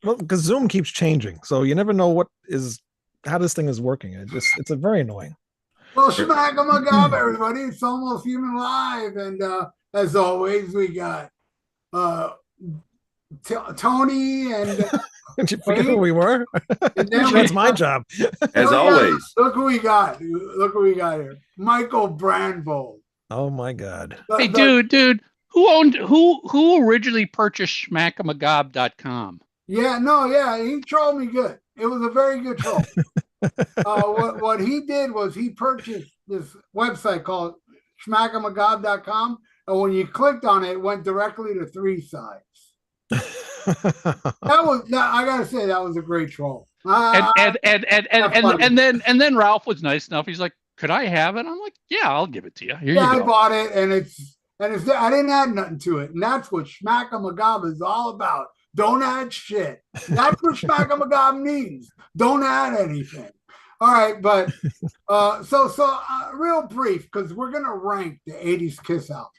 Well, because Zoom keeps changing, so you never know how this thing is working. It's a very annoying. Well, smack 'em a gob, everybody. It's almost human live. And as always, we got uh, Tony and Did you forget who Wayne. we were? And then That's we my job. As always. look who we got. Look who we got here. Michael Brandvold. Oh my God. Hey, dude, who originally purchased schmackamagab.com? Yeah, no, yeah, he trolled me good. It was a very good troll. What he did was he purchased this website called schmackamagab.com, and when you clicked on it, it went directly to Three Sides. I gotta say that was a great troll. And then Ralph was nice enough. He's like, "Could I have it?" I'm like, "Yeah, I'll give it to you. Here you go." I bought it, and it's I didn't add nothing to it, and that's what Schmackamagab is all about. Don't add shit. That's what Schmackamagab means. Don't add anything. All right, but so real brief, because we're gonna rank the '80s Kiss albums.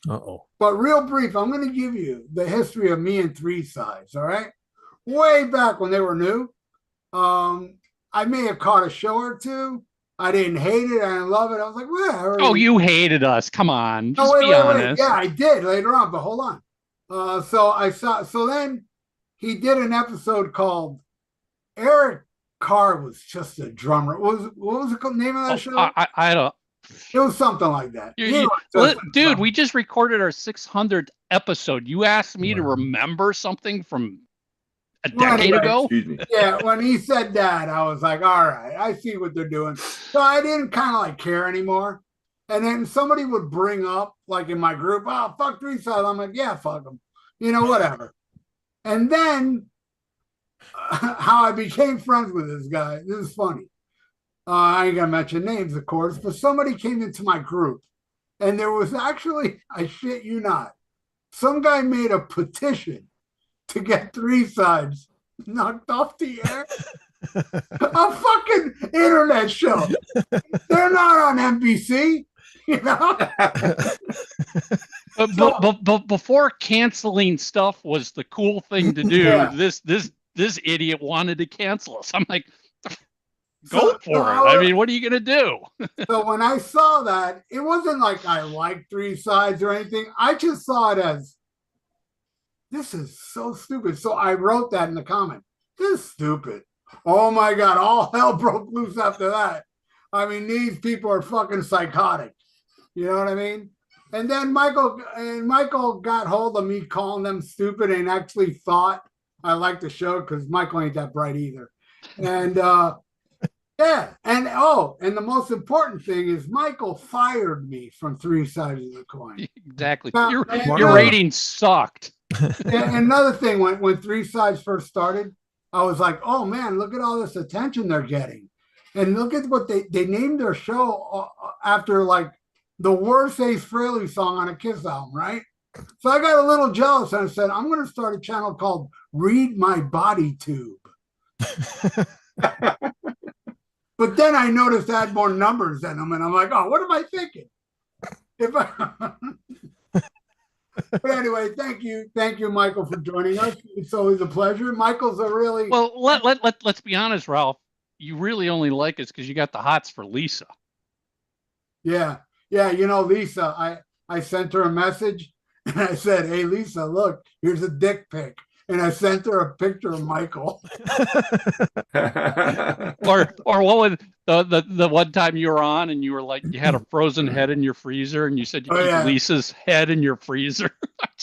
Uh-oh. But real brief, I'm going to give you the history of me and Three Sides, all right? Way back when they were new. I may have caught a show or two. I didn't hate it. I didn't love it. I was like, well. Oh, you hated us. Come on. Just be honest. Yeah, I did later on, but hold on. So then he did an episode called Eric Carr was just a drummer. What was the name of that show? I don't. It was something like that. Dude, we just recorded our 600th episode. You asked me to remember something from a decade ago? Excuse me. Yeah, when he said that, I was like, all right, I see what they're doing. So I didn't kind of like care anymore. And then somebody would bring up, like in my group, oh, fuck Three Sides. I'm like, yeah, fuck them. Whatever. And then how I became friends with this guy, this is funny. I ain't gonna mention names, of course, but somebody came into my group, and there was actually, I shit you not, some guy made a petition to get Three Sides knocked off the air. A fucking internet show. They're not on NBC, But before canceling stuff was the cool thing to do, this idiot wanted to cancel us. I'm like, Go for it. I mean, what are you going to do? So when I saw that, it wasn't like I liked Three Sides or anything. I just saw it as, this is so stupid. So I wrote that in the comment. This is stupid. Oh my God. All hell broke loose after that. I mean, these people are fucking psychotic. You know what I mean? And then Michael got hold of me calling them stupid and actually thought I liked the show because Michael ain't that bright either. And yeah, and the most important thing is Michael fired me from Three Sides of the Coin. Exactly. Now, your rating sucked. And another thing, when Three Sides first started, I was like, oh man, look at all this attention they're getting. And look at what they named their show after like the worst Ace Frehley song on a Kiss album, right? So I got a little jealous and I said, I'm going to start a channel called Read My Body Tube. But then I noticed I had more numbers in them, and I'm like, oh, what am I thinking? But anyway, thank you, Michael, for joining us. It's always a pleasure. Michael's a really let's be honest, Ralph. You really only like us because you got the hots for Lisa. Yeah. Lisa. I sent her a message, and I said, hey, Lisa, look, here's a dick pic. And I sent her a picture of Michael. or what was the one time you were on and you were like, you had a frozen head in your freezer and you said you keep Lisa's head in your freezer.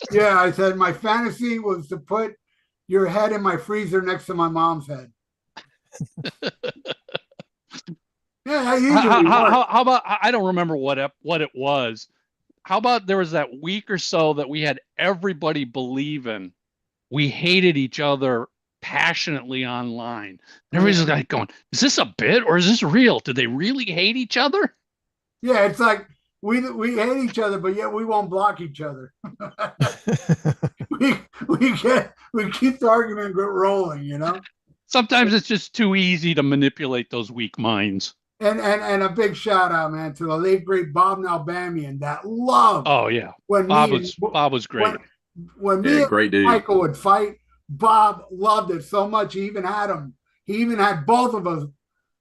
Yeah, I said my fantasy was to put your head in my freezer next to my mom's head. Yeah, how about, I don't remember what it was. How about there was that week or so that we had everybody believing we hated each other passionately online. Everybody's like going, is this a bit or is this real? Do they really hate each other? Yeah, it's like we hate each other, but yet we won't block each other. we keep the argument rolling, Sometimes it's just too easy to manipulate those weak minds. And a big shout out, man, to the late great Bob Nalbamian that loved. Oh yeah, Bob was great. When me and great dude. Michael would fight, Bob loved it so much. He even had him. He even had both of us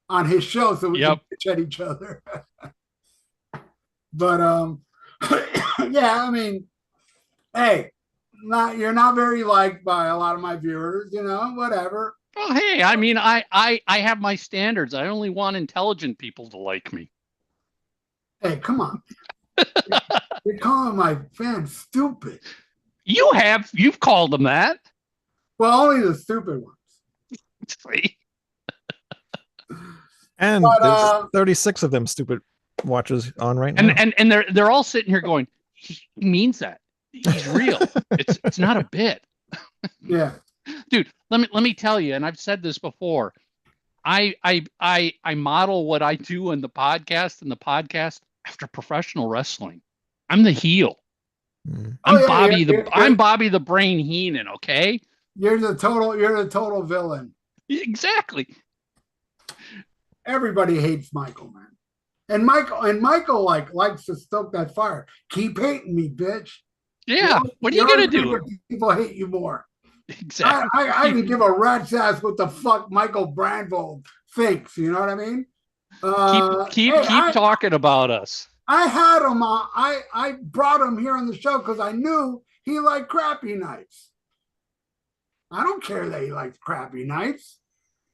on his show so we Yep. could bitch at each other. But yeah, I mean, hey, you're not very liked by a lot of my viewers, whatever. Well, hey, I mean, I have my standards. I only want intelligent people to like me. Hey, come on. You're calling my fans stupid. You've called them that. Well, only the stupid ones. See? And there's 36 of them stupid watches on right now. And they're all sitting here going, he means that. He's real. It's not a bit. Yeah. Dude, let me tell you, and I've said this before. I model what I do in the podcast after professional wrestling. I'm the heel. I'm Bobby the Brain Heenan, okay? You're the total villain. Exactly. Everybody hates Michael, man. And Michael likes to stoke that fire. Keep hating me, bitch. Yeah. What are you gonna do? People hate you more. Exactly. I can give a rat's ass what the fuck Michael Brandvold thinks. You know what I mean? Keep talking about us. I had him on. I brought him here on the show because I knew he liked crappy nights. I don't care that he likes crappy nights.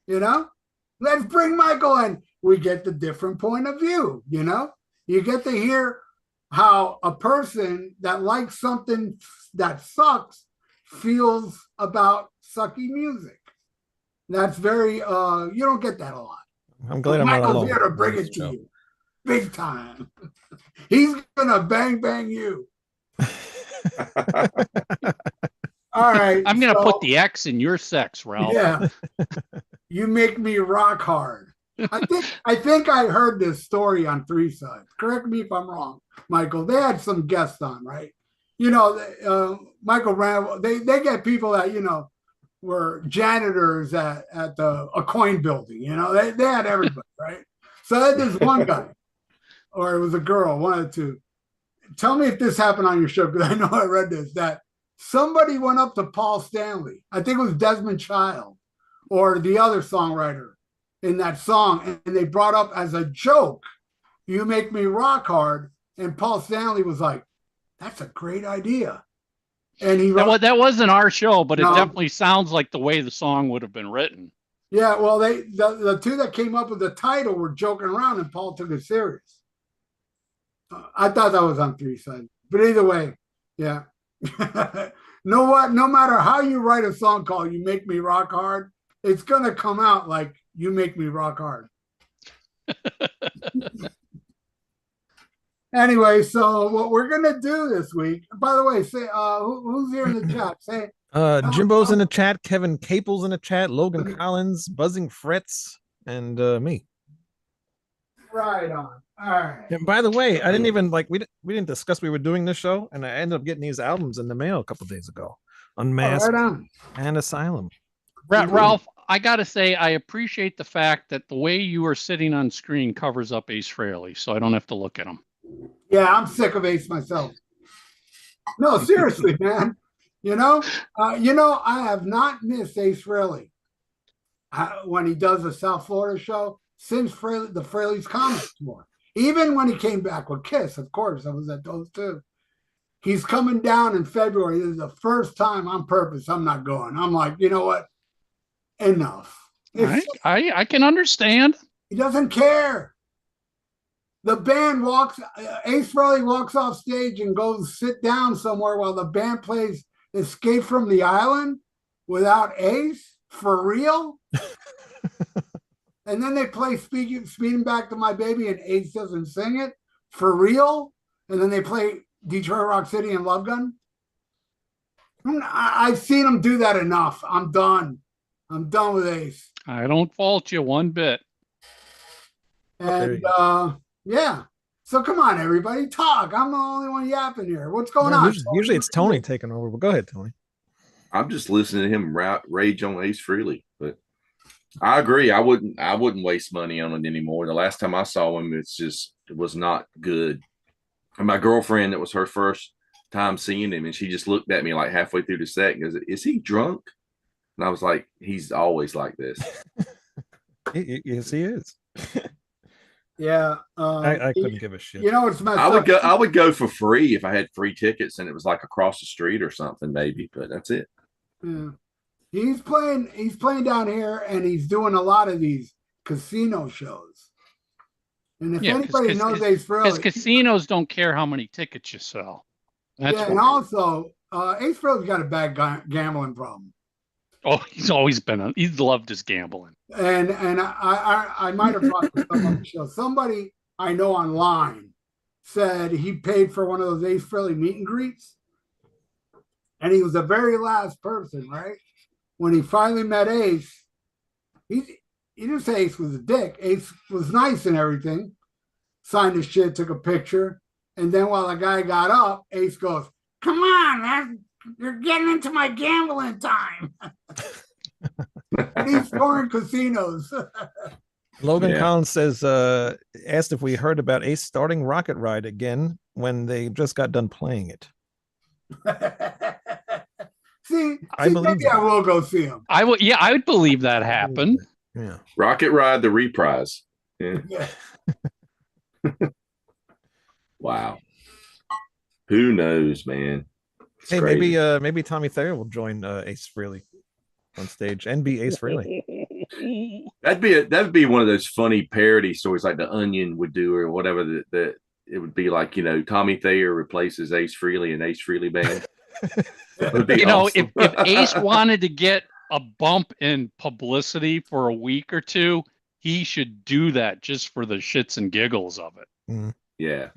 Let's bring Michael in. We get the different point of view. You get to hear how a person that likes something that sucks feels about sucky music. That's very you don't get that a lot. I'm glad I'm not alone. Michael's here to bring it to you big time. He's gonna bang you. All right, I'm gonna put the X in your sex, Ralph. Yeah. You make me rock hard. I think I heard this story on Three Sides. Correct me if I'm wrong, Michael. They had some guests on, right? Michael Rand, they get people that, were janitors at a coin building. They had everybody, right? So they had this one guy, or it was a girl, one of the two. Tell me if this happened on your show, because I know I read this, that somebody went up to Paul Stanley. I think it was Desmond Child or the other songwriter in that song, and they brought up as a joke, "You make me rock hard," and Paul Stanley was like, "That's a great idea." And he wrote, that wasn't our show, but it definitely sounds like the way the song would have been written. Yeah, well, the two that came up with the title were joking around, and Paul took it serious. I thought that was on Three Sides, but either way, yeah. No matter how you write a song called "You Make Me Rock Hard," it's gonna come out like "You Make Me Rock Hard." Anyway, so what we're gonna do this week, by the way, say who's here in the chat? Say Jimbo's in the chat, Kevin Capel's in the chat, Logan Collins, Buzzing Fretz, and me. Right on. All right. And by the way, I didn't even we didn't discuss we were doing this show, and I ended up getting these albums in the mail a couple of days ago. Unmasked and Asylum. Ralph, I gotta say, I appreciate the fact that the way you are sitting on screen covers up Ace Frehley, so I don't have to look at him. Yeah, I'm sick of Ace myself. No, seriously, man. I have not missed Ace Frehley when he does the South Florida show since the Frehley's Comic Tour. Even when he came back with Kiss, of course, I was at those too. He's coming down in February. This is the first time on purpose I'm not going. I'm like, you know what? Enough. I can understand. He doesn't care. The band Ace Frehley walks off stage and goes sit down somewhere while the band plays Escape from the Island without Ace? For real? And then they play Speeding Back to My Baby and Ace doesn't sing it? For real? And then they play Detroit Rock City and Love Gun? I've seen them do that enough. I'm done. I'm done with Ace. I don't fault you one bit. And yeah. So come on, everybody, talk. I'm the only one yapping here. What's going on? Usually it's Tony taking over, but go ahead, Tony. I'm just listening to him rage on Ace Frehley, but I agree. I wouldn't waste money on it anymore. The last time I saw him, it was not good. And my girlfriend, it was her first time seeing him, and she just looked at me like halfway through the set and goes, "Is he drunk?" And I was like, he's always like this. Yes, he is. Yeah. I couldn't give a shit. You know, it's messed I would up. go. I would go for free if I had free tickets and it was like across the street or something, maybe. But that's it. Yeah. He's playing down here, and he's doing a lot of these casino shows. And if anybody knows Ace Frehley, because casinos don't care how many tickets you sell. That's and also Ace Frehley's got a bad gambling problem. Oh, he's always been. He's loved his gambling. And I might have brought this up on the show. Somebody I know online said he paid for one of those Ace Frehley meet and greets, and he was the very last person, right? When he finally met Ace, he didn't say Ace was a dick. Ace was nice and everything. Signed his shit, took a picture, and then while the guy got up, Ace goes, "Come on, man, you're getting into my gambling time." And he's scoring casinos. Logan Collins says, asked if we heard about Ace starting Rocket Ride again when they just got done playing it. See, maybe I will go see him. I would believe that happened. Yeah. Rocket Ride, the reprise. Yeah. Wow. Who knows, man? It's hey, crazy. maybe Tommy Thayer will join Ace Frehley on stage and be Ace Frehley. That'd be one of those funny parody stories like the Onion would do or whatever. That it would be like, you know, Tommy Thayer replaces Ace Frehley in Ace Frehley band. You know, awesome. if Ace wanted to get a bump in publicity for a week or two, he should do that just for the shits and giggles of it. Mm. Yeah.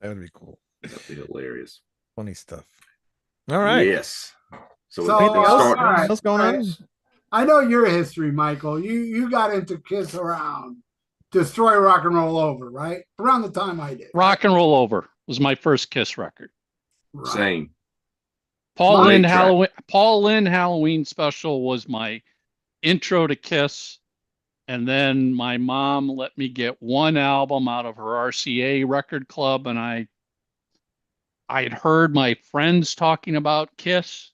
That would be cool. That'd be hilarious. Funny stuff. All right. Yes. So what's going on? I know your history, Michael. You got into Kiss around Destroy Rock and Roll Over, right? Around the time I did. Rock and Roll Over was my first Kiss record. Right. Same. Paul Lynde Halloween Special was my intro to Kiss. And then my mom let me get one album out of her RCA record club. And I had heard my friends talking about Kiss,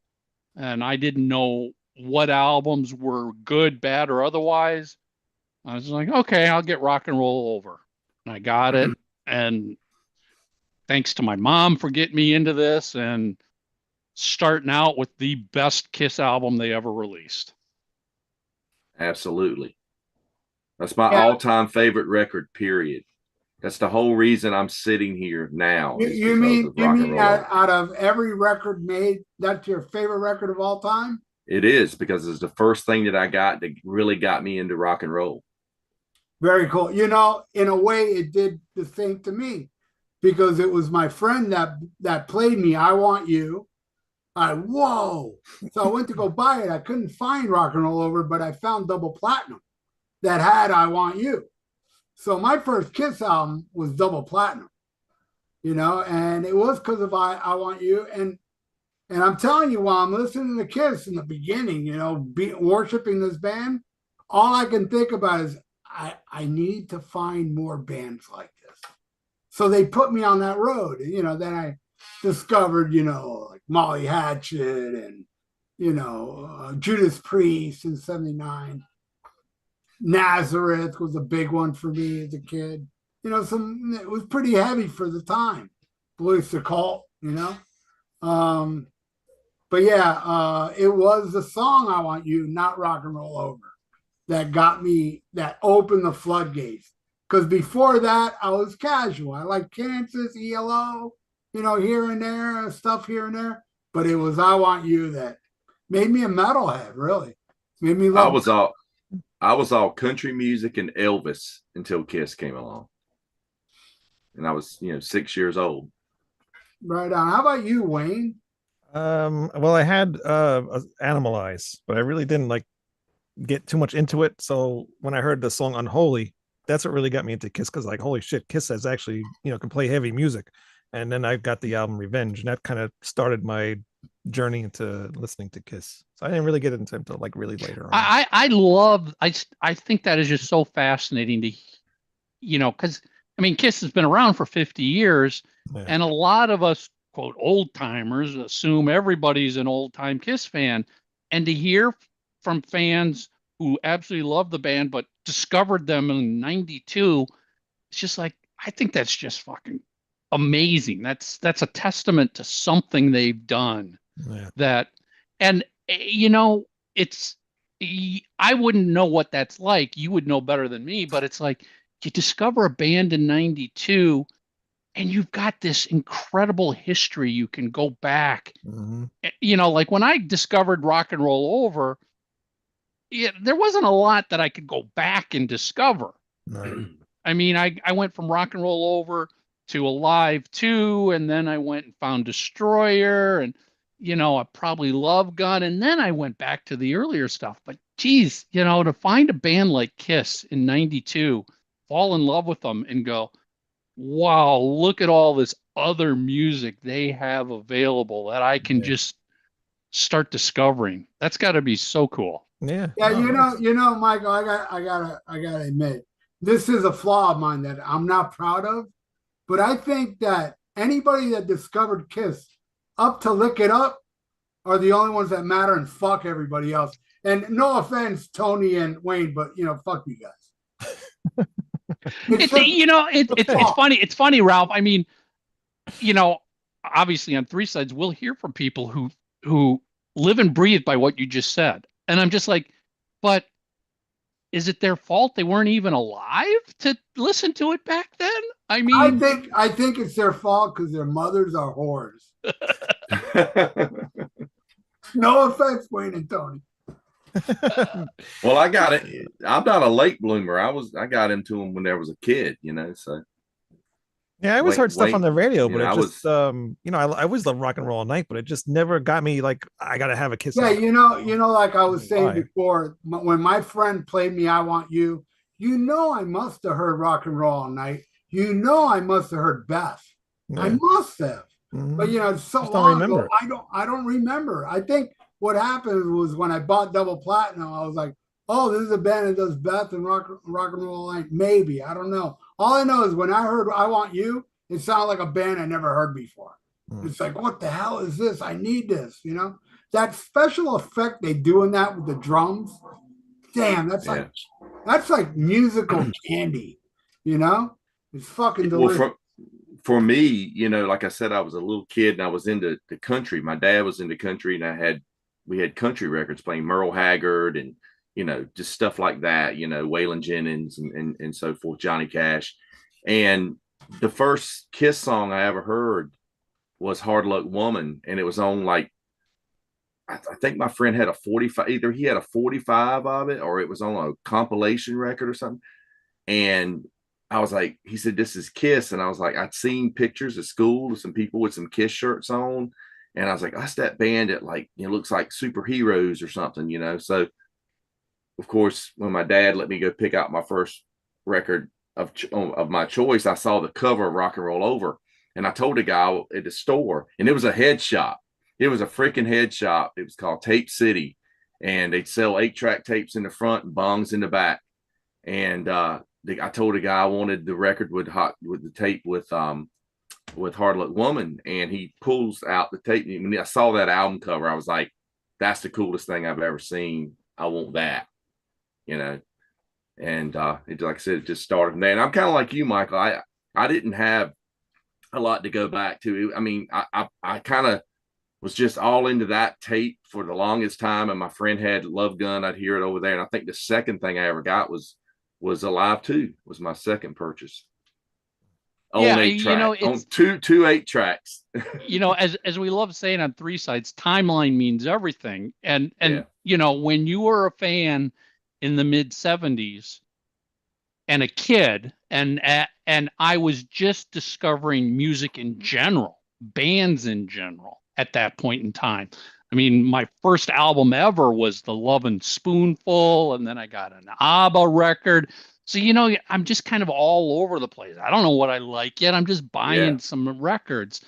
and I didn't know what albums were good, bad, or otherwise. I was like, okay, I'll get Rock and Roll Over. And I got it. And thanks to my mom for getting me into this and starting out with the best Kiss album they ever released. Absolutely. That's my all-time favorite record, period. That's the whole reason I'm sitting here now. You mean out of every record made, that's your favorite record of all time? It is, because it's the first thing that I got that really got me into rock and roll. Very cool. You know, in a way, it did the same to me, because it was my friend that played me I Want You. Whoa. So I went to go buy it. I couldn't find Rock and Roll Over, but I found Double Platinum that had I Want You. So my first Kiss album was Double Platinum, you know, and it was because of I Want You. And I'm telling you, while I'm listening to Kiss in the beginning, you know, worshiping this band, all I can think about is I need to find more bands like this. So they put me on that road, you know. Then I discovered, you know, like Molly Hatchet and, you know, Judas Priest in '79. Nazareth was a big one for me as a kid. You know, it was pretty heavy for the time. Blue Cult, you know. But yeah, it was the song I Want You, not Rock and Roll Over, that got me, that opened the floodgates. Because before that, I was casual. I liked Kansas, ELO, you know, here and there, stuff here and there. But it was I Want You that made me a metalhead, really. Made me love I was all country music and Elvis until Kiss came along. And I was, you know, 6 years old. Right on. How about you, Wayne? Well, I had Animalize, but I really didn't like get too much into it. So when I heard the song Unholy, that's what really got me into Kiss, because like, holy shit, Kiss has actually, you know, can play heavy music. And then I got the album Revenge, and that kind of started my journey into listening to Kiss. So I didn't really get into it until like really later on. I think that is just so fascinating to, you know, because I mean, Kiss has been around for 50 years, and a lot of us, quote, old timers, assume everybody's an old time Kiss fan. And to hear from fans who absolutely love the band but discovered them in 92, it's just like, I think that's just fucking amazing. That's a testament to something they've done Yeah. that, and it's, I wouldn't know what that's like. You would know better than me, but it's like you discover a band in 92 and you've got this incredible history. You can go back, Mm-hmm. like when I discovered Rock and Roll Over, there wasn't a lot that I could go back and discover. No. I mean, I went from Rock and Roll Over to Alive 2, and then I went and found Destroyer, and I probably Love Gun, and then I went back to the earlier stuff. But geez, to find a band like Kiss in 92, fall in love with them and go, wow, look at all this other music they have available that I can Yeah. just start discovering. That's got to be so cool. Yeah. Yeah, No, Michael, I gotta admit, this is a flaw of mine that I'm not proud of. But I think that anybody that discovered Kiss up to Lick It Up are the only ones that matter, and fuck everybody else. And no offense, Tony and Wayne, but fuck you guys. It's funny. It's funny, Ralph. I mean, obviously on three sides, we'll hear from people who live and breathe by what you just said. And I'm just like, but is it their fault they weren't even alive to listen to it back then? I mean, I think it's their fault because their mothers are whores. No offense, Wayne and Tony. Well, I got it. I'm not a late bloomer. I got into them when there was a kid, so. yeah, I always heard stuff on the radio, you but know, it I just, was- I always loved rock and roll all night, but it just never got me like I gotta have a Kiss. Yeah, album. like I was saying Why? before, when my friend played me "I Want You," I must have heard rock and roll all night. I must have heard Beth. I Yeah. must have. Mhm. But it's so Just don't long remember ago. I don't remember. I think what happened was when I bought Double Platinum, I was like, oh, this is a band that does Beth and rock and roll all night. Maybe. I don't know. All I know is when I heard "I Want You," it sounded like a band I never heard before. It's like, what the hell is this? I need this, That special effect they do in that with the drums. Damn, that's like musical candy, It's fucking delicious. Well, for me, like I said, I was a little kid and I was into the country. My dad was into country, and we had country records playing Merle Haggard and just stuff like that. Waylon Jennings and so forth, Johnny Cash. And the first Kiss song I ever heard was "Hard Luck Woman," and it was on like I think my friend had a 45. Either he had a 45 of it, or it was on a compilation record or something. And I was like, he said, "This is Kiss," and I was like, I'd seen pictures at school of some people with some Kiss shirts on, and I was like, that's that band that looks like superheroes or something. So, of course, when my dad let me go pick out my first record of my choice, I saw the cover of Rock and Roll Over. And I told a guy at the store, and it was a head shop. It was a freaking head shop. It was called Tape City. And they'd sell 8-track tapes in the front and bongs in the back. And I told a guy I wanted the record with the tape with Hard Luck Woman. And he pulls out the tape. When I saw that album cover, I was like, that's the coolest thing I've ever seen. I want that, And it, like I said, it just started from there. And I'm kind of like you, Michael. I didn't have a lot to go back to. I mean, I kind of was just all into that tape for the longest time. And my friend had Love Gun. I'd hear it over there. And I think the second thing I ever got was Alive 2 was my second purchase. On 8-track, on two 8-tracks. As we love saying on three sides, timeline means everything. And when you were a fan in the mid 70s and a kid, and I was just discovering music in general, bands in general at that point in time. I mean, my first album ever was The Lovin' Spoonful, and then I got an ABBA record. So, I'm just kind of all over the place. I don't know what I like yet. I'm just buying some records.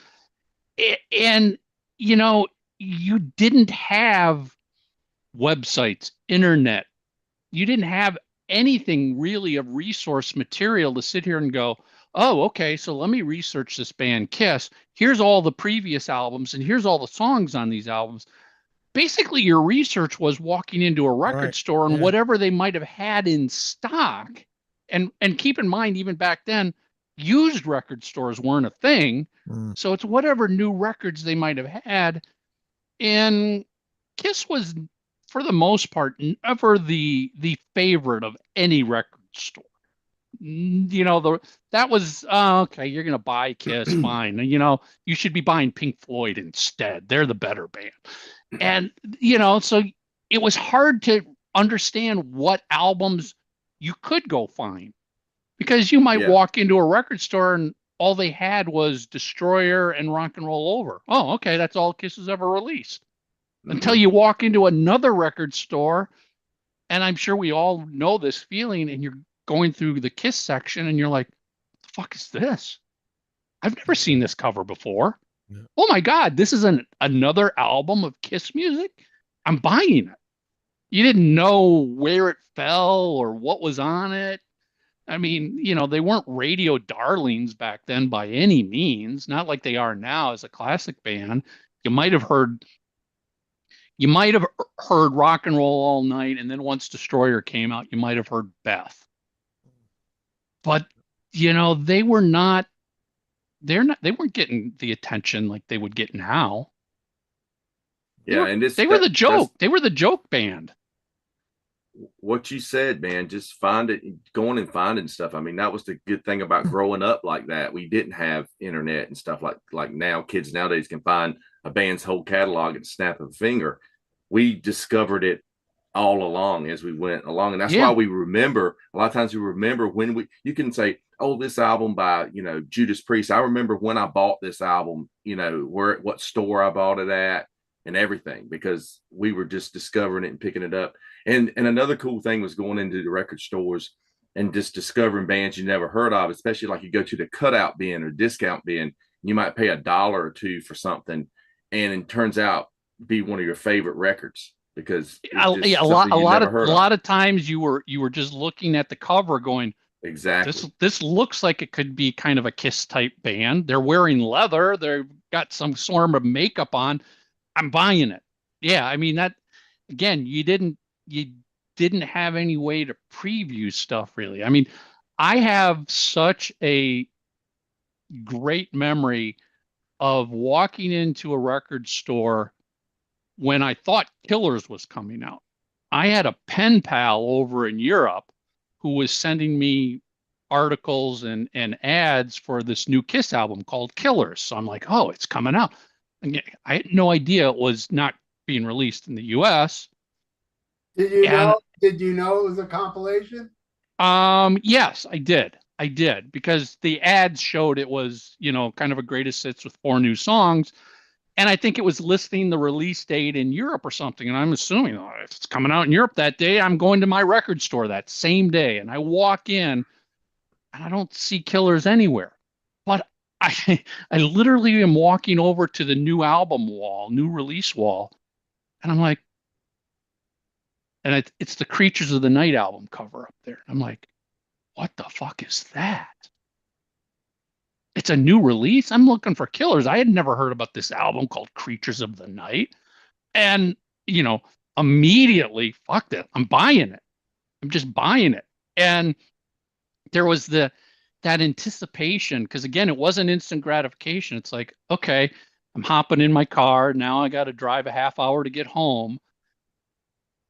And, you didn't have websites, internet. You didn't have anything really of resource material to sit here and go, oh, okay, so let me research this band Kiss. Here's all the previous albums, and here's all the songs on these albums. basically your research was walking into a record Right. store and Yeah. whatever they might have had in stock. And keep in mind, even back then, used record stores weren't a thing. Mm. So it's whatever new records they might have had. And Kiss was, for the most part, never the favorite of any record store. You know, that was okay. You're gonna buy Kiss, fine. You know, you should be buying Pink Floyd instead. They're the better band. And so it was hard to understand what albums you could go find because you might Yeah. walk into a record store and all they had was Destroyer and Rock and Roll Over. Oh, okay, that's all Kiss has ever released. Until Mm-hmm. you walk into another record store, and I'm sure we all know this feeling, and you're going through the Kiss section and you're like, the fuck is this? I've never seen this cover before. Yeah. Oh my God, this is another album of Kiss music. I'm buying it. You didn't know where it fell or what was on it. I mean, they weren't radio darlings back then by any means, not like they are now as a classic band. You might have heard you might have heard Rock and Roll All Night, and then once Destroyer came out, you might have heard Beth. But they were not they weren't getting the attention like they would get now. They Yeah, were and this they were the that's joke. They were the joke band. what you said, man. Just find it, going and finding stuff. I mean, that was the good thing about growing up like that. We didn't have internet and stuff like now. Kids nowadays can find a band's whole catalog at the snap of a finger. We discovered it all along as we went along, and that's why Yeah. we remember. A lot of times we remember when you can say, "Oh, this album by Judas Priest." I remember when I bought this album. What store I bought it at and everything, because we were just discovering it and picking it up. And another cool thing was going into the record stores and just discovering bands you never heard of, especially like you go to the cutout bin or discount bin, you might pay $1 or $2 for something, and it turns out be one of your favorite records because it's Yeah, just something you never a heard of. lot of times you were just looking at the cover going, Exactly. this looks like it could be kind of a Kiss type band. They're wearing leather. They've got some sort of makeup on. I'm buying it. Yeah, I mean that again, you didn't have any way to preview stuff really. I mean, I have such a great memory of walking into a record store when I thought Killers was coming out. I had a pen pal over in Europe who was sending me articles and ads for this new Kiss album called Killers. So I'm like, oh, it's coming out. And I had no idea it was not being released in the US. Did you And know? Did you know it was a compilation? yes, I did. I did because the ads showed it was, kind of a greatest hits with 4 new songs. And I think it was listing the release date in Europe or something. And I'm assuming if it's coming out in Europe that day, I'm going to my record store that same day. And I walk in and I don't see Killers anywhere. But I I literally am walking over to the new album wall, new release wall, and I'm like, and it's the Creatures of the Night album cover up there. I'm like, what the fuck is that? It's a new release. I'm looking for Killers. I had never heard about this album called Creatures of the Night. And, immediately, fuck it. I'm buying it. I'm just buying it. And there was that anticipation because again, it wasn't instant gratification. It's like, okay, I'm hopping in my car. Now I got to drive a half hour to get home.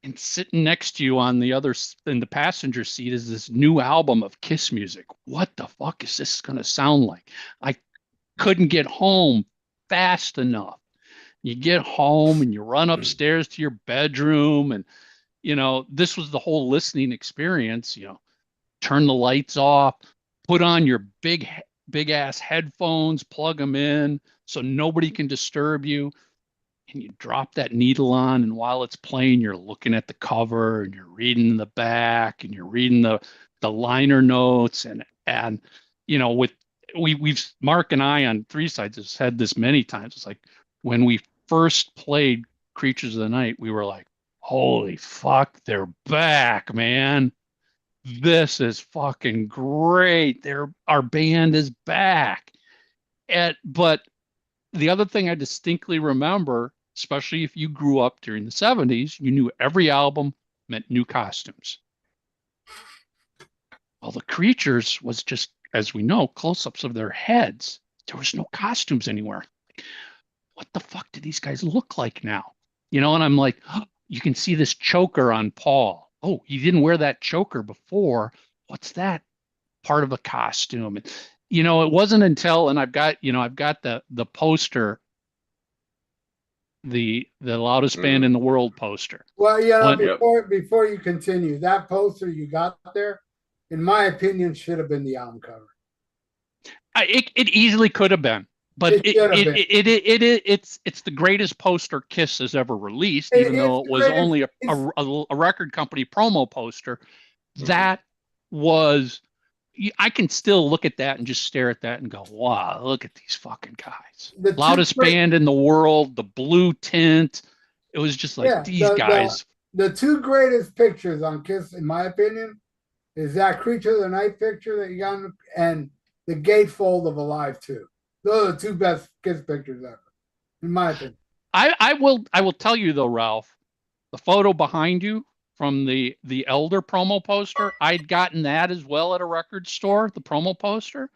And sitting next to you on the other in the passenger seat is this new album of Kiss music. What the fuck is this going to sound like? I couldn't get home fast enough. You get home and you run upstairs to your bedroom and this was the whole listening experience, turn the lights off, put on your big ass headphones, plug them in so nobody can disturb you and you drop that needle on, and while it's playing, you're looking at the cover and you're reading the back and you're reading the liner notes and with we've Mark and I on Three Sides have said this many times. It's like when we first played Creatures of the Night, we were like, holy fuck, they're back, man. This is fucking great. Our band is back. But the other thing I distinctly remember especially if you grew up during the 70s, you knew every album meant new costumes. Well, the Creatures was just, as we know, close-ups of their heads. There was no costumes anywhere. What the fuck do these guys look like now? And I'm like, oh, you can see this choker on Paul. Oh, he didn't wear that choker before. What's that? Part of a costume. And, it wasn't until, and I've got the poster, the loudest band in the world poster. Well, before you continue, that poster you got there, in my opinion, should have been the album cover. It easily could have been, but it's the greatest poster Kiss has ever released, even though it was only a record company promo poster. That was, I can still look at that and just stare at that and go, wow, look at these fucking guys. Loudest band in the world, the blue tint. It was just like these guys. The two greatest pictures on Kiss, in my opinion, is that Creature of the Night picture that you got and the gatefold of Alive 2. Those are the two best Kiss pictures ever, in my opinion. I will tell you though, Ralph, the photo behind you from the Elder promo poster, I'd gotten that as well at a record store, the promo poster.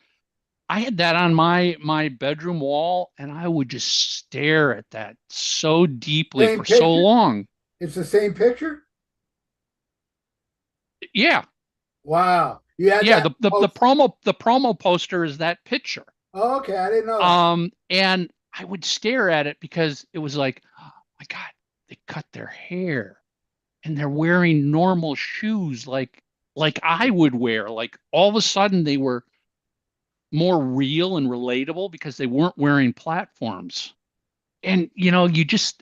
I had that on my bedroom wall, and I would just stare at that so deeply for so long. It's the same picture? Yeah. Wow. Yeah, the promo poster is that picture. Oh, okay, I didn't know that. And I would stare at it because it was like, oh my God, they cut their hair and they're wearing normal shoes like I would wear. Like all of a sudden they were more real and relatable because they weren't wearing platforms. And you just,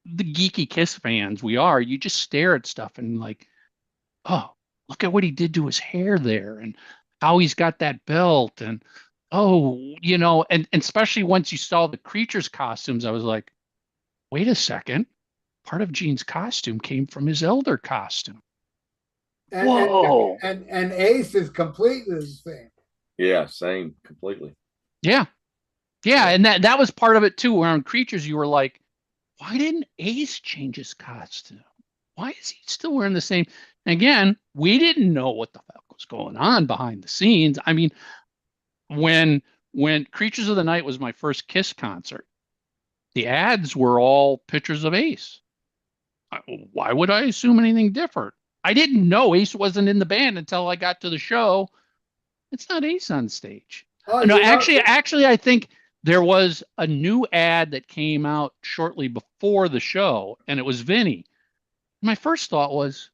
the geeky Kiss fans you just stare at stuff and like, oh, look at what he did to his hair there and how he's got that belt. And and especially once you saw the Creatures costumes, I was like, wait a second. Part of Gene's costume came from his Elder costume. Whoa. And Ace is completely the same. Yeah, same, completely. Yeah. And that was part of it too, where on Creatures you were like, why didn't Ace change his costume? Why is he still wearing the same? And again, we didn't know what the fuck was going on behind the scenes. I mean, when Creatures of the Night was my first Kiss concert, the ads were all pictures of Ace. Why would I assume anything different? I didn't know Ace wasn't in the band until I got to the show. It's not Ace on stage. Oh, no, actually, I think there was a new ad that came out shortly before the show, and it was Vinny. My first thought was,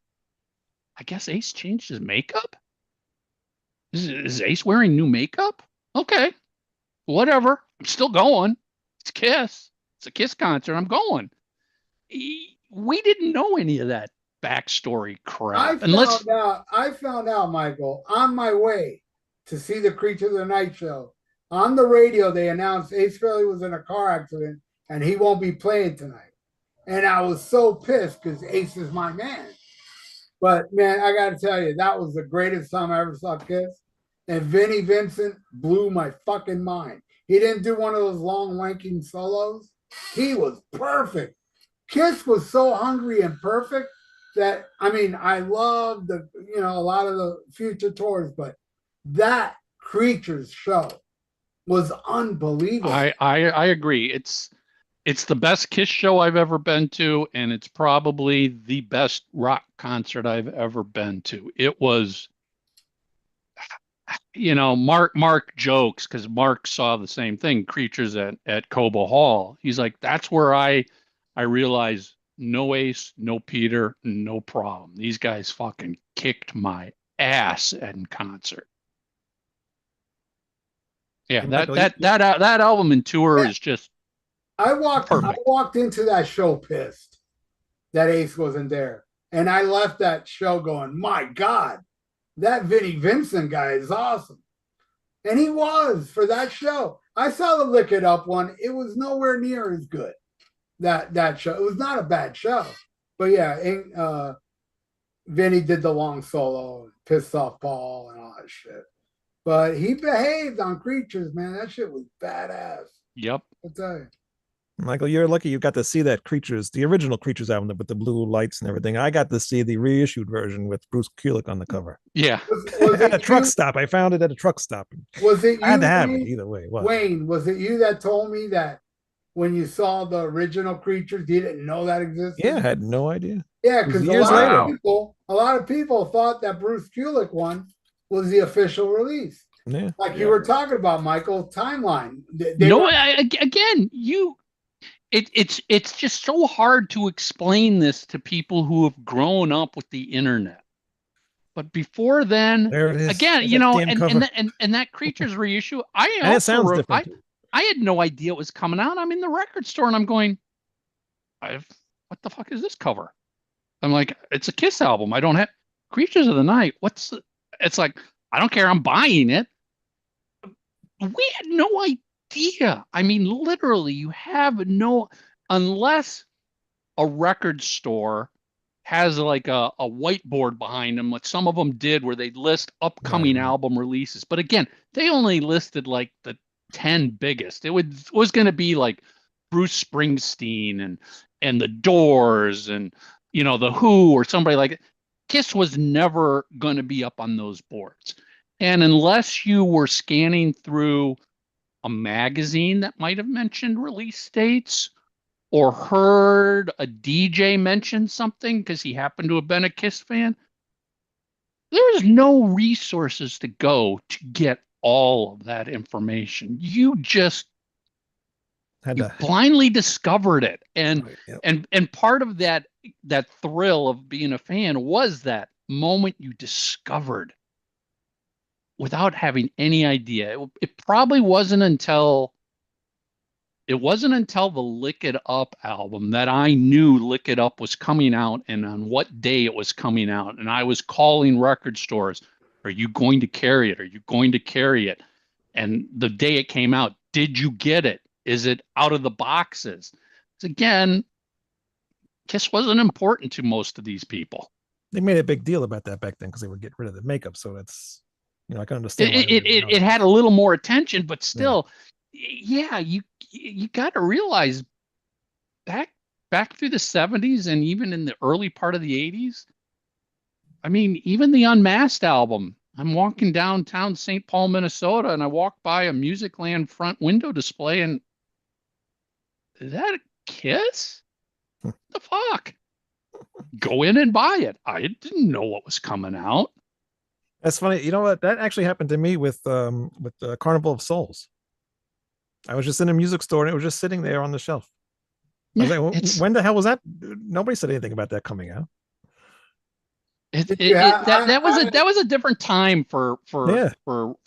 I guess Ace changed his makeup? Is Ace wearing new makeup? Okay, whatever. I'm still going. It's Kiss. It's a Kiss concert. I'm going. We didn't know any of that backstory crap. I found out, Michael, on my way to see the Creature of the Night show. On the radio, they announced Ace Frehley was in a car accident and he won't be playing tonight. And I was so pissed because Ace is my man. But, man, I got to tell you, that was the greatest time I ever saw Kiss. And Vinnie Vincent blew my fucking mind. He didn't do one of those long wanking solos. He was perfect. Kiss was so hungry and perfect that, I mean, I love a lot of the future tours, but that Creatures show was unbelievable. I agree. It's the best Kiss show I've ever been to, and it's probably the best rock concert I've ever been to. It was, Mark jokes because Mark saw the same thing, Creatures at Cobo Hall. He's like, that's where I realized no Ace, no Peter, no problem. These guys fucking kicked my ass in concert. Yeah, that album and tour is just perfect. I walked into that show pissed that Ace wasn't there. And I left that show going, my God, that Vinnie Vincent guy is awesome. And he was for that show. I saw the Lick It Up one. It was nowhere near as good. That show. It was not a bad show. But yeah, Vinny did the long solo, pissed off Paul and all that shit. But he behaved on Creatures, man. That shit was badass. Yep. I'll tell you. Michael, you're lucky you got to see that Creatures, the original Creatures album with the blue lights and everything. I got to see the reissued version with Bruce Kulick on the cover. Yeah. Was At a it truck you? stop. I found it at a truck stop. Was it I had to you, have it Wayne? either way. What? Wayne, was it you that told me that when you saw the original Creatures, you didn't know that Yeah, I existed? had no idea. Yeah, It was because years later. a lot of people thought that Bruce Kulick one was the official release. Yeah. Like you Yeah. were talking about, Michael, timeline. They No, were again, it's just so hard to explain this to people who have grown up with the internet. But before then, There it is. again, There's you that know, damn cover. and that Creatures reissue, I And it also sounds wrote, different. I had no idea it was coming out. I'm in the record store and I'm going, what the fuck is this cover? I'm like, it's a Kiss album. I don't have Creatures of the Night. It's like, I don't care. I'm buying it. We had no idea. I mean, literally, you have no, unless a record store has like a whiteboard behind them, what some of them did where they list upcoming Right. album releases. But again, they only listed like the 10 biggest. Was going to be like Bruce Springsteen and the Doors and the Who or somebody like it. Kiss was never going to be up on those boards. And unless you were scanning through a magazine that might have mentioned release dates or heard a DJ mention something because he happened to have been a Kiss fan, there is no resources to go to get all of that information. Had You to. blindly discovered it. And Right, yep. and part of that thrill of being a fan was that moment you discovered without having any idea. It probably wasn't until the Lick It Up album that I knew Lick It Up was coming out and on what day it was coming out. And I was calling record stores, are you going to carry it? Are you going to carry it? And the day it came out, did you get it? Is it out of the boxes? Again, Kiss wasn't important to most of these people. They made a big deal about that back then because they would get rid of the makeup. So that's, I can It understand why it, it, it had a little more attention, but still, yeah, you got to realize back through the 70s and even in the early part of the 80s. I mean, even the Unmasked album. I'm walking downtown St. Paul, Minnesota, and I walk by a Musicland front window display, and is that a Kiss? The fuck? Go in and buy it. I didn't know what was coming out. That's funny. You know what? That actually happened to me with the Carnival of Souls. I was just in a music store and it was just sitting there on the shelf. I was like, when the hell was that? Nobody said anything about that coming out. That was a different time for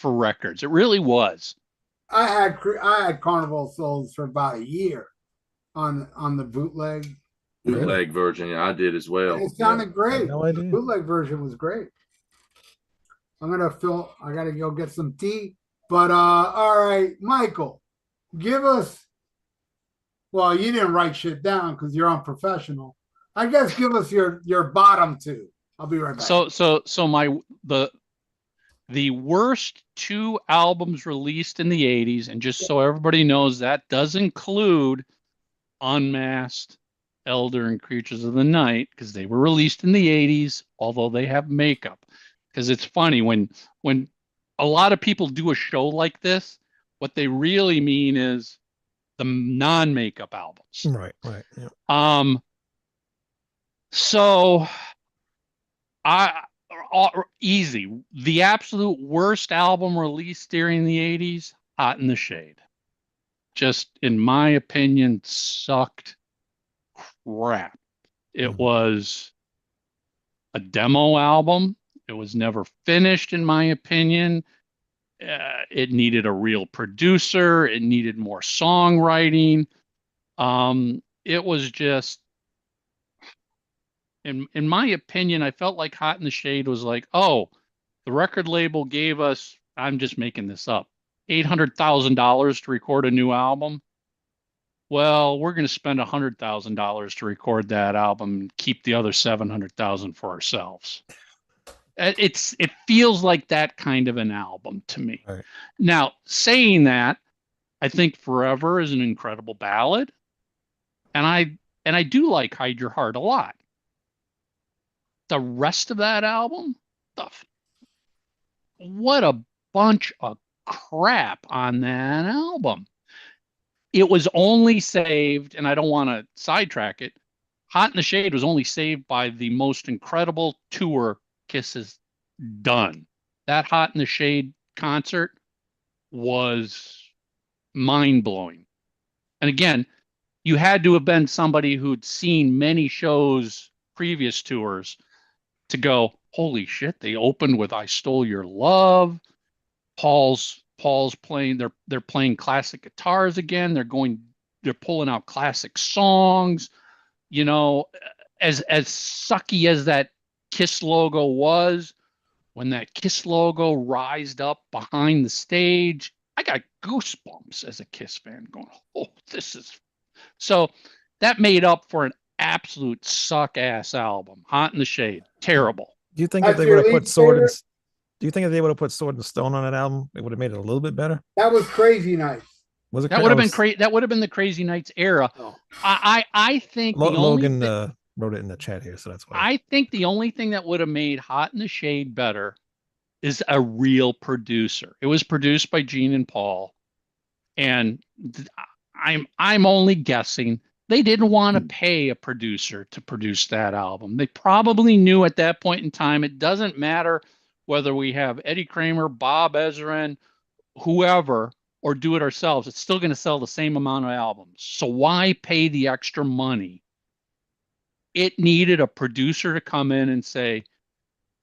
records. It really was. I had Carnival Souls for about a year on the bootleg version. Yeah, I did as well. It sounded great. No idea. The bootleg version was great. I gotta go get some tea. But all right, Michael, give us. Well, you didn't write shit down because you're unprofessional. I guess give us your bottom two. I'll be right back. So the worst two albums released in the 80s, and just so everybody knows, that does include Unmasked, Elder, and Creatures of the Night, because they were released in the 80s, although they have makeup. Because it's funny when a lot of people do a show like this, what they really mean is the non-makeup albums. Right. Yeah. So easy. The absolute worst album released during the 80s, Hot in the Shade. Just, in my opinion, sucked crap. It was a demo album. It was never finished, in my opinion. It needed a real producer. It needed more songwriting. It was just, in my opinion, I felt like Hot in the Shade was like, oh, the record label gave us, I'm just making this up, $800,000 to record a new album. Well, we're going to spend $100,000 to record that album and keep the other $700,000 for ourselves. It feels like that kind of an album to me. Right. Now, saying that, I think Forever is an incredible ballad. and I do like Hide Your Heart a lot. The rest of that album, the, what a bunch of crap on that album. It was only saved, and I don't want to sidetrack it. Hot in the Shade was only saved by the most incredible tour Kiss has done. That Hot in the Shade concert was mind blowing. And again, you had to have been somebody who'd seen many shows, previous tours, to go, holy shit, they opened with I Stole Your Love. Paul's playing, they're playing classic guitars again. They're pulling out classic songs. You know, as sucky as that Kiss logo was, when that Kiss logo rised up behind the stage, I got goosebumps as a Kiss fan going, oh, this is so that made up for an absolute suck ass album. Hot in the Shade. Terrible. Do you think if That's they would your have put least Sword and favorite? do you think if they would have put Sword and Stone on that album, it would have made it a little bit better? That was Crazy Nights. Was it? That would have been crazy. That would have been the Crazy Nights era. Oh. I think the only Logan wrote it in the chat here, so that's why. I think the only thing that would have made Hot in the Shade better is a real producer. It was produced by Gene and Paul, and I'm only guessing they didn't want to pay a producer to produce that album. They probably knew at that point in time it doesn't matter whether we have Eddie Kramer, Bob Ezrin, whoever, or do it ourselves. It's still going to sell the same amount of albums. So why pay the extra money? It needed a producer to come in and say,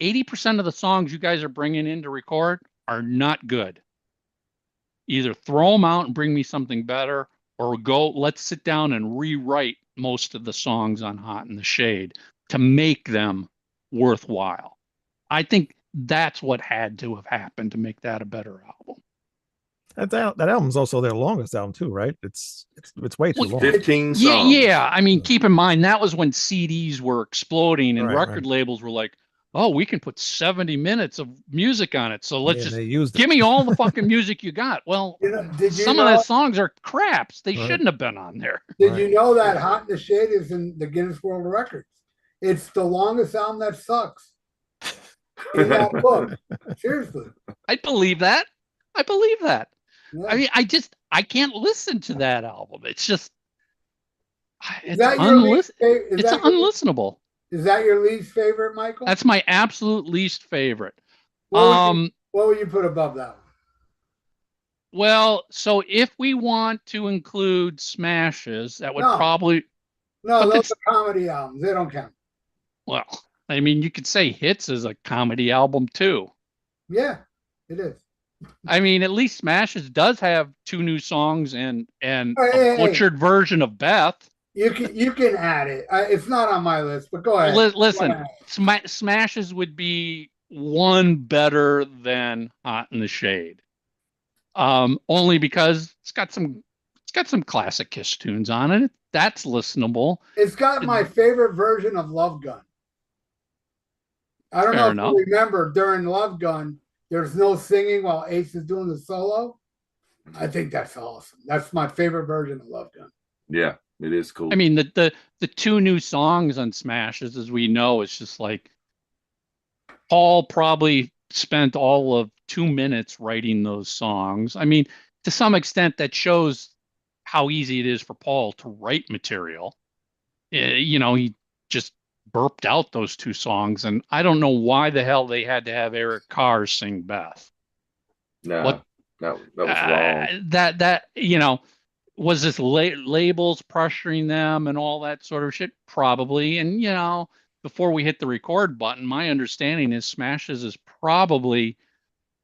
80% of the songs you guys are bringing in to record are not good. Either throw them out and bring me something better, or let's sit down and rewrite most of the songs on Hot in the Shade to make them worthwhile. I think that's what had to have happened to make that a better album. That album's also their longest album too, right? It's way too long. 15 songs. Yeah. I mean, keep in mind that was when CDs were exploding and record right. labels were like, oh, we can put 70 minutes of music on it. So let's just give me all the fucking music you got. Well, some of those songs are craps. They shouldn't have been on there. Did you know that Hot in the Shade is in the Guinness World Records? It's the longest album that sucks in that book. Seriously. I believe that. Yeah. I mean, I can't listen to that album. It's just, it's unlistenable. Is that your least favorite, Michael? That's my absolute least favorite. What would you put above that one? Well, so if we want to include Smashes, that would probably... No, those are comedy albums. They don't count. Well, I mean, you could say Hits is a comedy album too. Yeah, it is. I mean, at least Smashes does have 2 new songs and a butchered version of Beth. You can add it. It's not on my list, but go ahead. Listen, Smashes would be one better than Hot in the Shade, only because it's got some classic Kiss tunes on it. That's listenable. It's got my favorite version of Love Gun. I don't know if you remember during Love Gun, there's no singing while Ace is doing the solo. I think that's awesome. That's my favorite version of Love Gun. Yeah. It is cool. I mean, the 2 new songs on Smashes, as we know, it's just like Paul probably spent all of 2 minutes writing those songs. I mean, to some extent, that shows how easy it is for Paul to write material. You know, he just burped out those 2 songs, and I don't know why the hell they had to have Eric Carr sing Beth. No, that was wrong. That you know. Was this labels pressuring them and all that sort of shit? Probably. And, you know, before we hit the record button, my understanding is Smashes is probably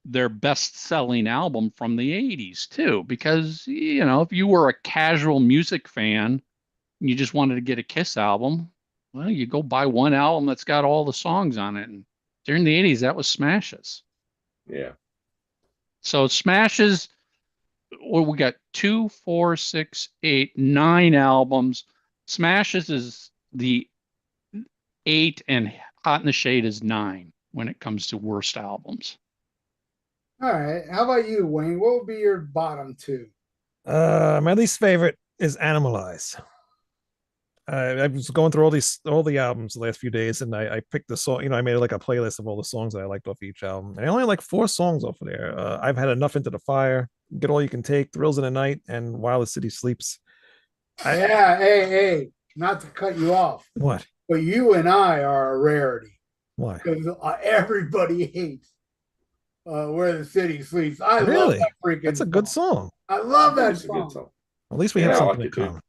their best-selling album from the 80s, too. Because, you know, if you were a casual music fan and you just wanted to get a Kiss album, well, you go buy one album that's got all the songs on it. And during the 80s, that was Smashes. Yeah. So Smashes... Well, we got 2, 4, 6, 8, 9 albums. Smashes is the 8, and Hot in the Shade is 9 when it comes to worst albums. All right. How about you, Wayne? What would be your bottom 2? My least favorite is Animalize. I was going through all the albums the last few days, and I picked the song. You know, I made like a playlist of all the songs that I liked off each album, and I only like 4 songs off of there. I've had enough into the fire, get all you can take, thrills in the night, and while the city sleeps. I Yeah, hey, not to cut you off, what? but you and I are a rarity Why? because everybody hates Where the City Sleeps. I love Really? that freaking That's a good song. song. I love think that it's a good song. song. At least we have Yeah, I something like in it too. common.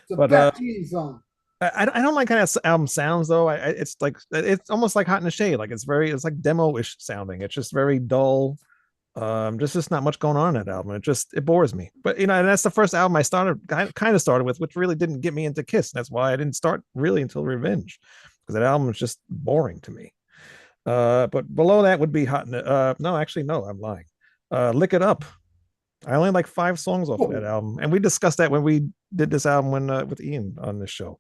It's a But Beth Teen song. I don't like how that album sounds though. It's like it's almost like Hot in the Shade. Like it's like demo-ish sounding. It's just very dull. Just not much going on in that album. It bores me. But you know, and that's the first album I kind of started with, which really didn't get me into Kiss. That's why I didn't start really until Revenge, because that album was just boring to me. But below that would be Hot in the no, actually no, I'm lying. Lick It Up. I only like 5 songs off of that album, and we discussed that when we did this album with Ian on this show.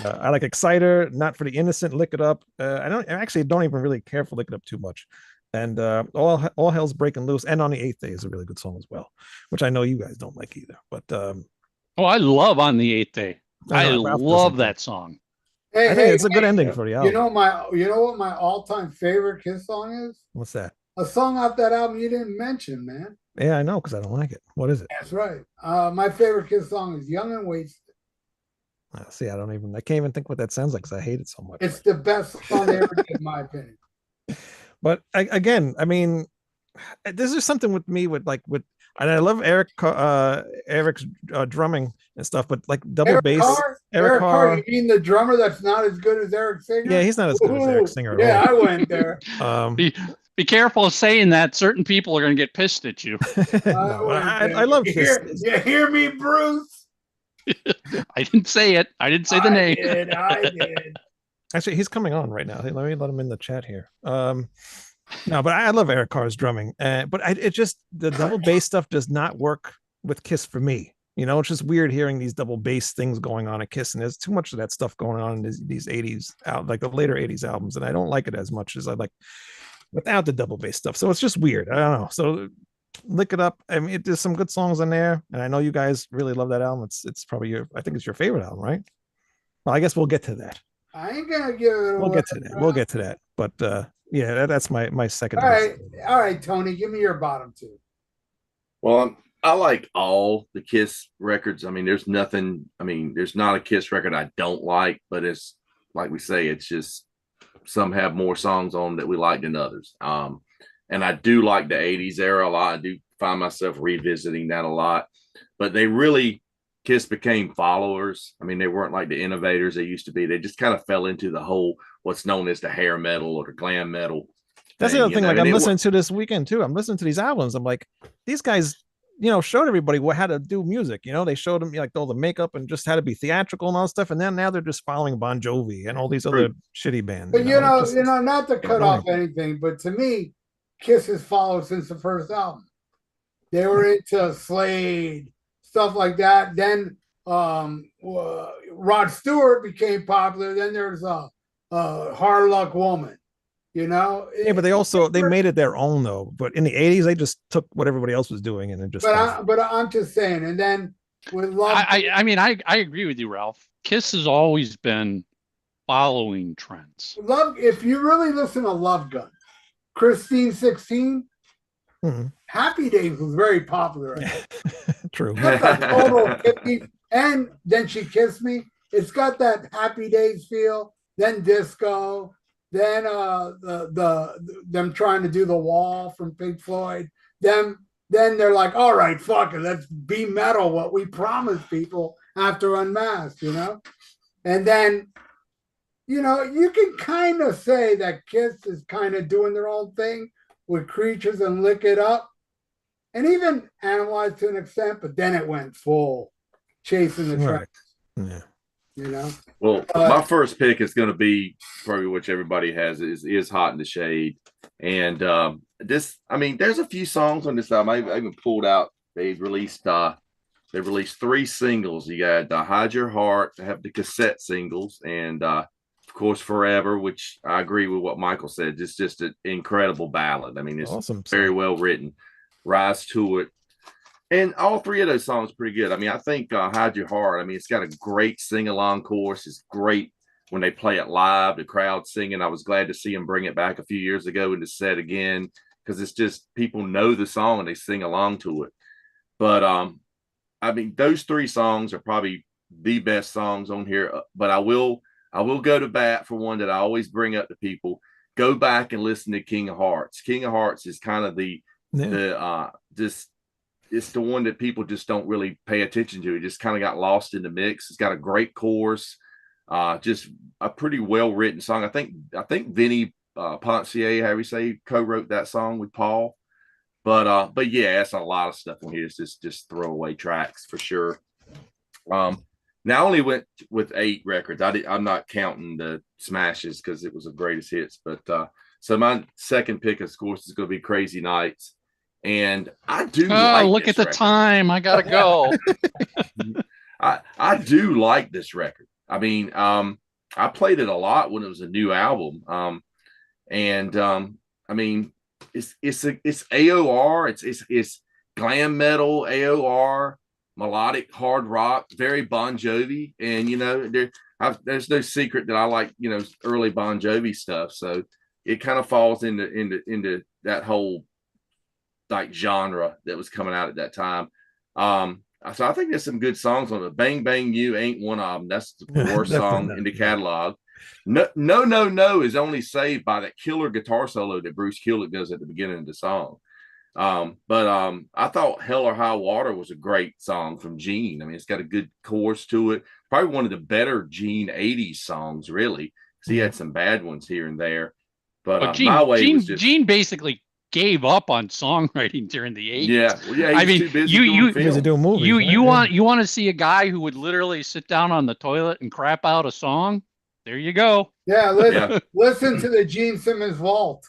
I like Exciter, Not for the Innocent, Lick It Up. I don't even really care for Lick It Up too much. And all Hell's Breaking Loose, and On the Eighth Day is a really good song as well, which I know you guys don't like either. But Oh, I love On the Eighth Day. I I know Ralph doesn't love too. that song. Hey, I think it's a good ending for the album. You know what my all-time favorite Kiss song is? What's that? A song off that album you didn't mention, man. Yeah, I know, because I don't like it. What is it? That's right. My favorite Kiss song is Young and Wasted. See, I can't even think what that sounds like because I hate it so much. It's the best song they ever did, in my opinion. But again, I mean, this is something with me and I love Eric's drumming and stuff, but like double Eric bass. Carr? Eric Carr, you mean the drummer that's not as good as Eric Singer? Yeah, he's not as good as Eric Singer at yeah, all. I went there. Be careful of saying that. Certain people are going to get pissed at you. No, I love this. You hear me, Bruce? I didn't say it. I didn't say the name. I did. Actually, he's coming on right now. Let me let him in the chat here. No, but I love Eric Carr's drumming, but it just the double bass stuff does not work with Kiss for me. You know, it's just weird hearing these double bass things going on at Kiss, and there's too much of that stuff going on in these 80s like the later 80s albums, and I don't like it as much as I like without the double bass stuff. So it's just weird. I don't know. So Lick It Up. I mean, there's some good songs in there, and I know you guys really love that album. It's probably I think it's your favorite album, right? Well, I guess we'll get to that. I ain't gonna give it away. We'll get to that. We'll get to that. But yeah, that's my second. All right, Tony, give me your bottom 2. Well, I like all the Kiss records. I mean, there's not a Kiss record I don't like, but it's like we say, it's just some have more songs on that we like than others. And I do like the 80s era a lot. I do find myself revisiting that a lot, but Kiss became followers. I mean, they weren't like the innovators they used to be. They just kind of fell into the whole what's known as the hair metal or the glam metal. That's the other thing. Like I'm listening to this weekend too. I'm listening to these albums. I'm like, these guys, showed everybody how to do music. They showed them like all the makeup and just how to be theatrical and all stuff. And then now they're just following Bon Jovi and all these other shitty bands. But not to cut off anything, but to me, Kiss has followed since the first album. They were into Slade, stuff like that. Then Rod Stewart became popular. Then there's Hard Luck Woman. Yeah, but they made it their own though. But in the 80s, they just took what everybody else was doing and then just. But I'm just saying. And then with Love, I agree with you, Ralph. Kiss has always been following trends. Love. If you really listen to Love Gun, Christine 16. Mm-hmm. Happy Days was very popular. True. Total 50s. And Then She Kissed Me. It's got that Happy Days feel. Then disco. Then them trying to do The Wall from Pink Floyd. Then they're like, all right, fuck it, let's be metal. What we promised people after Unmasked, And then, you can kind of say that Kiss is kind of doing their own thing with Creatures and Lick It Up, and even Animalized to an extent. But then it went full chasing the tracks. Yeah. Well, my first pick is going to be probably which everybody has is Hot in the Shade, and there's a few songs on this album. I even pulled out. They've released 3 singles. You got Hide Your Heart, to have the cassette singles, and of course Forever, which I agree with what Michael said. It's just an incredible ballad. I mean, it's awesome, very well written. Rise to It, And all three of those songs are pretty good. I mean, I think Hide Your Heart, I mean, it's got a great sing along chorus. It's great when they play it live, the crowd singing. I was glad to see him bring it back a few years ago and to set again because it's just people know the song and they sing along to it. But I mean, those three songs are probably the best songs on here. But I will go to bat for one that I always bring up to people. Go back and listen to King of Hearts. King of Hearts is kind of the just it's the one that people just don't really pay attention to. It just kind of got lost in the mix. It's got a great chorus, just a pretty well written song. I think Vinny Poncier, how you say, co-wrote that song with Paul. But yeah, that's a lot of stuff on here. It's just throwaway tracks for sure. Now I only went with 8 records. I'm not counting the smashes because it was the greatest hits. But so my second pick, of course, is going to be Crazy Nights, and I do like. Look at the record. time. I gotta go. I do like this record. I mean, I played it a lot when it was a new album. I mean, it's AOR. It's glam metal AOR, melodic hard rock, very Bon Jovi, and there's no secret that I like early Bon Jovi stuff. So it kind of falls into that whole like genre that was coming out at that time. So I think there's some good songs on it. Bang Bang You ain't one of them. That's the worst song in the catalog. No is only saved by that killer guitar solo that Bruce Kulick does at the beginning of the song. But I thought Hell or High Water was a great song from Gene. I mean, it's got a good chorus to it. Probably one of the better Gene 80s songs, really, because he had some bad ones here and there. But Gene basically gave up on songwriting during the 80s. Yeah, well, yeah. I mean, too busy doing movies. You want to see a guy who would literally sit down on the toilet and crap out a song? There you go. Yeah, listen to the Gene Simmons Vault.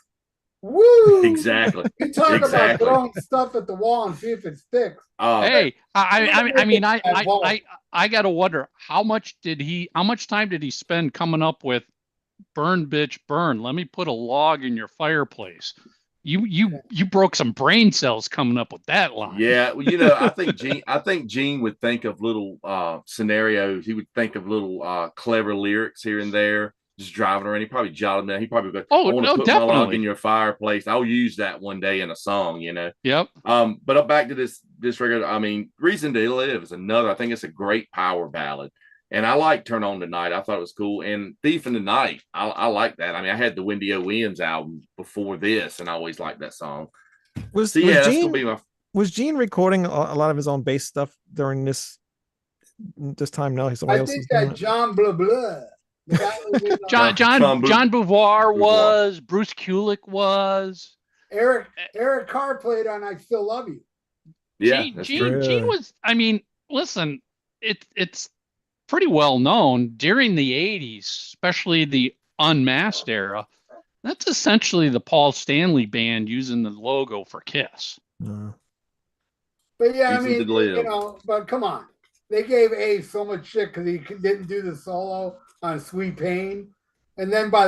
Woo! Exactly. You talk about throwing stuff at the wall and see if it sticks. Hey, I gotta wonder how much time did he spend coming up with "Burn, Bitch, Burn"? Let me put a log in your fireplace. You broke some brain cells coming up with that line. Yeah, well, I think Gene would think of little scenarios. He would think of little clever lyrics here and there. Just driving around, he probably jotted them down. He probably go, "I want to put definitely. my log in your fireplace. I'll use that one day in a song." Yep. But back to this record. I mean, "Reason to Live" is another. I think it's a great power ballad, and I like "Turn On the Night." I thought it was cool, and "Thief in the Night." I like that. I mean, I had the Wendy O. Williams album before this, and I always liked that song. Was Gene recording a lot of his own bass stuff during this time? No, I think that John Blah Blah. John Beauvoir was, Bruce Kulick was, Eric Carr played on "I Still Love You." Yeah, Gene was. I mean, listen, it's pretty well known during the 80s, especially the Unmasked era. That's essentially the Paul Stanley band using the logo for Kiss. But yeah, I mean, but come on, they gave Ace so much shit because he didn't do the solo on "Sweet Pain," and then by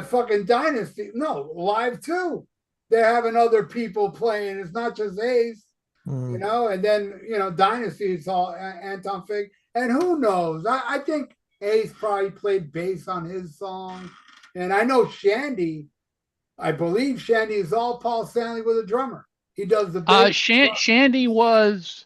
fucking Dynasty, no, Live 2, they're having other people playing. It's not just Ace, and then Dynasty, it's all Anton Fig, and who knows? I think Ace probably played bass on his song, and I know Shandy. I believe Shandy is all Paul Stanley with a drummer. He does the bass. Shandy was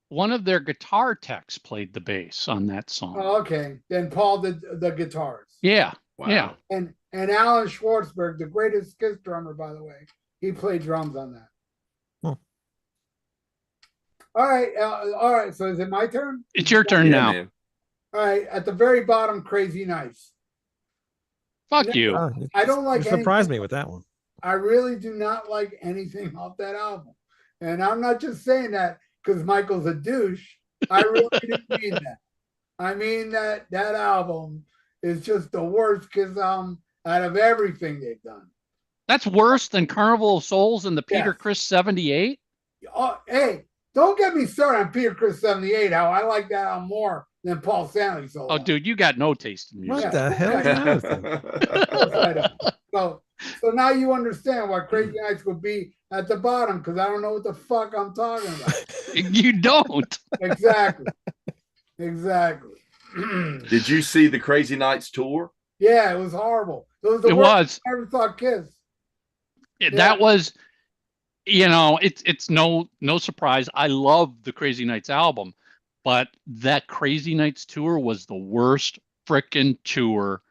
one of their guitar techs played the bass on that song. Oh, okay. Then Paul did the guitars. Yeah. Wow. Yeah. And Alan Schwartzberg, the greatest Kiss drummer, by the way, he played drums on that. All right. So is it my turn? It's your turn now. Man. All right. At the very bottom, Crazy Nights. Fuck you. I don't like. You surprised me with that one. I really do not like anything off that album, and I'm not just saying that because Michael's a douche. I really didn't mean that. I mean that album is just the worst Kiss album out of everything they've done. That's worse than Carnival of Souls and the Peter Criss 78? Oh, hey, don't get me started on Peter Criss 78, how I like that album more than Paul Stanley's solo. Oh, dude, you got no taste in music. What the hell? So So now you understand why Crazy Nights would be at the bottom, because I don't know what the fuck I'm talking about. You don't. Exactly. Exactly. Did you see the Crazy Nights tour? Yeah, it was horrible. It was the It worst was. I ever saw Kiss. Yeah. That was, it's no surprise. I love the Crazy Nights album, but that Crazy Nights tour was the worst frickin' tour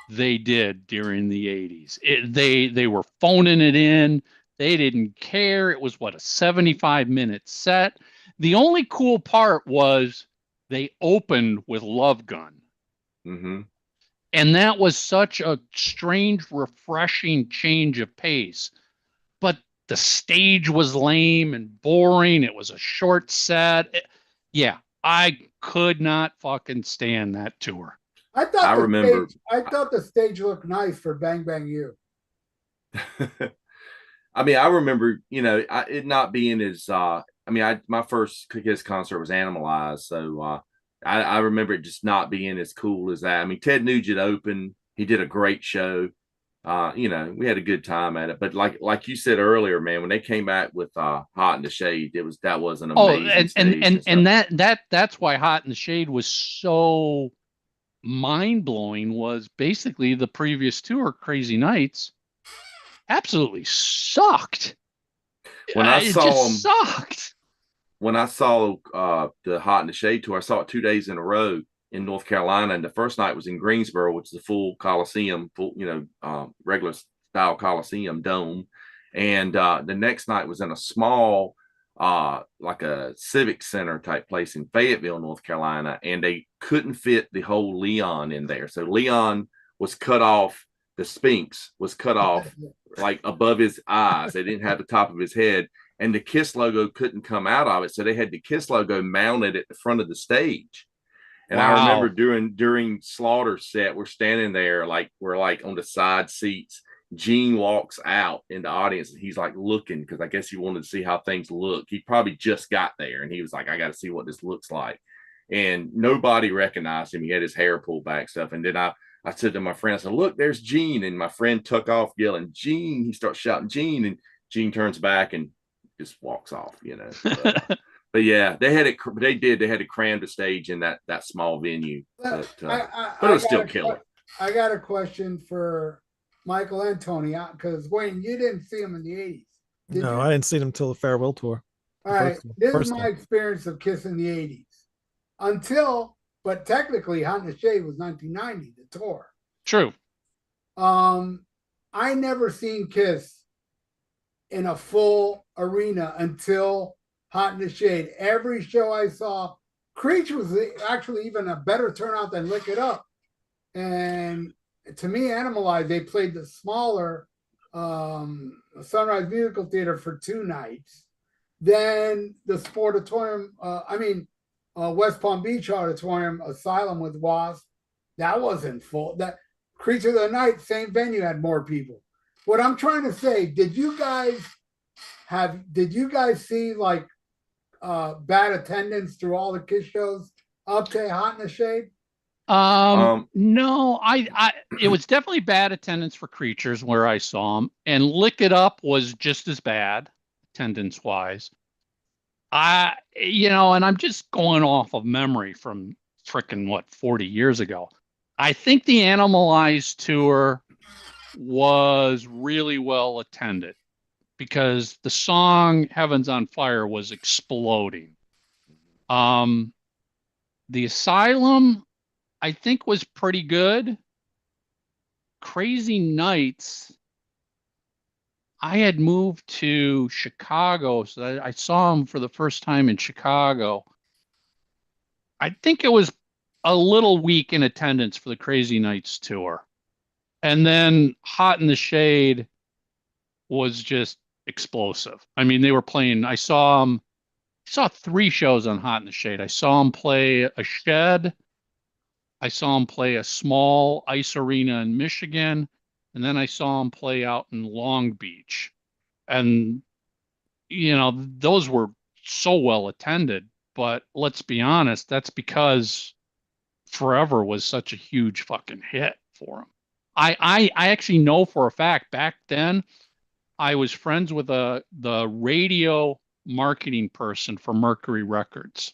they did during the 80s. They were phoning it in. They didn't care. It was what, a 75-minute set. The only cool part was they opened with Love Gun. Mm-hmm. And that was such a strange, refreshing change of pace. But the stage was lame and boring. It was a short set. Yeah, I could not fucking stand that tour. I remember. I thought the stage looked nice for Bang Bang You. I mean, I remember, it not being as. I mean, my first Kiss concert was Animalized, so I remember it just not being as cool as that. I mean, Ted Nugent opened; he did a great show. We had a good time at it. But like you said earlier, man, when they came back with Hot in the Shade, that was an Oh, amazing and stage and and and stuff. that's why Hot in the Shade was so mind blowing. Was basically the previous tour, Crazy Nights, absolutely sucked. When I It saw just them, sucked. when I saw the Hot in the Shade tour, I saw it 2 days in a row in North Carolina, and the first night was in Greensboro, which is a full Coliseum, regular style Coliseum dome, and the next night was in a small, like a civic center type place in Fayetteville, North Carolina, and they couldn't fit the whole Leon in there, so Leon was cut off. The Sphinx was cut off like above his eyes. They didn't have the top of his head, and the Kiss logo couldn't come out of it. So they had the Kiss logo mounted at the front of the stage. And I remember Wow. during Slaughter set, we're standing there, like we're like on the side seats. Gene walks out in the audience and he's like looking, because I guess he wanted to see how things look. He probably just got there and he was like, I got to see what this looks like. And nobody recognized him. He had his hair pulled back, stuff. And then I said to my friend, I said, look, there's Gene. And my friend took off yelling, Gene. He starts shouting, Gene. And Gene turns back and just walks off. But yeah, they had it. They had to cram the stage in that small venue, but it was still killer. I got a question for Michael and Tony, because Wayne, you didn't see him in the 80s. No, I didn't see them until the farewell tour. All right, this is my time. experience of Kiss in the 80s. But technically, Hot in the Shade was 1990, the tour. True. I never seen Kiss in a full arena until Hot in the Shade. Every show I saw, Creech was actually even a better turnout than Lick It Up. And to me, Animalize, they played the smaller Sunrise Musical Theater for 2 nights. Then the Sportatorium, West Palm Beach Auditorium, Asylum with Wasp, that wasn't full. That Creature of the Night, same venue, had more people. What I'm trying to say, did you guys see like bad attendance through all the Kiss shows up to Hot in the Shade? No, it was definitely bad attendance for Creatures where I saw them, and Lick It Up was just as bad attendance wise. And I'm just going off of memory from frickin' 40 years ago. I think the Animalized tour was really well attended because the song Heaven's on Fire was exploding. The Asylum, I think, was pretty good. Crazy Nights, I had moved to Chicago, so I saw him for the first time in Chicago. I think it was a little weak in attendance for the Crazy Nights tour. And then Hot in the Shade was just explosive. I mean, they were playing, I saw 3 shows on Hot in the Shade. I saw him play a shed. I saw him play a small ice arena in Michigan, and then I saw him play out in Long Beach. And, those were so well attended. But let's be honest, that's because Forever was such a huge fucking hit for him. I actually know for a fact back then I was friends with the radio marketing person for Mercury Records.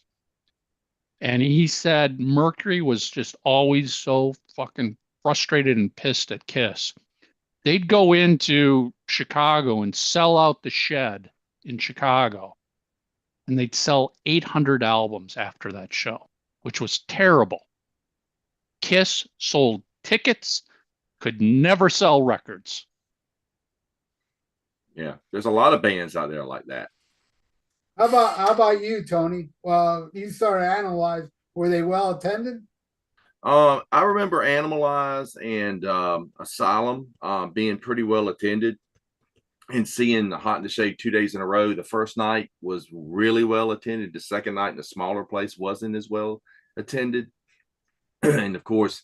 And he said Mercury was just always so fucking frustrated and pissed at Kiss. They'd go into Chicago and sell out the Shed in Chicago, and they'd sell 800 albums after that show, which was terrible. Kiss sold tickets, could never sell records. Yeah, there's a lot of bands out there like that. How about you, Tony? Well, you started Analyze. Were they well attended? I remember Animalize and Asylum being pretty well attended, and seeing the Hot in the Shade 2 days in a row. The first night was really well attended. The second night in a smaller place wasn't as well attended. And of course,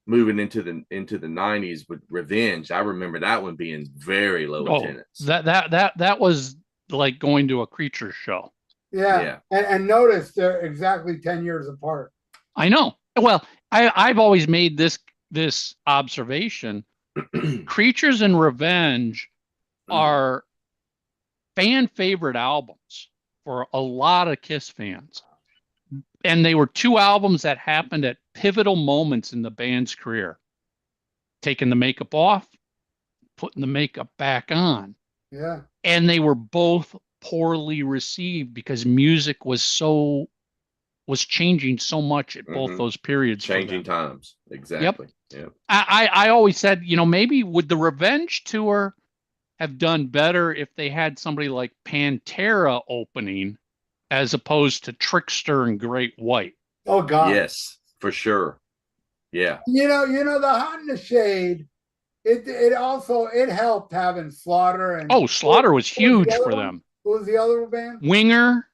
moving into the 90s with Revenge, I remember that one being very low attendance. That was like going to a Creature show. Yeah. And notice they're exactly 10 years apart. I know. Well, I've always made this observation. Creatures and Revenge are fan favorite albums for a lot of Kiss fans. And they were two albums that happened at pivotal moments in the band's career. Taking the makeup off, putting the makeup back on. Yeah. And they were both poorly received because music was changing so much at both those periods. Changing times. Exactly. Yep. I always said, maybe would the Revenge tour have done better if they had somebody like Pantera opening as opposed to Trickster and Great White? Oh God. Yes, for sure. Yeah. The Hot in the Shade, it also helped having Slaughter and Slaughter was huge for them. Who was the other band? Winger.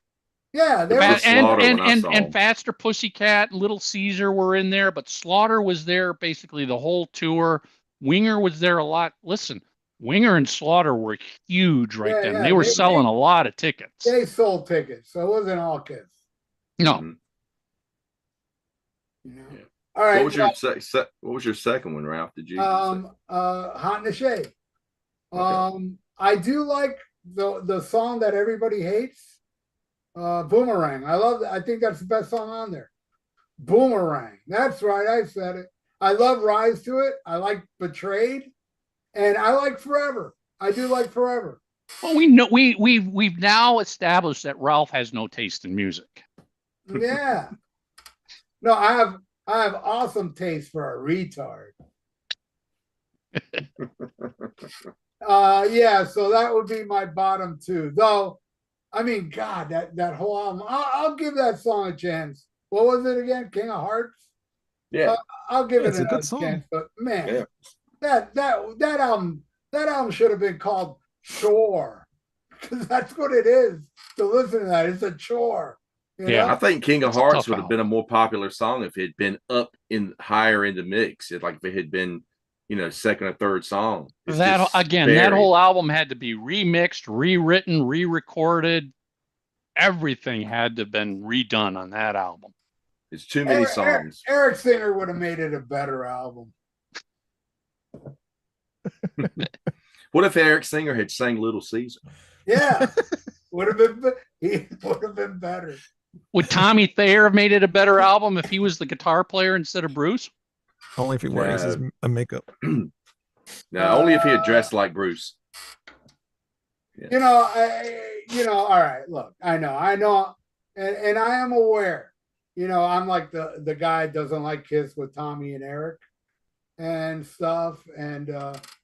Yeah, they were and Faster Pussycat and Little Caesar were in there, but Slaughter was there basically the whole tour. Winger was there a lot. Listen, Winger and Slaughter were huge then. Yeah, they were selling a lot of tickets. They sold tickets, so it wasn't all Kiss. No. All right. What was your second one, Ralph? Did you? Hot in the Shade. Okay. I do like the song that everybody hates. Boomerang. I think that's the best song on there. Boomerang. That's right. I said it. I love Rise to It. I like Betrayed. And I like Forever. I do like Forever. Well, we know we've now established that Ralph has no taste in music. Yeah. No, I have awesome taste for a retard. Yeah, so that would be my bottom two. Though, I mean, God, that whole album. I'll give that song a chance. What was it again? King of Hearts? Yeah. I'll give it a good song. chance. But man, that album should have been called Chore, because that's what it is. To listen to that, it's a chore. You know? I think King of Hearts would have been a more popular song if it had been up in higher in the mix. If it had been, second or third song. That whole album had to be remixed, rewritten, re-recorded. Everything had to have been redone on that album. It's too many songs. Eric Singer would have made it a better album. What if Eric Singer had sang Little Caesar? Yeah, would have been better. Would Tommy Thayer have made it a better album if he was the guitar player instead of Bruce? Only if he wears his makeup. No, only if he had dressed like Bruce. Yeah. All right, look, I know, and I am aware. I'm like the guy that doesn't like Kiss with Tommy and Eric and stuff, and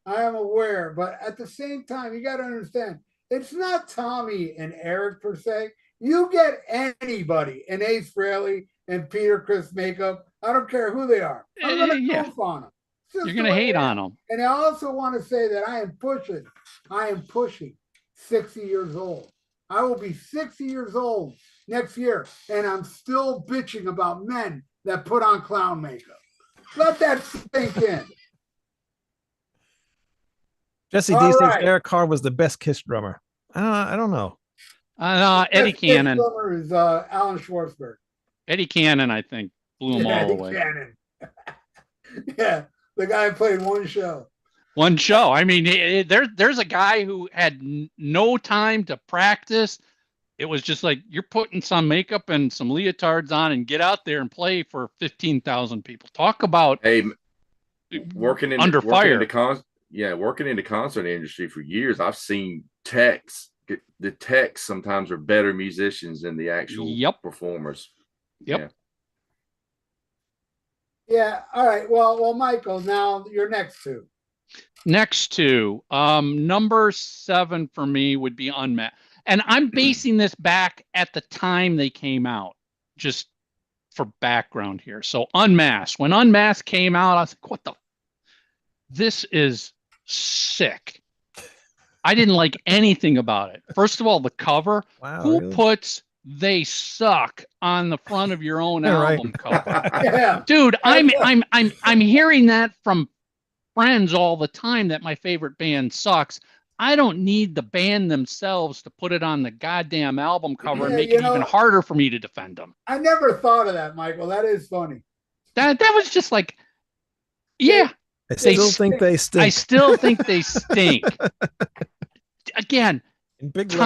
I am aware, but at the same time, you got to understand, it's not Tommy and Eric per se. You get anybody, an Ace Frehley and Peter Criss makeup, I don't care who they are. I'm going to goof on them. You're going to hate on them. And I also want to say that I am pushing 60 years old. I will be 60 years old next year, and I'm still bitching about men that put on clown makeup. Let that sink in. Jesse D says Eric Carr was the best Kiss drummer. I don't know. Eddie Cannon. Kiss drummer is Alan Schwartzberg. Eddie Cannon, I think, blew him all the way. Cannon. Yeah. The guy played one show. One show. I mean, there's a guy who had no time to practice. It was just like you're putting some makeup and some leotards on and get out there and play for 15,000 people. Talk about Hey, working in under working in fire. working in the concert industry for years, I've seen techs. The techs sometimes are better musicians than the actual Yep. performers. Yep. Yeah. Yeah. All right. Well, Michael, now you're next to. Next to number 7 for me would be Unmasked. And I'm basing this back at the time they came out, just for background here. So Unmasked. When Unmasked came out, I was like, what the? This is sick. I didn't like anything about it. First of all, the cover. Wow, Who really? puts "They Suck" on the front of your own Yeah, right. album cover? Yeah. Dude, I'm hearing that from friends all the time that my favorite band sucks. I don't need the band themselves to put it on the goddamn album cover and Yeah, make you it even know, harder for me to defend them. I never thought of that, Michael. That is funny. That was just like, yeah, I They still think they I stink. still think they stink. Again, In big letters.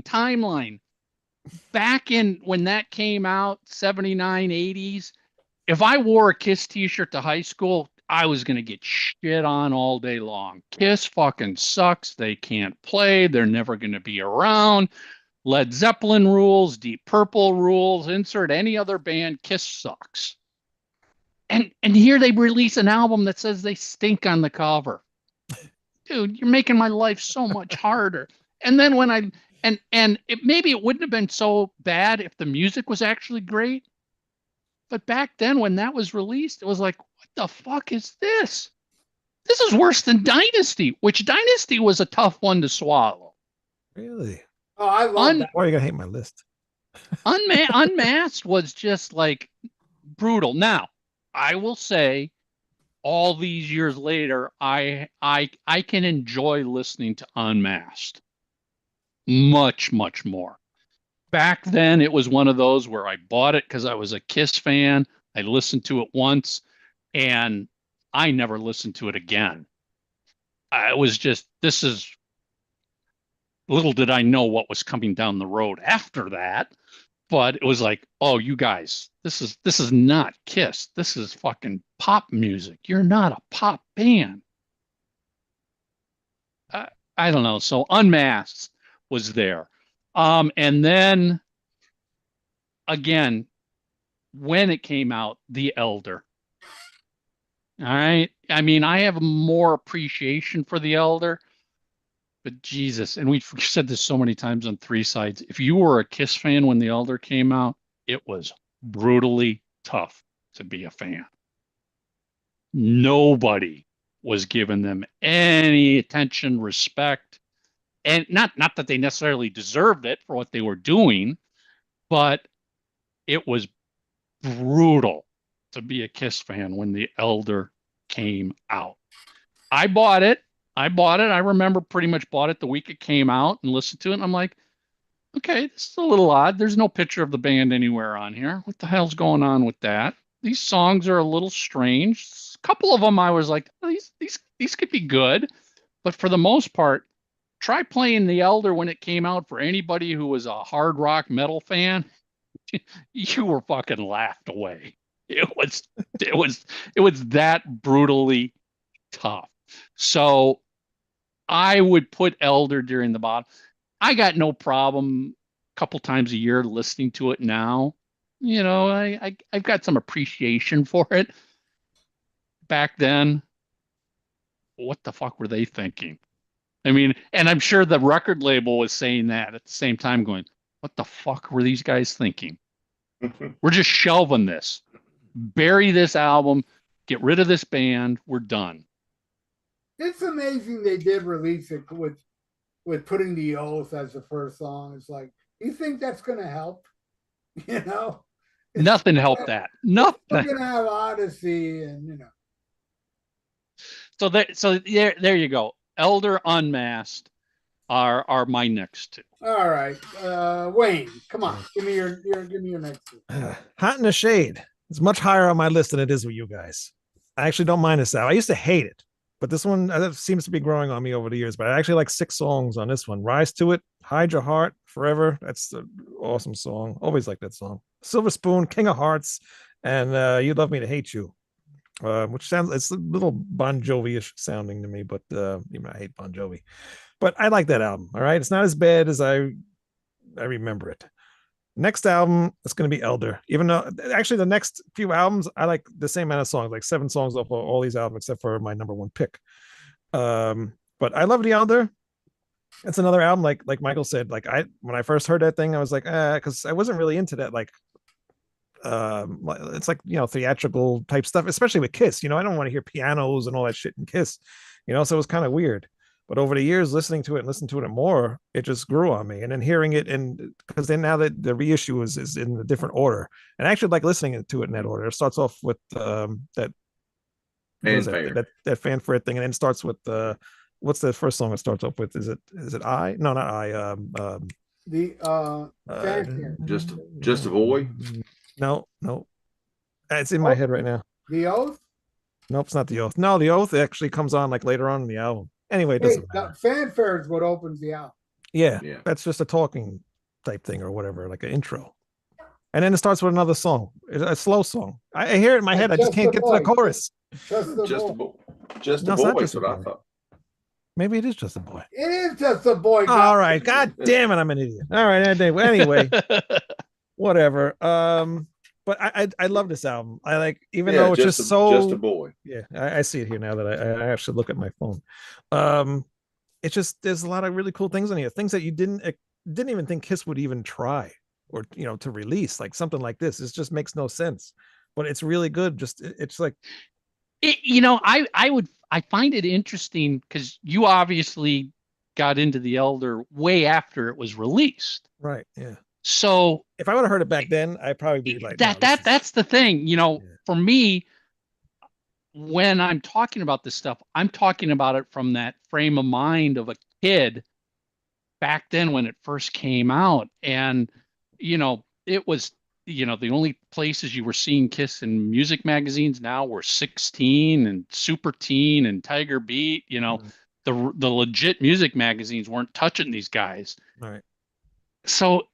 timeline. Back in when that came out, 79, 80s, if I wore a Kiss t-shirt to high school, I was going to get shit on all day long. Kiss fucking sucks. They can't play. They're never going to be around. Led Zeppelin rules, Deep Purple rules, insert any other band, Kiss sucks. And here they release an album that says they stink on the cover. Dude, you're making my life so much harder. And then when I maybe it wouldn't have been so bad if the music was actually great. But back then when that was released, it was like, what the fuck is this? This is worse than Dynasty, which Dynasty was a tough one to swallow. Really? Oh, I love that. Why are you gonna hate my list? Unmasked was just like brutal. Now, I will say, all these years later, I can enjoy listening to Unmasked much more. Back then, it was one of those where I bought it because I was a Kiss fan. I listened to it once, and I never listened to it again. I was just, this is, little did I know what was coming down the road after that. But it was like, oh, you guys, this is not Kiss. This is fucking pop music. You're not a pop band. I don't know. So Unmasked was there. And then again, when it came out, The Elder. All right. I mean, I have more appreciation for The Elder, but Jesus, and we've said this so many times on Three Sides. If you were a Kiss fan when The Elder came out, it was brutally tough to be a fan. Nobody was giving them any attention, respect, and not that they necessarily deserved it for what they were doing, but it was brutal to be a Kiss fan when The Elder came out. I bought it. I remember pretty much bought it the week it came out and listened to it. And I'm like, okay, this is a little odd. There's no picture of the band anywhere on here. What the hell's going on with that? These songs are a little strange. A couple of them I was like, oh, these could be good. But for the most part, try playing The Elder when it came out for anybody who was a hard rock metal fan. You were fucking laughed away. It was that brutally tough. So I would put Elder during the bottom. I got no problem a couple times a year listening to it now. You know, I've got some appreciation for it. Back then, what the fuck were they thinking? I mean, and I'm sure the record label was saying that at the same time, going, what the fuck were these guys thinking? We're just shelving this. Bury this album, get rid of this band, we're done. It's amazing they did release it with putting the Oath as the first song. It's like, you think that's gonna help? You know? Nothing helped that. Nothing. We're gonna have Odyssey and you know. So there you go. Elder, Unmasked are my next two. All right. Wayne, come on. Give me your next two. Hot in the Shade. It's much higher on my list than it is with you guys. I actually don't mind this album. I used to hate it, but this one seems to be growing on me over the years. But I actually like 6 songs on this one. Rise to It, Hide Your Heart, Forever. That's an awesome song. Always like that song. Silver Spoon, King of Hearts, and You Love Me to Hate You. Which sounds, it's a little Bon Jovi-ish sounding to me, but even I hate Bon Jovi. But I like that album. All right. It's not as bad as I remember it. Next album is going to be Elder. Even though actually the next few albums I like the same amount of songs, like 7 songs off of all these albums except for my number one pick. But I love the Elder. It's another album like Michael said. Like when I first heard that thing, I was like, because I wasn't really into that. Like, it's like theatrical type stuff, especially with Kiss. I don't want to hear pianos and all that shit in Kiss. So it was kind of weird. But over the years, listening to it and listening to it more, it just grew on me. And then hearing it, and because then now that the reissue is in a different order, and I actually like listening to it in that order. It starts off with that Fanfare. that fanfare thing, and then starts with what's the first song it starts off with? Is it I? No, not I. The fanfare. Just a boy. No, it's in my head right now. The Oath. Nope, it's not the Oath. No, the Oath actually comes on like later on in the album. Anyway, it doesn't matter. The fanfare is what opens the album. Yeah, that's just a talking type thing or whatever, like an intro. And then it starts with another song, a slow song. I hear it in my head. I just can't get to the chorus. Just a boy. Just a boy. That's what I thought. Maybe it is just a boy. It is just a boy. All right. God damn it, I'm an idiot. All right. Anyway, whatever. But I love this album. I like, even though it's just a boy. Yeah, I see it here now that I actually look at my phone. It's just there's a lot of really cool things in here, things that you didn't even think Kiss would even try or to release, like something like this. It just makes no sense, but it's really good. It's like I find it interesting because you obviously got into the Elder way after it was released, right? Yeah. So if I would have heard it back then, I'd probably be like, that's the thing, for me, when I'm talking about this stuff, I'm talking about it from that frame of mind of a kid back then when it first came out. And, it was, the only places you were seeing Kiss in music magazines now were 16 and Super Teen and Tiger Beat, the legit music magazines weren't touching these guys. All right. So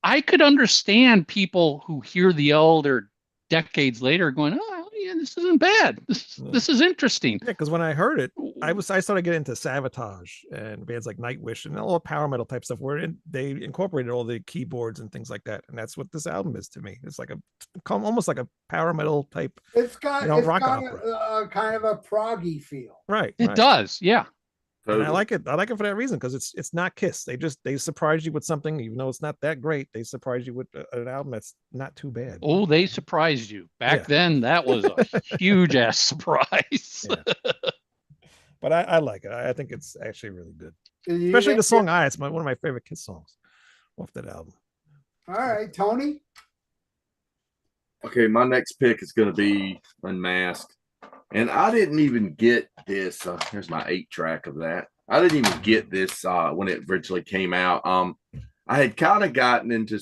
I could understand people who hear the Elder decades later going, "Oh, yeah, this isn't bad. This is interesting." Yeah, because when I heard it, I started getting into Sabotage and bands like Nightwish and all the power metal type stuff where they incorporated all the keyboards and things like that, and that's what this album is to me. It's like almost like a power metal type. It's got rock opera, kind of a proggy feel. Right. It does, yeah. And I like it. I like it for that reason because it's not Kiss. They surprise you with something, even though it's not that great. They surprise you with an album that's not too bad. Oh, they surprised you back then. That was a huge ass surprise. Yeah. But I like it. I think it's actually really good, especially the song "I." It's one of my favorite Kiss songs off that album. All right, Tony. Okay, my next pick is going to be Unmasked. And I didn't even get this. Here's my 8-track of that. I didn't even get this when it originally came out. I had kind of gotten into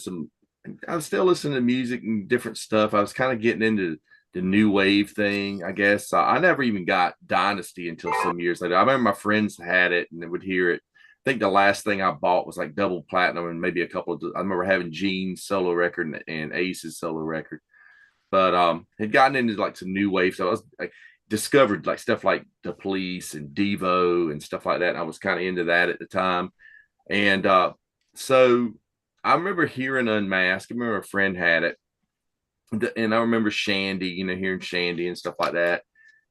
I was still listening to music and different stuff. I was kind of getting into the new wave thing, I guess. I never even got Dynasty until some years later. I remember my friends had it and they would hear it. I think the last thing I bought was like double platinum and maybe I remember having Gene's solo record and Ace's solo record. But had gotten into like some new wave. So I was discovered like stuff like The Police and Devo and stuff like that. And I was kind of into that at the time. And so I remember hearing Unmasked. I remember a friend had it. And I remember Shandy, hearing Shandy and stuff like that.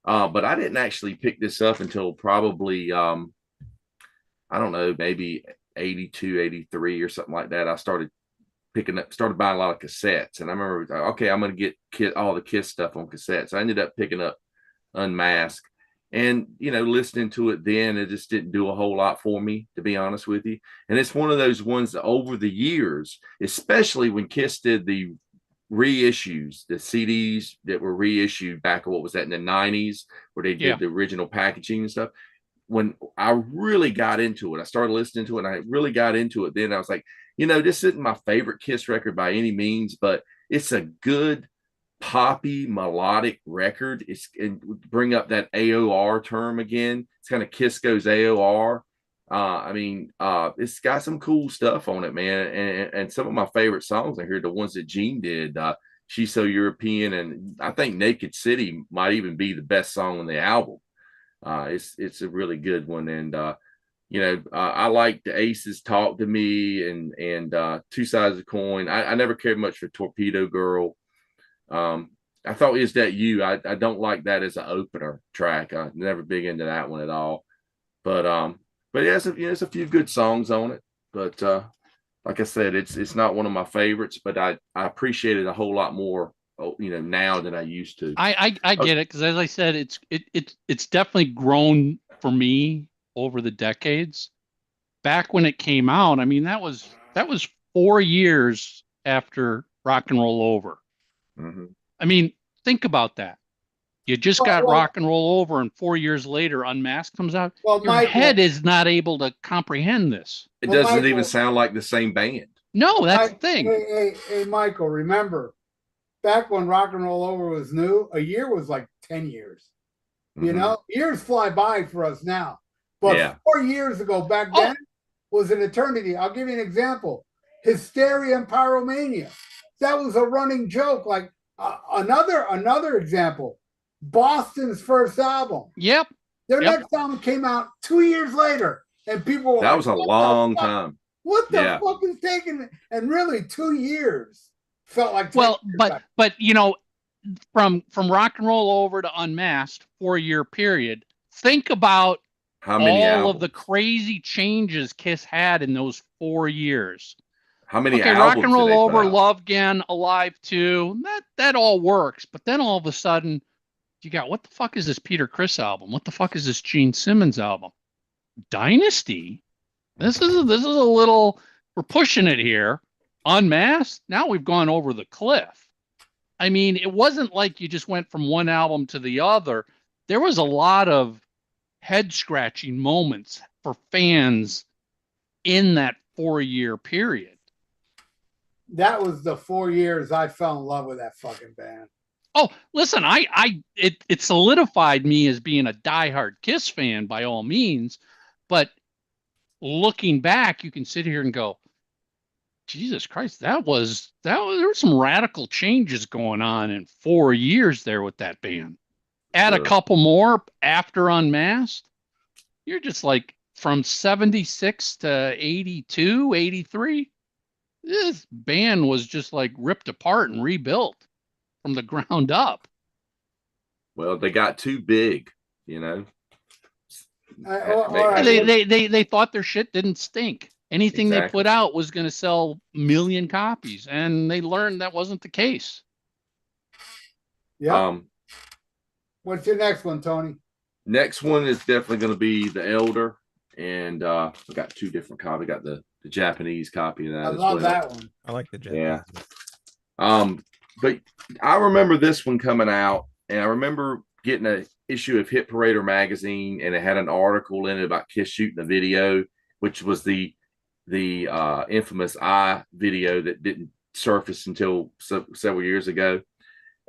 But I didn't actually pick this up until probably, I don't know, maybe 82, 83 or something like that. I started buying a lot of cassettes. And I remember, okay, I'm going to get all the Kiss stuff on cassettes. I ended up picking up Unmasked, and listening to it then, it just didn't do a whole lot for me, to be honest with you. And it's one of those ones that over the years, especially when Kiss did the reissues, the CDs that were reissued back in the 90s, where they did the original packaging and stuff. When I really got into it, I started listening to it and I really got into it. Then I was like, this isn't my favorite Kiss record by any means, but it's a good poppy melodic record. It's and bring up that AOR term again. It's kind of Kiss goes AOR. It's got some cool stuff on it, man. And some of my favorite songs are here, the ones that Gene did. She's So European, and I think Naked City might even be the best song on the album. It's a really good one, and I like the Aces Talk to Me and Two Sides of the Coin. I never cared much for Torpedo Girl. I thought Is That You? I don't like that as an opener track. I never big into that one at all. But yeah, it's a few good songs on it. But like I said, it's not one of my favorites, but I appreciate it a whole lot more, now than I used to. I get it, because as I said, it's definitely grown for me over the decades. Back when it came out, I mean, that was 4 years after Rock and Roll Over. Mm-hmm. I mean, think about that. You just got Rock and Roll Over, and 4 years later, Unmasked comes out. Your head is not able to comprehend this. It doesn't even sound like the same band. No, that's the thing. Hey, Michael, remember, back when Rock and Roll Over was new, a year was like 10 years. You know, years fly by for us now. But 4 years ago, back then, was an eternity. I'll give you an example. Hysteria and Pyromania. That was a running joke. Like another example. Boston's first album. Yep. Their next album came out 2 years later, and people were that was a long time. What the fuck is taking? And really, 2 years felt like. Well, but from Rock and Roll Over to Unmasked, 4 year period. Think about how many all of the crazy changes Kiss had in those 4 years. How many Rock and Roll Over, Love Again, Alive 2, that all works. But then all of a sudden, you got, what the fuck is this Peter Criss album? What the fuck is this Gene Simmons album? Dynasty? This is a little, we're pushing it here. Unmasked? Now we've gone over the cliff. I mean, it wasn't like you just went from one album to the other. There was a lot of head-scratching moments for fans in that 4 year period. That was the 4 years I fell in love with that fucking band. Oh, listen, it solidified me as being a diehard Kiss fan by all means, but looking back, you can sit here and go, Jesus Christ, there were some radical changes going on in 4 years there with that band. Add a couple more after Unmasked, you're just like from 76 to 82, 83, this band was just like ripped apart and rebuilt from the ground up. Well, they got too big, They thought their shit didn't stink. Anything they put out was going to sell 1 million copies, and they learned that wasn't the case. Yeah. What's your next one, Tony? Next one is definitely going to be The Elder, and I got two different copies. I got the Japanese copy of that. I love that one. I like the Japanese. Yeah. But I remember this one coming out, and I remember getting an issue of Hit Parader magazine, and it had an article in it about Kiss shooting a video, which was the infamous Eye video that didn't surface until several years ago.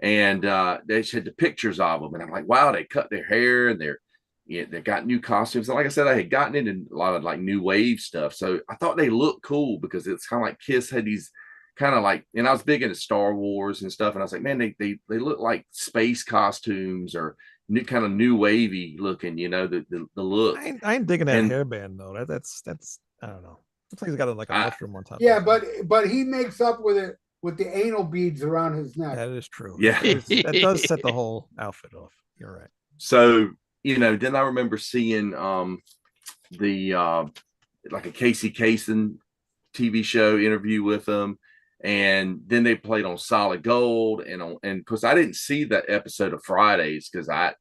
And they had the pictures of them, and I'm like, wow, they cut their hair and they got new costumes. And like I said, I had gotten into a lot of like new wave stuff, so I thought they looked cool because it's kind of like Kiss had these kind of like, and I was big into Star Wars and stuff, and I was like, man, they look like space costumes or new wavy looking, the look. I ain't digging that hairband though. That's I don't know. Looks like he's got like a mushroom on top. Yeah, but he makes up with it with the anal beads around his neck. That is true. Yeah, that does set the whole outfit off. You're right. So then I remember seeing the like a Casey Kasem TV show interview with them, and then they played on Solid Gold, and because I didn't see that episode of Fridays because I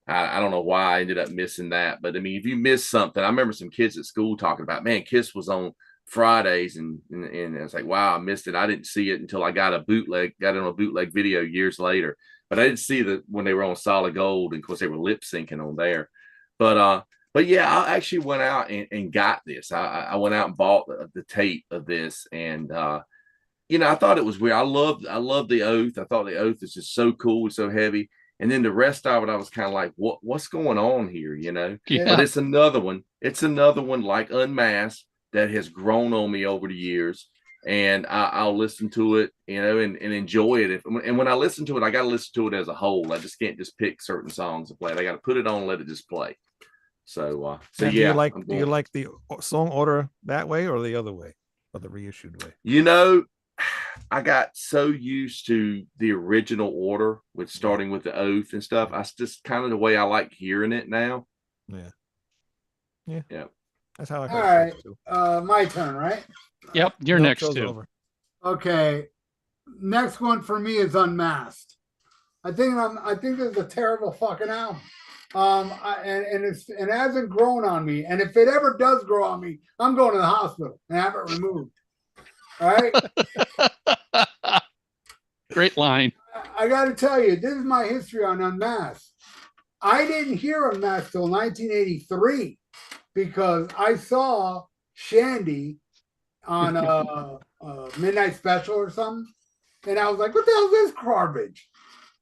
don't know why I ended up missing that. But I mean, if you miss something, I remember some kids at school talking about, man, Kiss was on Fridays, and I was like, wow, I missed it. I didn't see it until I got it on a bootleg video years later. But I didn't see that when they were on Solid Gold, and of course they were lip syncing on there. But yeah, I actually went out and got this. I went out and bought the tape of this, and I thought it was weird. I love the Oath. I thought the Oath is just so cool, so heavy. And then the rest of it, I was kind of like, what's going on here? But Yeah. it's another one. It's another one like Unmasked that has grown on me over the years. And I'll listen to it, and enjoy it. And when I listen to it, I got to listen to it as a whole. I just can't just pick certain songs to play. I got to put it on and let it just play. So Now, yeah, do you like the song order that way or the other way, or the reissued way? you know, I got so used to the original order with starting with the Oath and stuff. I just kind of the way I like hearing it now. Yeah, yeah, Yeah. that's how I All heard right. it too. My turn, right? Yep. You're No, next show's too. over. Okay. Next one for me is Unmasked. I think this is a terrible fucking album. And it hasn't grown on me. And if it ever does grow on me, I'm going to the hospital and have it removed. All right. Great line. I got to tell you, this is my history on Unmasked. I didn't hear Unmasked till 1983 because I saw Shandy on Midnight Special or something, and I was like, "What the hell is this garbage?"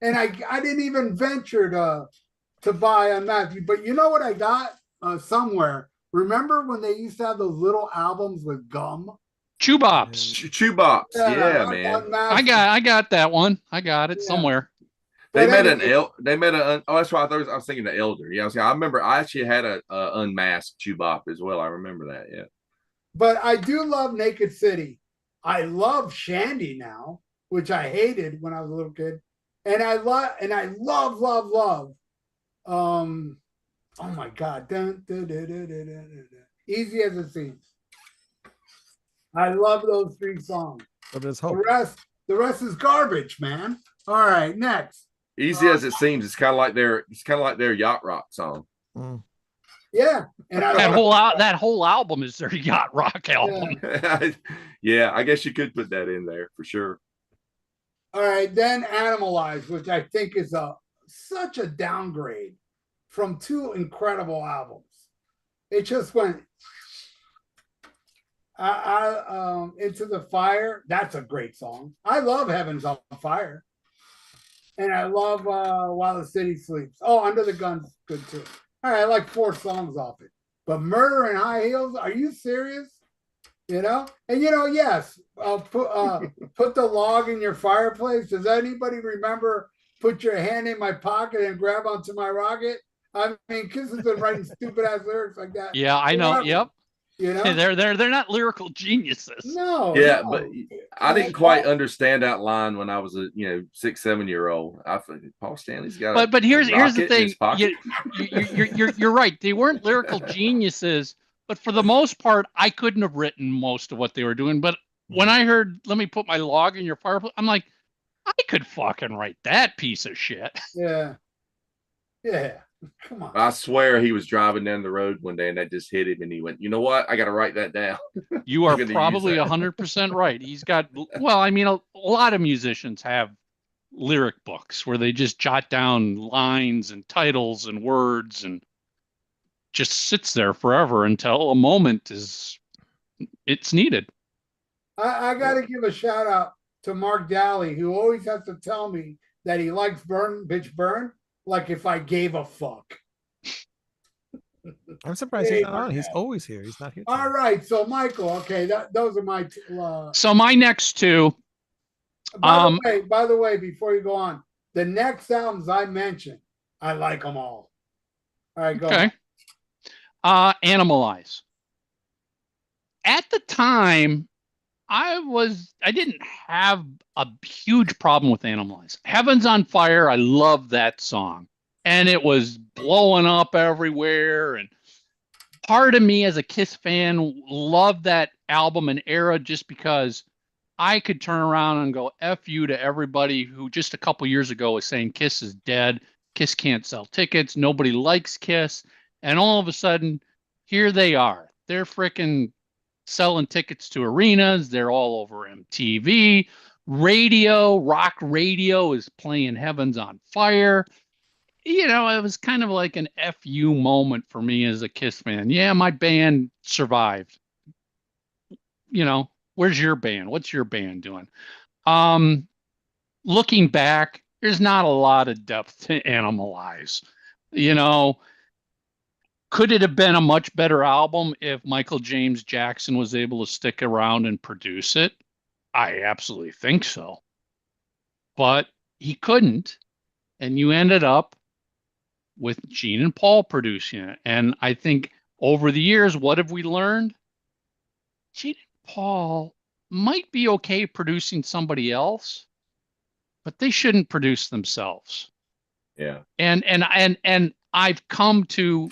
And I didn't even venture to buy Unmasked. But you know what I got somewhere? Remember when they used to have those little albums with gum? Chew-bops. Chew-bops. Yeah, man. Unmasked. I got that one. I got it Yeah. somewhere. They But made anyway, they made a oh that's why I was thinking the Elder. Yeah, I remember I actually had a unmasked Chew-bop as well. I remember that. Yeah. but I do love Naked City. I love Shandy now, which I hated when I was a little kid. And I love oh my god. Dun, dun, dun, dun, dun, dun, dun. Easy as it seems. I love those three songs. But there's The hope. rest is garbage, man. All right, next. Easy as it seems, it's kind of like their yacht rock song. Mm. Yeah. And That whole album is their yacht rock album. Yeah, I guess you could put that in there for sure. all right, then Animalize, which I think is such a downgrade from two incredible albums. It just went Into the Fire. That's a great song. I love Heaven's on Fire. And I love While the City Sleeps. Oh, Under the Gun's good too. All right, I like 4 songs off it. But Murder in High Heels, are you serious? And yes, put the log in your fireplace. Does anybody remember put your hand in my pocket and grab onto my rocket? I mean, Kiss has been writing stupid ass lyrics like that. Yeah, I know. Yep. They're not lyrical geniuses. No. Yeah, no. but I didn't quite understand that line when I was a 6-7-year-old. I thought Paul Stanley's got. But here's the thing. You're right. They weren't lyrical geniuses, but for the most part, I couldn't have written most of what they were doing. But when I heard "Let me put my log in your fireplace," I'm like, I could fucking write that piece of shit. Yeah. Come on. I swear he was driving down the road one day and that just hit him and he went, you know what? I got to write that down. You are probably 100% right. He's got, well, I mean, a lot of musicians have lyric books where they just jot down lines and titles and words and just sits there forever until a moment it's needed. I got to give a shout out to Mark Daly, who always has to tell me that he likes Burn, Bitch Burn, like if I gave a fuck. I'm surprised he's not on. He's always here. He's not here. All right, so Michael, okay, those are my. So my next two. By the way, before you go on, the next albums I mentioned, I like them all. All right, go. Okay. Animalize. At the time, I didn't have a huge problem with Animalize. Heaven's on Fire, I love that song. And it was blowing up everywhere. And part of me as a Kiss fan loved that album and era just because I could turn around and go F you to everybody who just a couple years ago was saying Kiss is dead. Kiss can't sell tickets. Nobody likes Kiss. And all of a sudden, here they are. They're freaking selling tickets to arenas. They're all over MTV. Rock radio is playing Heaven's on Fire. It was kind of like an FU moment for me as a Kiss fan. Yeah, my band survived. Where's your band? What's your band doing? Um, Looking back, there's not a lot of depth to Animalize. You know, could it have been a much better album if Michael James Jackson was able to stick around and produce it? I absolutely think so. But he couldn't. And you ended up with Gene and Paul producing it. And I think over the years, what have we learned? Gene and Paul might be okay producing somebody else, but they shouldn't produce themselves. Yeah. And I've come to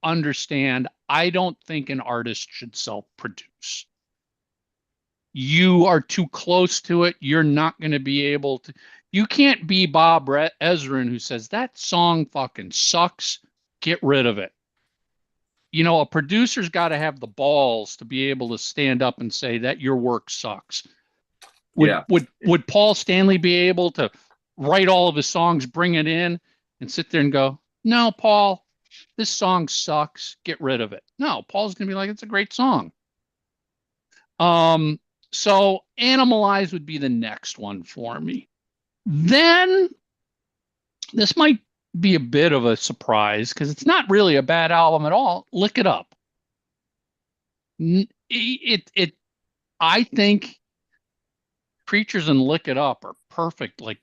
understand I don't think an artist should self-produce. You are too close to it. You're not going to be able to. You can't be Bob Ezrin who says that song fucking sucks. Get rid of it. You know, a producer's got to have the balls to be able to stand up and say that your work sucks. Yeah. Would Paul Stanley be able to write all of his songs, bring it in, and sit there and go, "No, Paul, this song sucks. Get rid of it." No, Paul's gonna be like, "It's a great song." So Animalize would be the next one for me. Then this might be a bit of a surprise because it's not really a bad album at all. Lick It Up. I think Creatures and Lick It Up are perfect, like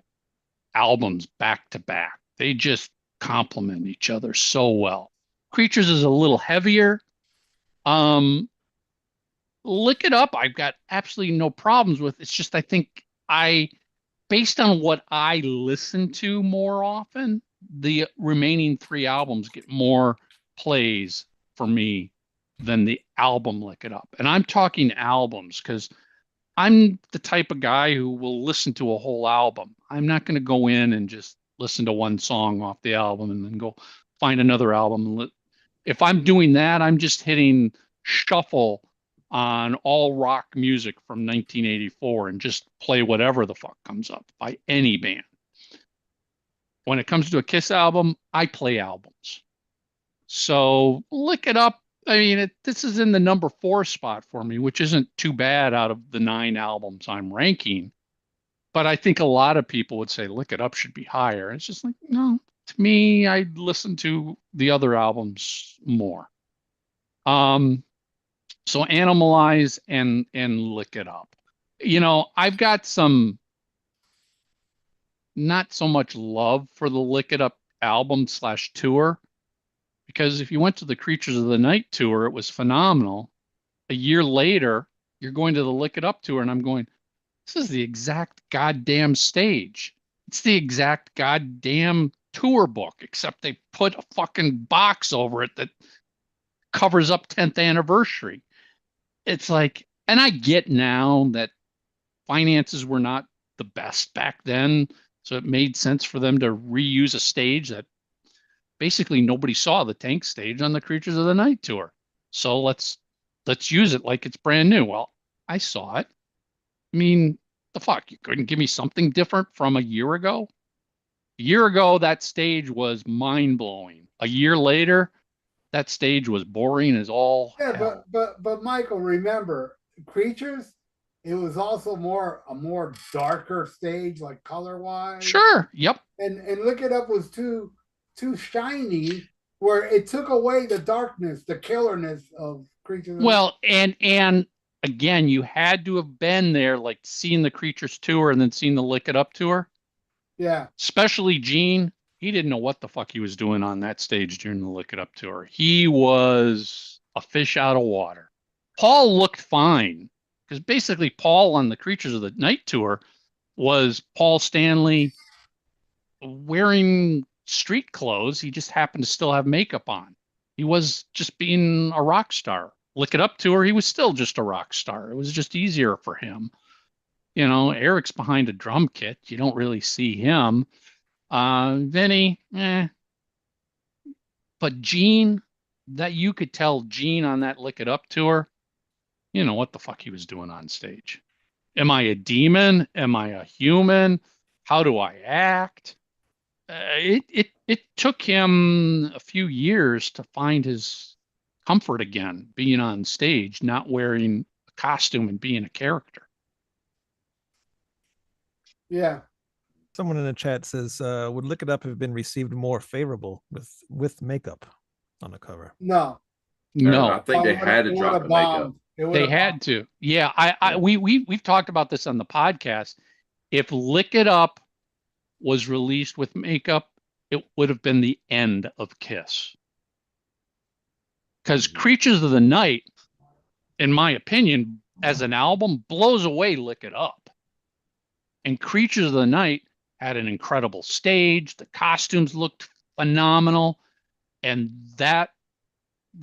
albums back to back. They just complement each other so well. Creatures is a little heavier. Um, Lick It Up, I've got absolutely no problems with. It's just I think based on what I listen to more often, the remaining three albums get more plays for me than the album Lick It Up. And I'm talking albums because I'm the type of guy who will listen to a whole album. I'm not going to go in and just listen to one song off the album and then go find another album. If I'm doing that, I'm just hitting shuffle on all rock music from 1984 and just play whatever the fuck comes up by any band. When it comes to a Kiss album, I play albums. So Lick It Up. I mean, this is in the number 4 spot for me, which isn't too bad out of the 9 albums I'm ranking. But I think a lot of people would say Lick It Up should be higher. It's just like, no, to me, I listen to the other albums more. So Animalize and Lick It Up. You know, I've got some not so much love for the Lick It Up album / tour, because if you went to the Creatures of the Night tour, it was phenomenal. A year later, you're going to the Lick It Up tour, and I'm going, this is the exact goddamn stage. It's the exact goddamn tour book, except they put a fucking box over it that covers up 10th anniversary. It's like, and I get now that finances were not the best back then, so it made sense for them to reuse a stage that basically nobody saw, the Tank stage on the Creatures of the Night tour. So let's use it like it's brand new. Well, I saw it. I mean, the fuck, you couldn't give me something different from a year ago? A year ago, that stage was mind-blowing. A year later, that stage was boring as all Yeah, hell. but Michael, remember, Creatures, it was also a more darker stage, like color wise. Sure. Yep. And Lick It Up was too shiny, where it took away the darkness, the killerness of Creatures. Well, and again, you had to have been there, like seeing the Creatures tour and then seeing the Lick It Up tour. Yeah. Especially Gene, he didn't know what the fuck he was doing on that stage during the Lick It Up tour. He was a fish out of water. Paul looked fine because basically Paul on the Creatures of the Night tour was Paul Stanley wearing street clothes. He just happened to still have makeup on. He was just being a rock star. Lick It Up tour, he was still just a rock star. It was just easier for him. You know, Eric's behind a drum kit. You don't really see him. Vinny, But Gene, that you could tell Gene on that Lick It Up tour, you know what the fuck he was doing on stage. Am I a demon? Am I a human? How do I act? It took him a few years to find his comfort again, being on stage, not wearing a costume and being a character. Yeah. Someone in the chat says, "Would Lick It Up have been received more favorable with makeup on the cover?" No. No, I think they had to drop the makeup. They had to. Yeah, we've talked about this on the podcast. If Lick It Up was released with makeup, it would have been the end of Kiss. Because Creatures of the Night, in my opinion, as an album, blows away Lick It Up. And Creatures of the Night had an incredible stage. The costumes looked phenomenal. And that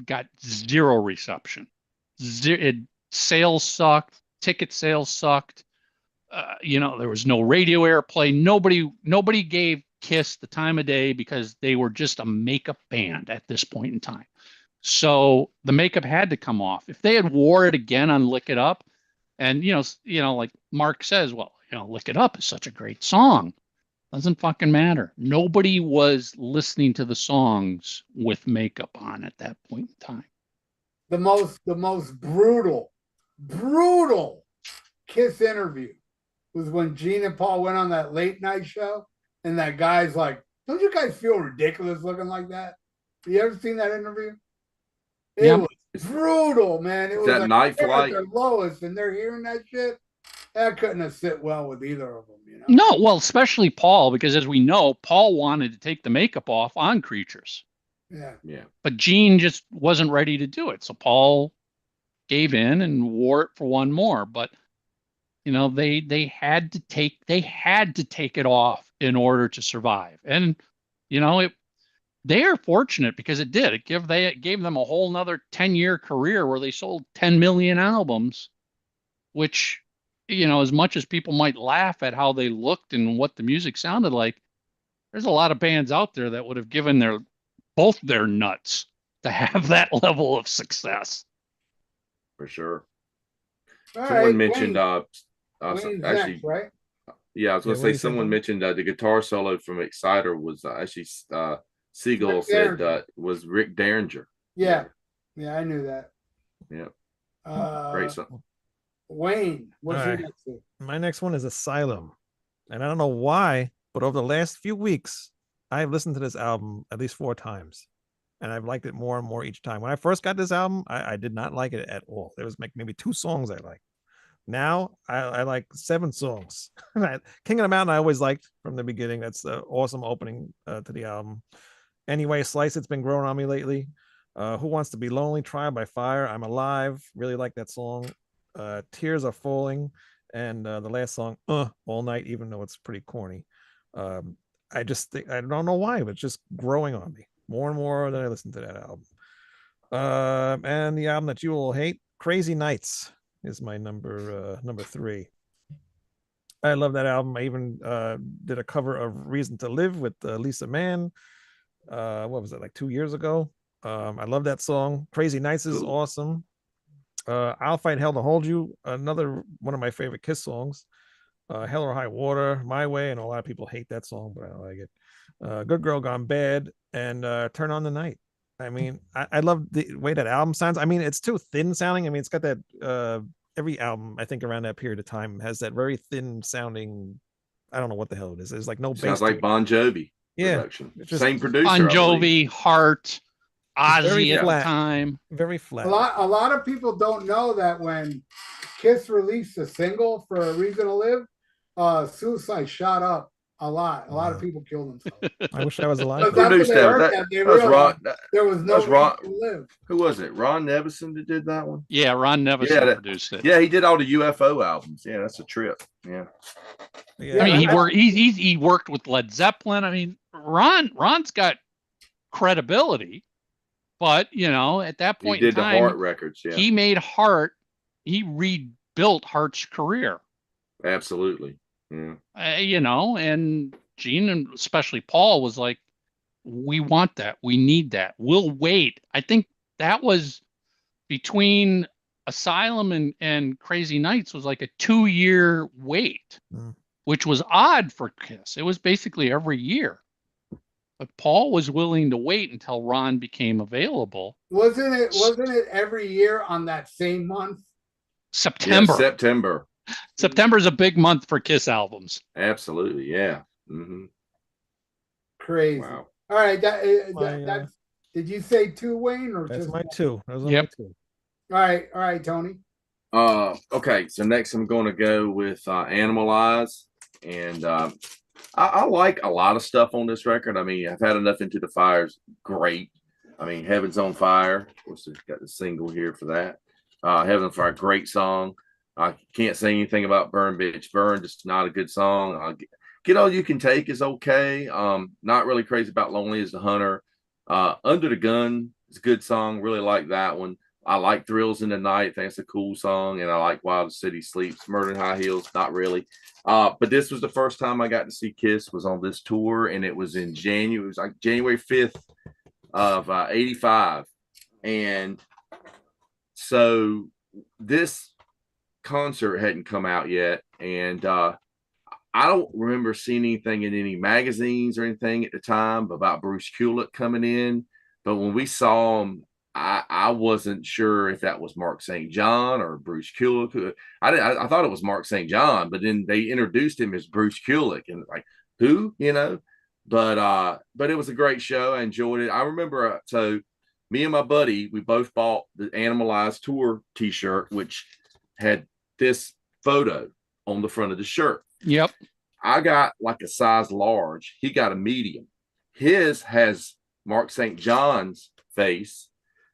got zero reception. Sales sucked. Ticket sales sucked. There was no radio airplay. Nobody gave Kiss the time of day because they were just a makeup band at this point in time. So the makeup had to come off. If they had wore it again on Lick It Up, and like Mark says, well, Lick It Up is such a great song. Doesn't fucking matter. Nobody was listening to the songs with makeup on at that point in time. The most brutal Kiss interview was when Gene and Paul went on that late night show, and that guy's like, "Don't you guys feel ridiculous looking like that?" You ever seen that interview? It was brutal, man. It was that like Night Flight. Their lowest, and they're hearing that shit. That couldn't have sit well with either of them, No, well, especially Paul, because as we know, Paul wanted to take the makeup off on Creatures. Yeah. But Gene just wasn't ready to do it, so Paul gave in and wore it for one more. But they had to take it off in order to survive, and they are fortunate because it did. It gave them a whole nother 10-year career where they sold 10 million albums, which, as much as people might laugh at how they looked and what the music sounded like, there's a lot of bands out there that would have given both their nuts to have that level of success. For sure. Someone mentioned actually, next, right? Yeah, I was going to say someone mentioned the guitar solo from Exciter was actually Siegel said was Rick Derringer. Yeah, I knew that. Yeah. Great song. Wayne, what's your next one? My next one is Asylum. And I don't know why, but over the last few weeks, I've listened to this album at least 4 times. And I've liked it more and more each time. When I first got this album, I did not like it at all. There was maybe 2 songs I liked. Now I like 7 songs. King of the Mountain I always liked from the beginning. That's an awesome opening to the album. Anyway, Slice It's been growing on me lately. Who Wants to Be Lonely? Trial by Fire. I'm Alive. Really like that song. Tears Are Falling. And the last song, All Night, even though it's pretty corny. I just think, I don't know why, but it's just growing on me more and more that I listen to that album. And the album that you will hate, Crazy Nights, is my number 3. I love that album. I even did a cover of Reason to Live with Lisa Mann. What was it, like 2 years ago? I love that song. Crazy Nights is awesome. I'll Fight Hell to Hold You, another one of my favorite Kiss songs. Hell or High Water, My Way, and a lot of people hate that song, but I like it. Good Girl Gone Bad, and Turn on the Night. I mean, I love the way that album sounds. I mean, it's too thin sounding. I mean, it's got that every album, I think, around that period of time has that very thin sounding, I don't know what the hell it is. There's like no bass. Sounds like Bon Jovi production. Just, same producer. Bon Jovi, Heart, Ozzy at the time. Very flat. A lot of people don't know that when Kiss released a single for A Reason to Live, suicide shot up a lot. A lot of people killed themselves. I wish I was alive. Produced that. There was no Reason to Live. Who was it? Ron Nevison that did that one? Yeah, Ron Nevison produced it. Yeah, he did all the UFO albums. Yeah, that's a trip. Yeah. I mean, he worked with Led Zeppelin. I mean, Ron's got credibility, but at that point he did in time, the Heart records. Yeah, he made Heart. He rebuilt Heart's career. Absolutely. Yeah. And Gene and especially Paul was like, we want that. We need that. We'll wait. I think that was between Asylum and Crazy Nights was like a 2-year wait, which was odd for Kiss. It was basically every year. But Paul was willing to wait until Ron became available. Wasn't it every year on that same month? September. September. September is a big month for Kiss albums. Absolutely, yeah. Crazy. Wow. All right, that's. Did you say two, Wayne, or That's just my two. Those are Yep. my two. all right, Tony. Okay, so next I'm going to go with Animalize, and I like a lot of stuff on this record. I mean, I've had enough. Into the Fire's great. I mean, Heaven's on Fire. Of course, it's got the single here for that. Heaven's on Fire, great song. I can't say anything about Burn Bitch Burn, just not a good song. Get All You Can Take is okay. Not really crazy about Lonely as the Hunter. Under the Gun is a good song. Really like that one. I like Thrills in the Night. I think it's a cool song. And I like While the City Sleeps. Murder in High Heels, not really. But this was the first time I got to see Kiss, was on this tour. And it was in January. It was like January 5th of 85. And so this concert hadn't come out yet. And I don't remember seeing anything in any magazines or anything at the time about Bruce Kulick coming in. But when we saw him, I wasn't sure if that was Mark St. John or Bruce Kulick. I thought it was Mark St. John, but then they introduced him as Bruce Kulick, and like, who, you know? But it was a great show. I enjoyed it. I remember, so me and my buddy, we both bought the Animalized Tour T-shirt, which had this photo on the front of the shirt. Yep. I got like a size large. He got a medium. His has Mark St. John's face.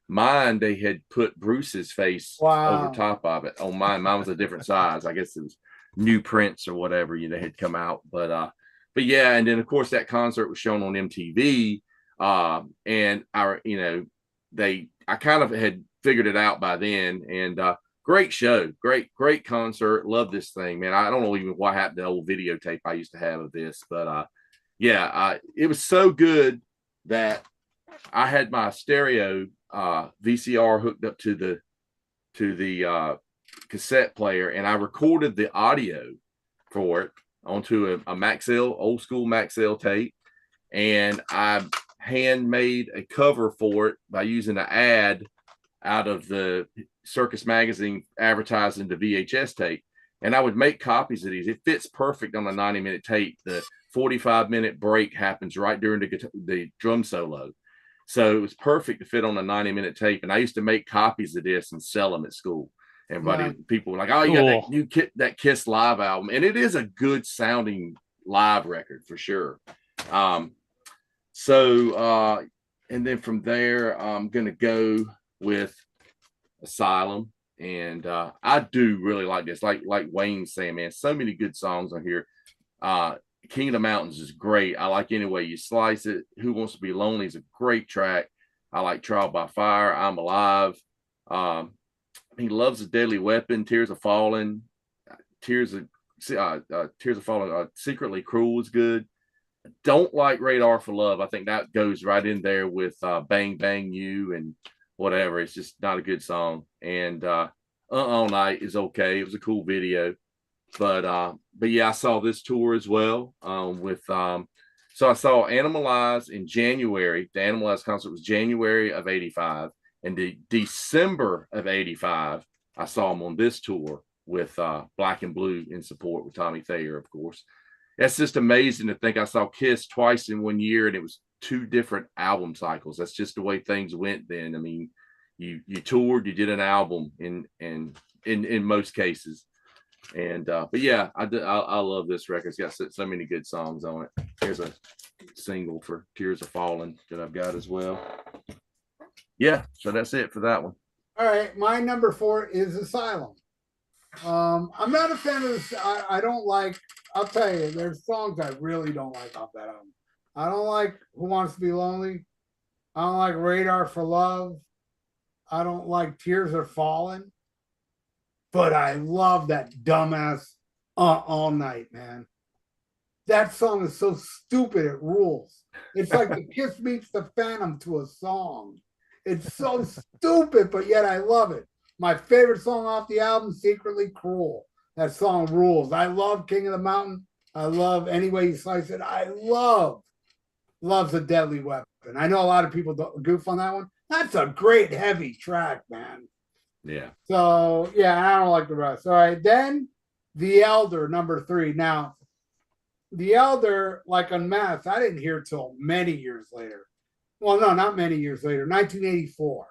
Mine, they had put Bruce's face over top of it. On mine was a different size. I guess it was new prints or whatever, you know, had come out. But yeah, and then of course that concert was shown on MTV. And I kind of had figured it out by then. And great show, great concert. Love this thing, man. I don't know even what happened to the old videotape I used to have of this, but it was so good that I had my stereo VCR hooked up to the cassette player, and I recorded the audio for it onto a Maxell, old school Maxell tape, and I handmade a cover for it by using an ad out of the Circus magazine advertising the VHS tape. And I would make copies of these. It fits perfect on a 90-minute tape. The 45-minute break happens right during the drum solo. So it was perfect to fit on a 90-minute tape. And I used to make copies of this and sell them at school. People were like, "Oh, you got that new that Kiss live album." And it is a good sounding live record for sure. And then from there, I'm going to go with Asylum. And I do really like this. Like Wayne's saying, man, so many good songs on here. King of the Mountains is great. I like Any Way You Slice It. Who Wants to Be Lonely is a great track. I like Trial by Fire. I'm Alive. He Loves a Deadly Weapon. Tears Are Falling. Tears of Falling. Secretly Cruel is good. Don't like Radar for Love. I think that goes right in there with Bang Bang You and whatever. It's just not a good song. And All Night is okay. It was a cool video. But yeah, I saw this tour as well so I saw Animalize in January. The Animalize concert was January of 85. And the December of 85, I saw him on this tour with Black and Blue in support with Tommy Thayer, of course. That's just amazing to think I saw Kiss twice in 1 year, and it was 2 different album cycles. That's just the way things went then. I mean, you toured, you did an album in most cases. And but yeah, I love this record. It's got so many good songs on it. Here's a single for Tears Are Falling that I've got as well. Yeah, so that's it for that one. All right, my number 4 is Asylum. I'm not a fan of this. I don't like, I'll tell you, there's songs I really don't like off that album. I don't like Who Wants to Be Lonely. I don't like Radar for Love. I don't like Tears Are Falling. But I love that dumbass All Night, man. That song is so stupid, it rules. It's like the Kiss meets the Phantom to a song. It's so stupid, but yet I love it. My favorite song off the album, Secretly Cruel. That song rules. I love King of the Mountain. I love Any Way You Slice It. I Love's a Deadly Weapon. I know a lot of people goof on that one. That's a great heavy track, man. Yeah. So yeah, I don't like the rest. All right, then The Elder, number 3. Now, The Elder, like Unmasked, I didn't hear till many years later. Well, no, not many years later, 1984.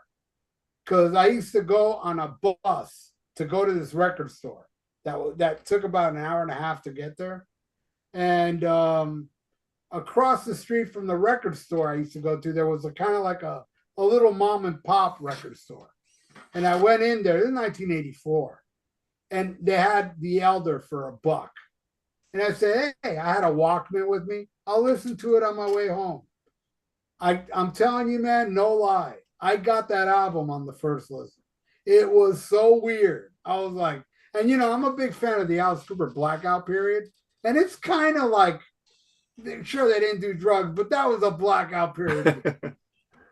Because I used to go on a bus to go to this record store. That took about an hour and a half to get there. And across the street from the record store I used to go to, there was a kind of like a little mom and pop record store. And I went in there in 1984, and they had The Elder for $1. And I said, hey, I had a Walkman with me. I'll listen to it on my way home. I'm telling you, man, no lie. I got that album on the first listen. It was so weird. I was like, and I'm a big fan of the Alice Cooper Blackout period. And it's kind of like, sure, they didn't do drugs, but that was a blackout period.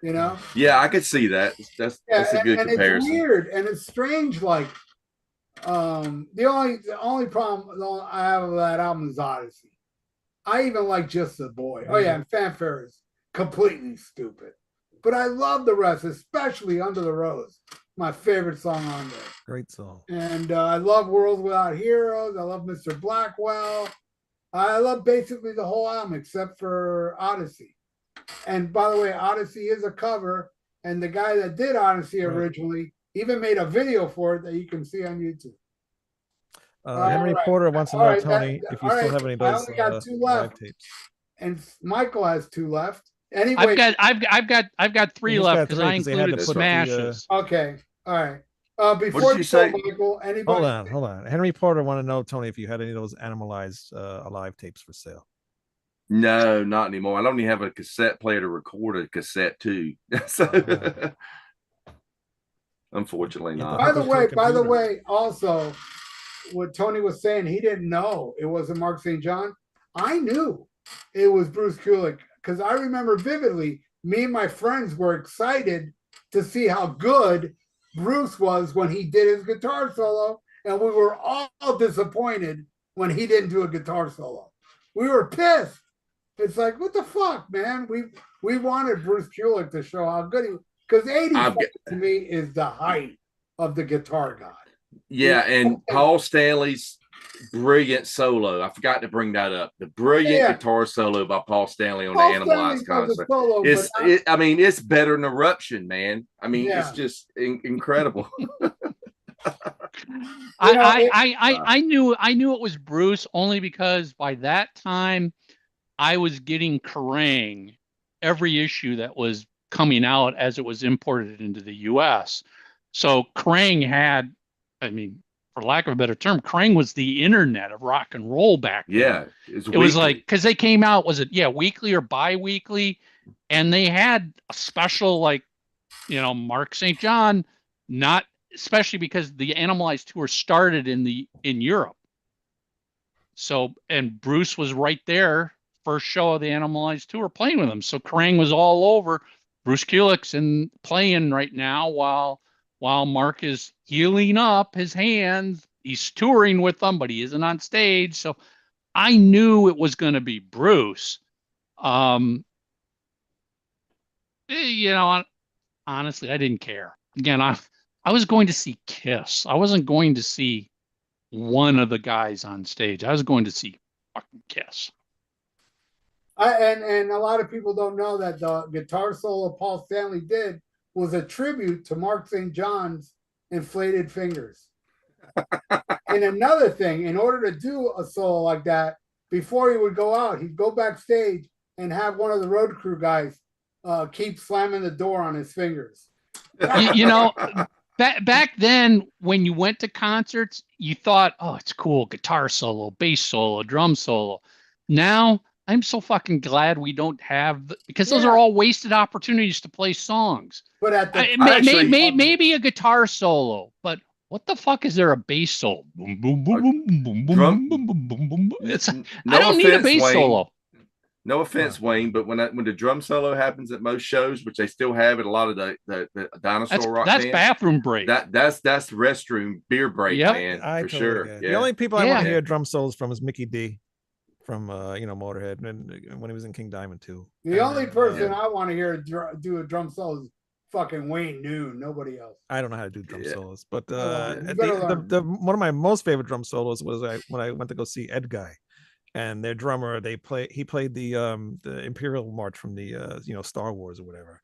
Yeah, I could see that. That's a good comparison. It's weird and it's strange. Like, the only problem I have with that album is Odyssey. I even like Just the Boy. Oh yeah, and Fanfare is completely stupid. But I love the rest, especially Under the Rose. My favorite song on there. Great song. And I love World Without Heroes. I love Mr. Blackwell. I love basically the whole album except for Odyssey. And by the way, Odyssey is a cover. And the guy that did Odyssey originally even made a video for it that you can see on YouTube. Henry Porter wants to know, Tony, if you still have any of those. I only got 2 left. Tapes. And Michael has 2 left. Anyway, I've got 3 left because I included smashes. Okay, all right. Before you say, Michael, anybody? Hold on. Henry Porter want to know, Tony, if you had any of those Animalized Alive tapes for sale. No, not anymore. I don't even have a cassette player to record a cassette too. So, unfortunately, not. By the way, also, what Tony was saying, he didn't know it wasn't Mark St. John. I knew it was Bruce Kulick because I remember vividly. Me and my friends were excited to see how good Bruce was when he did his guitar solo, and we were all disappointed when he didn't do a guitar solo. We were pissed. It's like, what the fuck, man? We wanted Bruce Kulick to show how good he was, because 80's to me is the height of the guitar god. Yeah, and Paul Stanley's brilliant solo. I forgot to bring that up. The brilliant guitar solo by Paul Stanley on the Animalized concert. It's better than Eruption, man. I mean, it's just incredible. I knew it was Bruce only because by that time I was getting Kerrang every issue that was coming out as it was imported into the US. So Kerrang had, for lack of a better term, Kerrang was the internet of rock and roll back then. Yeah. It was like, because they came out, was it weekly or bi-weekly? And they had a special, Mark St. John, not especially because the Animalized tour started in Europe. So, and Bruce was right there, first show of the Animalized tour, playing with them. So Kerrang was all over. Bruce Kulick's playing right now while Mark is healing up his hands. He's touring with them, but he isn't on stage. So I knew it was going to be Bruce. Honestly, I didn't care. Again, I was going to see Kiss. I wasn't going to see one of the guys on stage. I was going to see fucking Kiss. And a lot of people don't know that the guitar solo Paul Stanley did was a tribute to Mark St. John's inflated fingers. And another thing, in order to do a solo like that, before he would go out, he'd go backstage and have one of the road crew guys keep slamming the door on his fingers. Back then, when you went to concerts, you thought, oh, it's cool, guitar solo, bass solo, drum solo. Now, I'm so fucking glad we don't have, because those are all wasted opportunities to play songs. But at the maybe a guitar solo, but what the fuck is there a bass solo? Boom, boom, boom, boom, boom, boom, boom, boom, boom, boom. I don't need a bass solo. No offense, Wayne, but when the drum solo happens at most shows, which they still have at a lot of the dinosaur rock that's bands, bathroom break. That's restroom beer break, man, for sure. Yeah. The only people I want to hear drum solos from is Mickey D from Motorhead, and when he was in King Diamond too. The only person I want to hear do a drum solo is fucking Wayne Noon. Nobody else. I don't know how to do drum Yeah. solos, but You gotta learn. the one of my most favorite drum solos was when I went to go see Ed Guy, and their drummer he played the Imperial March from the Star Wars or whatever,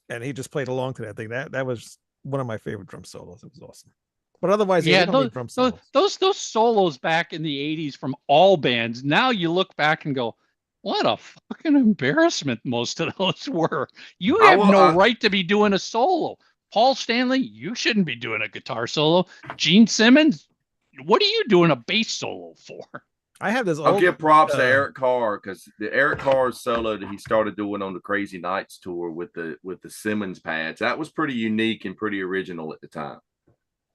and he just played along to that thing. That was one of my favorite drum solos. It was awesome. But otherwise, yeah, you Yeah, don't need drum solos. those solos back in the 80s from all bands. Now you look back and go, what a fucking embarrassment most of those were. You I have will. no right to be doing a solo. Paul Stanley, you shouldn't be doing a guitar solo. Gene Simmons, what are you doing a bass solo for? I have this I'll old give props to Eric Carr because the Eric Carr solo that he started doing on the Crazy Nights tour with the Simmons pads, that was pretty unique and pretty original at the time.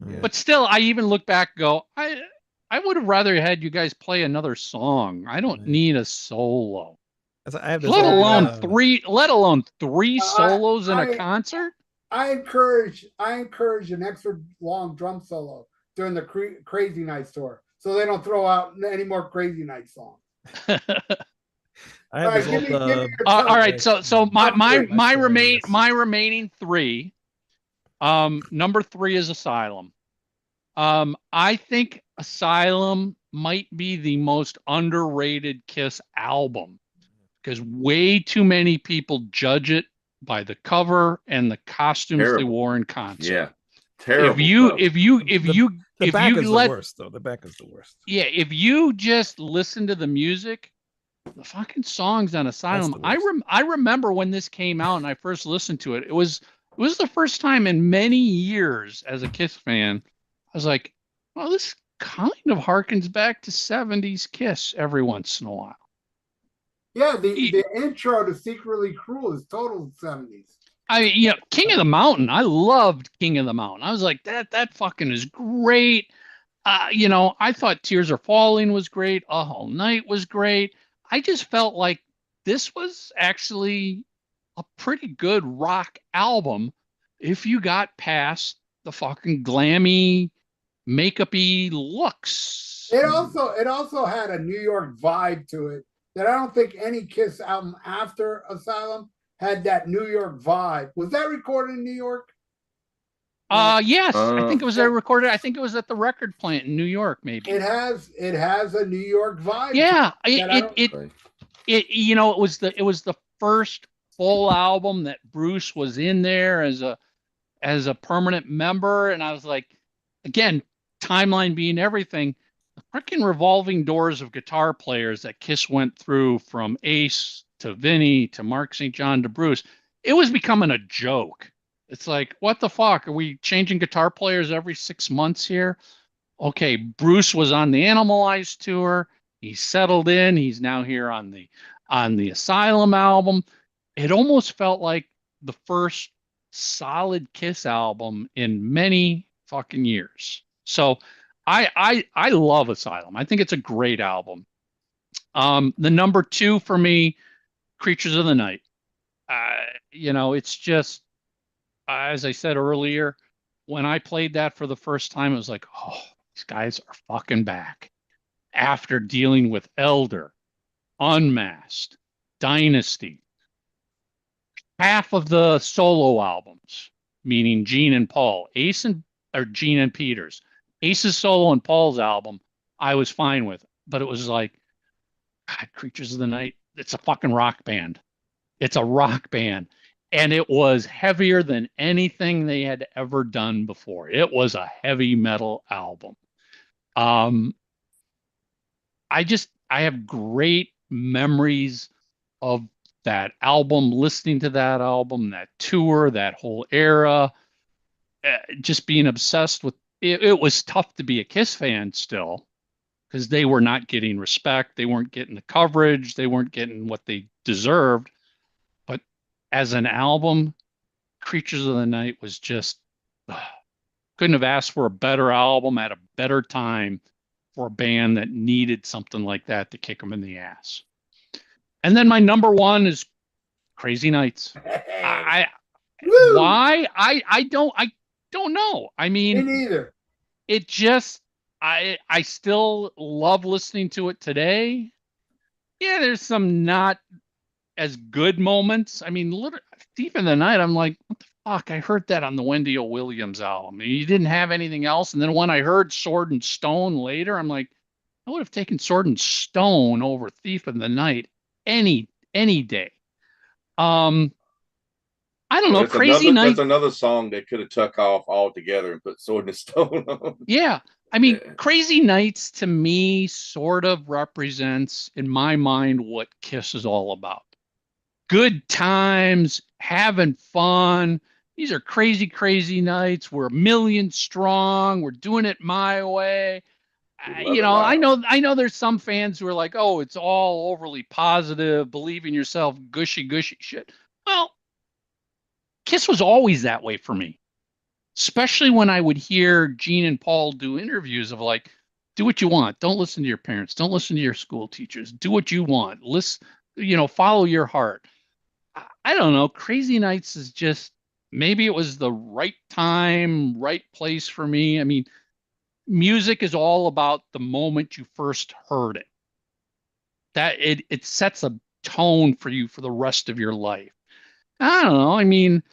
Yeah. But still, I even look back and go, I would have rather had you guys play another song. I don't need a solo. I have this Let old alone three I, solos in a I concert. I encourage an extra long drum solo during the Crazy Nights tour, so they don't throw out any more Crazy Night songs. I have this give old me your All top right, so top three. my remaining three. Number three is Asylum. I think Asylum might be the most underrated Kiss album because way too many people judge it by the cover and the costumes they wore in concert. Yeah, terrible. If you the worst though. The back is the worst. Yeah, if you just listen to the music, the fucking songs on Asylum. I remember when this came out and I first listened to it. It was the first time in many years as a Kiss fan. I was like, well, this kind of harkens back to 70s Kiss every once in a while. Yeah, the intro to Secretly Cruel is total 70s. I mean, King of the Mountain. I loved King of the Mountain. I was like, that fucking is great. I thought Tears Are Falling was great. A Whole Night was great. I just felt like this was actually a pretty good rock album if you got past the fucking glammy, makeup-y looks. It also had a New York vibe to it that I don't think any Kiss album after Asylum had that New York vibe. Was that recorded in New York? Yes, I think it was recorded. I think it was at the record plant in New York, maybe. It has a New York vibe. Yeah, it was the first full album that Bruce was in there as a permanent member, and I was like, again, timeline being everything, the freaking revolving doors of guitar players that Kiss went through from Ace to Vinny to Mark St. John to Bruce, it was becoming a joke. It's like, what the fuck? Are we changing guitar players every 6 months here? Okay, Bruce was on the Animalize tour. He settled in. He's now here on the Asylum album. It almost felt like the first solid Kiss album in many fucking years. So I love Asylum. I think it's a great album. The number two for me, Creatures of the Night. It's just, as I said earlier, when I played that for the first time, it was like, oh, these guys are fucking back. After dealing with Elder, Unmasked, Dynasty, half of the solo albums, meaning Gene and Paul, Gene and Peter's, Ace's solo and Paul's album, I was fine with. But it was like, God, Creatures of the Night, it's a fucking rock band. It's a rock band. And it was heavier than anything they had ever done before. It was a heavy metal album. I have great memories of that album, listening to that album, that tour, that whole era, just being obsessed with it. It was tough to be a Kiss fan still because they were not getting respect. They weren't getting the coverage. They weren't getting what they deserved. But as an album, Creatures of the Night was just couldn't have asked for a better album at a better time for a band that needed something like that to kick them in the ass. And then my number one is Crazy Nights. Why? I don't know. I mean, me neither. It just I still love listening to it today. Yeah, there's some not as good moments. I mean, Deep in the Night, I'm like, what the fuck, I heard that on the Wendy O. Williams album. You didn't have anything else. And then when I heard Sword and Stone later, I'm like, I would have taken Sword and Stone over Thief in the Night any day. Um, I don't Well, know, Crazy that's Night. another song that could have took off altogether and put Sword and Stone on. Yeah. I mean, Yeah. Crazy Nights to me sort of represents, in my mind, what Kiss is all about. Good times, having fun. These are crazy, crazy nights. We're a million strong. We're doing it my way. We love You it know, loud. I know there's some fans who are like, "Oh, it's all overly positive, believe in yourself, gushy, gushy shit." Well, Kiss was always that way for me, especially when I would hear Gene and Paul do interviews of like, "Do what you want. Don't listen to your parents. Don't listen to your school teachers. Do what you want. Listen, follow your heart." I don't know. Crazy Nights is just maybe it was the right time, right place for me. I mean, music is all about the moment you first heard it. That it sets a tone for you for the rest of your life. I don't know. I mean,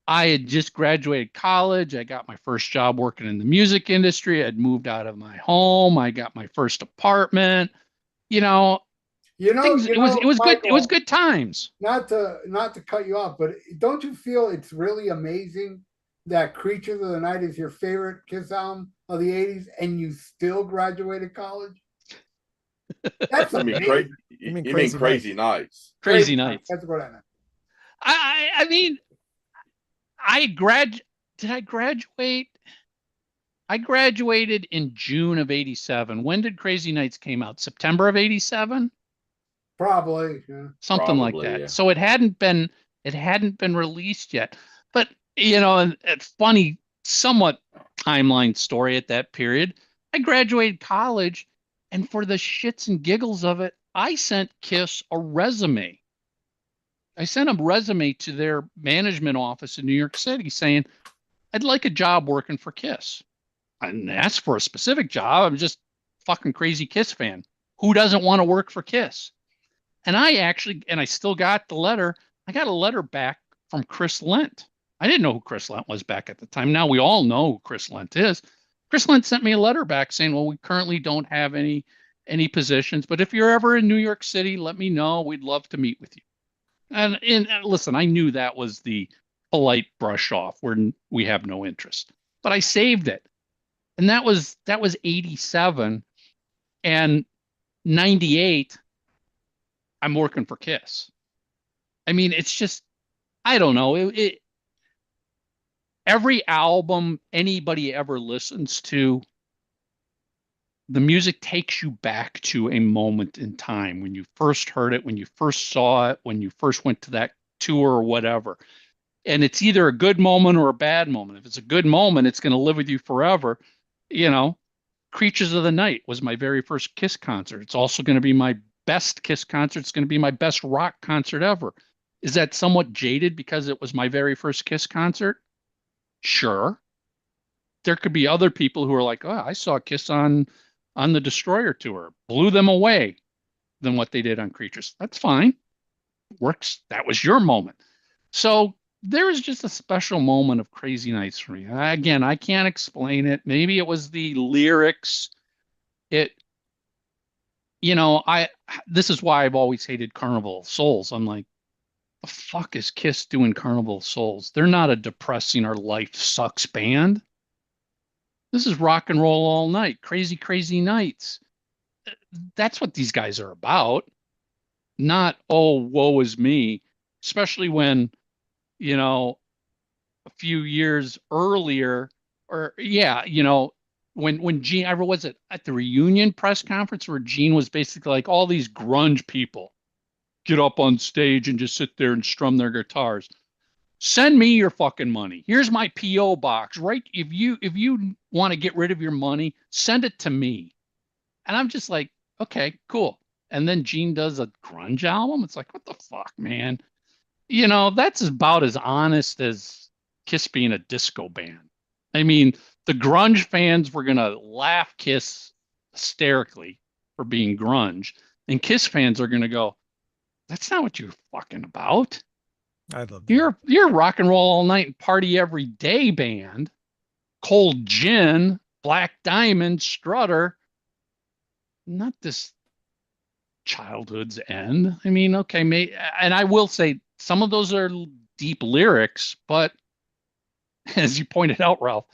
I had just graduated college. I got my first job working in the music industry. I'd moved out of my home. I got my first apartment. You know, things it was good. It was Michael, good times. not to cut you off, but don't you feel it's really amazing that Creatures of the Night is your favorite Kiss album of the 80s and you still graduated college? That's You mean amazing. you mean Crazy Nights? Crazy Crazy Night. Nights. That's what I meant. I mean, I grad did I graduate? I graduated in June of 87. When did Crazy Nights came out? September of 87? Probably. Yeah. Something like Probably, that. yeah. So it hadn't been released yet. But and it's funny, somewhat timeline story at that period. I graduated college, and for the shits and giggles of it, I sent Kiss a resume. I sent a resume to their management office in New York City saying, I'd like a job working for Kiss. I didn't ask for a specific job. I'm just a fucking crazy Kiss fan. Who doesn't want to work for Kiss? And I still got the letter. I got a letter back from Chris Lent. I didn't know who Chris Lent was back at the time. Now we all know who Chris Lent is. Chris Lent sent me a letter back saying, well, we currently don't have any positions, but if you're ever in New York City, let me know. We'd love to meet with you. And listen, I knew that was the polite brush off where we have no interest, but I saved it. And that was 87 and 98. I'm working for Kiss. I mean, it's just, I don't know. Every album anybody ever listens to, the music takes you back to a moment in time when you first heard it, when you first saw it, when you first went to that tour or whatever. And it's either a good moment or a bad moment. If it's a good moment, it's going to live with you forever. You know, Creatures of the Night was my very first Kiss concert. It's also going to be my best Kiss concert. It's going to be my best rock concert ever. Is that somewhat jaded because it was my very first Kiss concert? Sure. There could be other people who are like, oh, I saw Kiss on the Destroyer tour, blew them away than what they did on Creatures. That's fine. Works. That was your moment. So there was just a special moment of Crazy Nights for me. Again, I can't explain it. Maybe it was the lyrics. It, I this is why I've always hated Carnival of Souls. I'm like, the fuck is Kiss doing Carnival of Souls? They're not a depressing or life sucks band. This is rock and roll all night, crazy, crazy nights. That's what these guys are about. Not, oh, woe is me. Especially when, a few years earlier, or yeah, when Gene, ever was it at the reunion press conference where Gene was basically like all these grunge people get up on stage and just sit there and strum their guitars. Send me your fucking money. Here's my PO box. Right? If you want to get rid of your money, send it to me. And I'm just like, okay, cool. And then Gene does a grunge album. It's like, what the fuck, man? That's about as honest as Kiss being a disco band. I mean, the grunge fans were gonna laugh Kiss hysterically for being grunge, and Kiss fans are gonna go, "That's not what you're fucking about." I love that. You're rock and roll all night and party every day band. Cold Gin, Black Diamond, Strutter. Not this childhood's end. I mean, okay, and I will say some of those are deep lyrics, but as you pointed out, Ralph,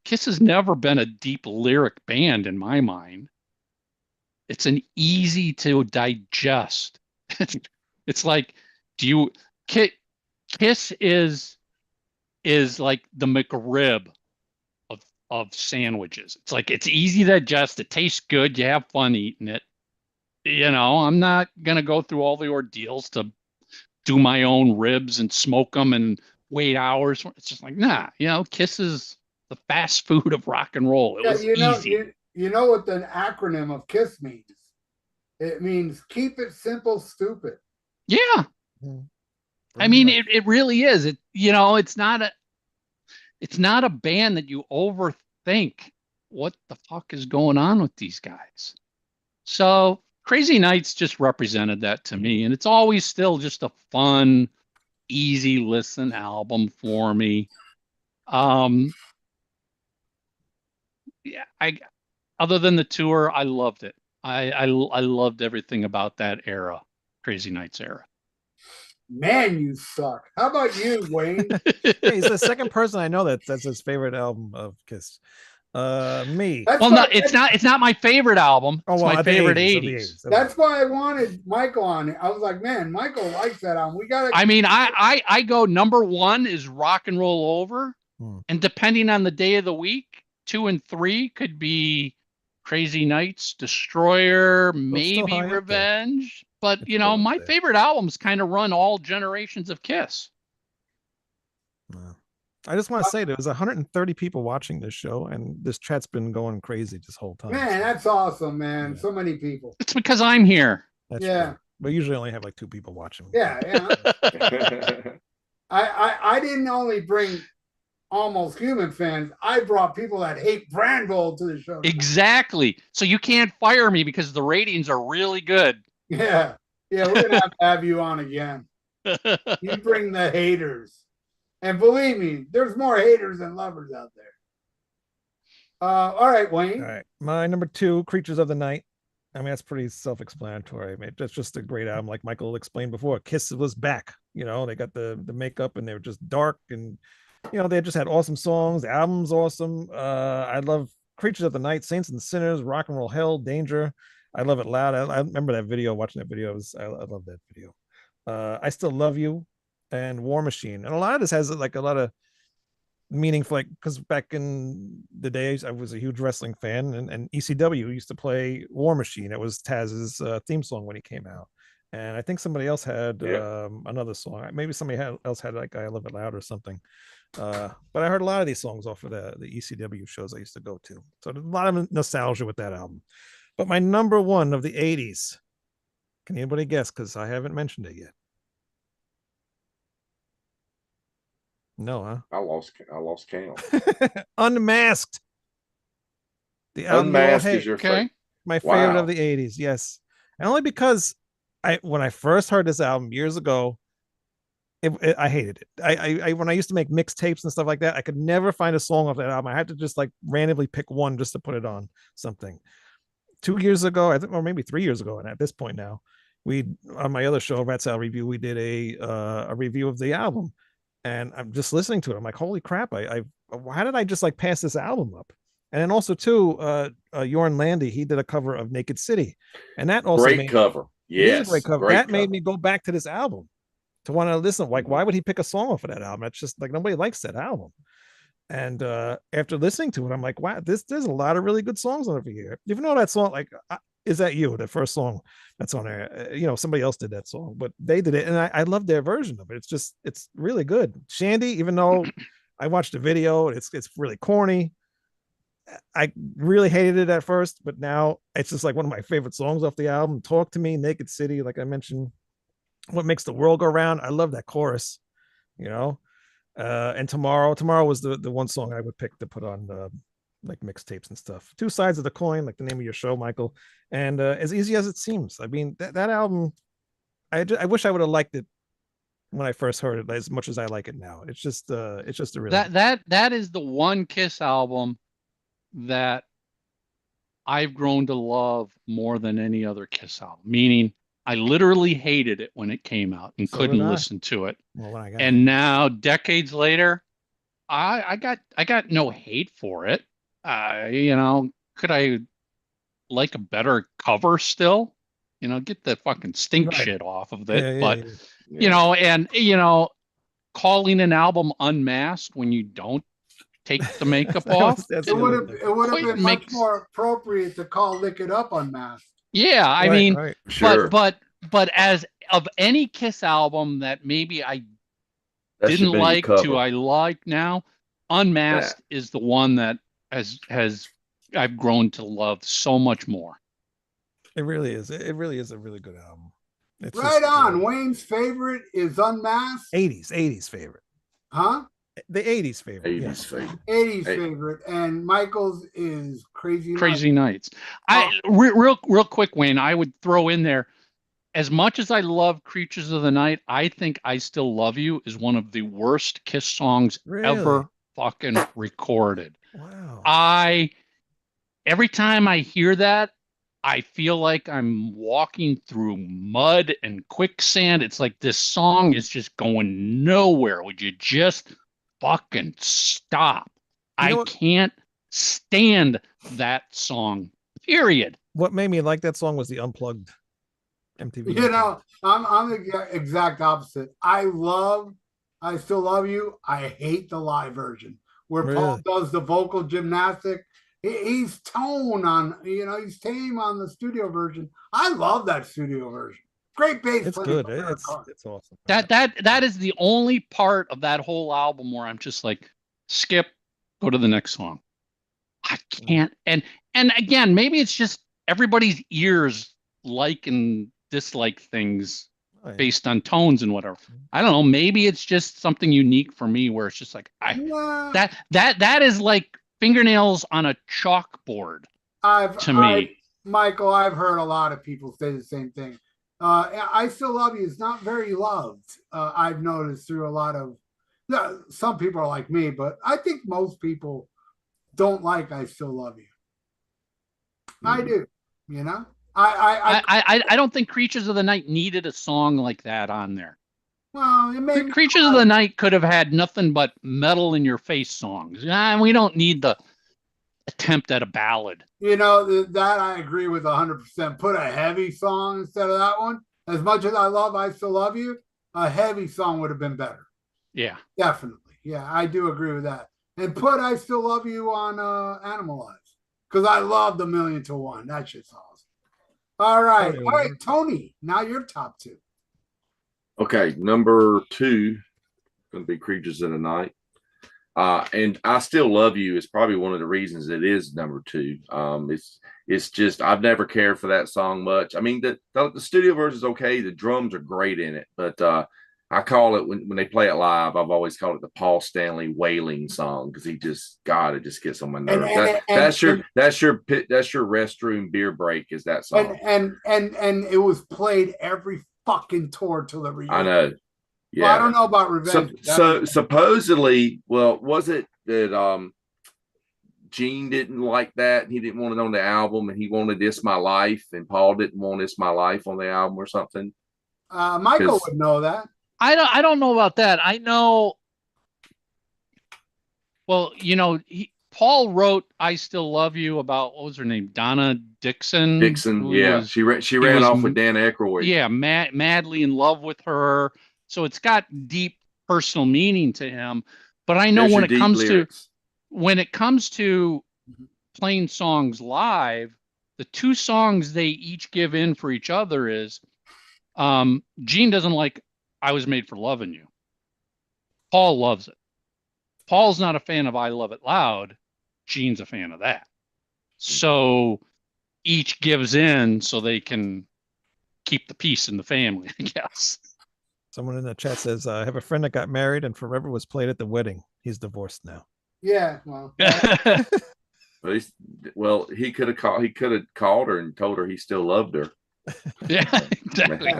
Kiss has never been a deep lyric band in my mind. It's an easy to digest. It's like, do you Kiss is like the McRib of sandwiches. It's like it's easy to digest. It tastes good. You have fun eating it. I'm not gonna go through all the ordeals to do my own ribs and smoke them and wait hours. It's just like, nah, Kiss is the fast food of rock and roll. It Yeah, was easy. you know what the acronym of KISS means? It means keep it simple, stupid. Yeah. Mm. I mean, it really is. It's not a band that you overthink what the fuck is going on with these guys. So Crazy Nights just represented that to me. And it's always still just a fun, easy listen album for me. Yeah, other than the tour, I loved it. I loved everything about that era, Crazy Nights era. Man, you suck. How about you, Wayne? Yeah, he's the second person I know that's his favorite album of Kiss. Me. That's it's not my favorite album. It's my favorite 80s. That's why I wanted Michael on it. I was like, man, Michael likes that album. We gotta. I mean, I go number 1 is Rock and Roll Over, and depending on the day of the week, 2 and 3 could be Crazy Nights, Destroyer, maybe Revenge. But my favorite albums kind of run all generations of Kiss. I just want to say there was 130 people watching this show, and this chat's been going crazy this whole time. Man, that's awesome, man. Yeah. So many people. It's because I'm here. That's true. But usually only have like 2 people watching. Yeah. I didn't only bring Almost Human fans. I brought people that hate Brandvold to the show. Exactly. So you can't fire me because the ratings are really good. Yeah. Yeah, we're gonna have you on again. You bring the haters. And believe me, there's more haters than lovers out there. All right, Wayne. All right. My number 2, Creatures of the Night. I mean, that's pretty self-explanatory. I mean, that's just a great album. Like Michael explained before, Kiss was back. They got the makeup and they were just dark, and they just had awesome songs. The album's awesome. I love Creatures of the Night, Saints and Sinners, Rock and Roll Hell, Danger. I love it loud. I remember that video, watching that video. I love that video. I Still Love You and War Machine. And a lot of this has like a lot of meaning for, like, because back in the days I was a huge wrestling fan, and ECW used to play War Machine. It was Taz's theme song when he came out. And I think somebody else had another song. Maybe somebody else had like I Love It Loud or something. But I heard a lot of these songs off of the ECW shows I used to go to. So there's a lot of nostalgia with that album. But my number 1 of the 80s, can anybody guess? Because I haven't mentioned it yet. No, huh? I lost count. Unmasked. The album Unmasked is your my favorite of the 80s. Yes, and only because when I first heard this album years ago, I hated it. I when I used to make mixtapes and stuff like that, I could never find a song off that album. I had to just like randomly pick one just to put it on something. 2 years ago, I think, or maybe 3 years ago, and at this point now, we on my other show, Rat Salad Review, we did a review of the album, and I'm just listening to it. I'm like, holy crap! How did I just like pass this album up? And then also too, Jorn Landy, he did a cover of Naked City, and that also great cover. Yes, great cover. That made me go back to this album to want to listen. Like, why would he pick a song off of that album? It's just like nobody likes that album. And after listening to it, I'm like, wow, there's a lot of really good songs on over here. Even though that song, like, Is That You, the first song that's on there, somebody else did that song, but they did it, and I love their version of it. It's really good. Shandy, even though I watched the video, it's really corny. I really hated it at first, but now it's just like one of my favorite songs off the album. Talk to Me, Naked City, like I mentioned. What Makes the World Go Round. I love that chorus, and Tomorrow was the one song I would pick to put on like mixtapes and stuff. Two Sides of the Coin, like the name of your show, Michael. And As Easy as It Seems. I mean, that album, I wish I would have liked it when I first heard it as much as I like it now. It's just a really That is the one Kiss album that I've grown to love more than any other Kiss album. Meaning, I literally hated it when it came out and So did couldn't I. listen to it. Well, when I got And now, decades later, I got no hate for it. Could I like a better cover still? Get the fucking stink right, shit off of it. yeah, yeah, But yeah. Yeah. calling an album unmasked when you don't take the makeup off, That's It the would other have thing. it would have quite been much makes more appropriate to call "Lick It Up" unmasked. yeah. I Right, mean, right. Sure. but as of any Kiss album that maybe I That should didn't have been your like to cover. I like now, That. Unmasked is the one that has I've grown to love so much more. It really is. It really is a really good album. It's Right just on. Wayne's favorite is Unmasked, 80s favorite. huh? The 80s favorite. 80s Yes. favorite. 80's Hey. favorite, and Michael's is Crazy Nights. Crazy Nights. Real quick, Wayne, I would throw in there, as much as I love Creatures of the Night, I think I Still Love You is one of the worst Kiss songs Really? ever fucking recorded. Wow. Every time I hear that, I feel like I'm walking through mud and quicksand. It's like this song is just going nowhere. Would you just fucking stop? You know I what? can't stand that song, period. What made me like that song was the unplugged MTV. You know, I'm the exact opposite. I Still Love You. I hate the live version where Paul Really? does the vocal gymnastic. He's he's tame on the studio version. I love that studio version. Great bass It's player. good. It's awesome. That is the only part of that whole album where I'm just like, skip, go to the next song. I can't. And again, maybe it's just everybody's ears like and dislike things Oh, yeah. based on tones and whatever. I don't know. Maybe it's just something unique for me where it's just like Yeah. that is like fingernails on a chalkboard to me. Michael, I've heard a lot of people say the same thing. I Still Love You is not very loved. I've noticed through a lot of some people are like me, but I think most people don't like I Still Love You. I do, you know. I don't think Creatures of the Night needed a song like that on there. Well, it made Creatures of the Night could have had nothing but metal in your face songs. We don't need the attempt at a ballad. You know, that I agree with 100%. Put a heavy song instead of that one. As much as I love I Still Love You, a heavy song would have been better. Yeah. Definitely. Yeah, I do agree with that. And put I Still Love You on Animalize. Because I love the Million to One. That shit's awesome. All right. All right, Tony. Now your top two. Okay, number 2 going to be Creatures of the Night. And I Still Love You is probably one of the reasons it is number 2. It's just I've never cared for that song much. I mean, the studio version is okay. The drums are great in it, but I call it when they play it live. I've always called it the Paul Stanley wailing song because it just gets on my nerves. That's your restroom beer break is that song. And it was played every fucking tour till the reunion. I know. Yeah, well, I don't know about Revenge. So supposedly, well, was it that Gene didn't like that? He didn't want it on the album, and he wanted "This My Life," and Paul didn't want "This My Life" on the album or something. Michael would know that. I don't know about that. I know. Well, Paul wrote "I Still Love You" about, what was her name, Donna Dixon. Yeah, she ran off with Dan Aykroyd. Yeah, madly in love with her. So it's got deep personal meaning to him. But I know when it comes to playing songs live, the two songs they each give in for each other is Gene doesn't like "I Was Made for Loving You." Paul loves it. Paul's not a fan of "I Love It Loud." Gene's a fan of that. So each gives in so they can keep the peace in the family, I guess. Someone in the chat says, I have a friend that got married and Forever was played at the wedding. He's divorced now. Yeah, well. He could have called her and told her he still loved her. Yeah, exactly.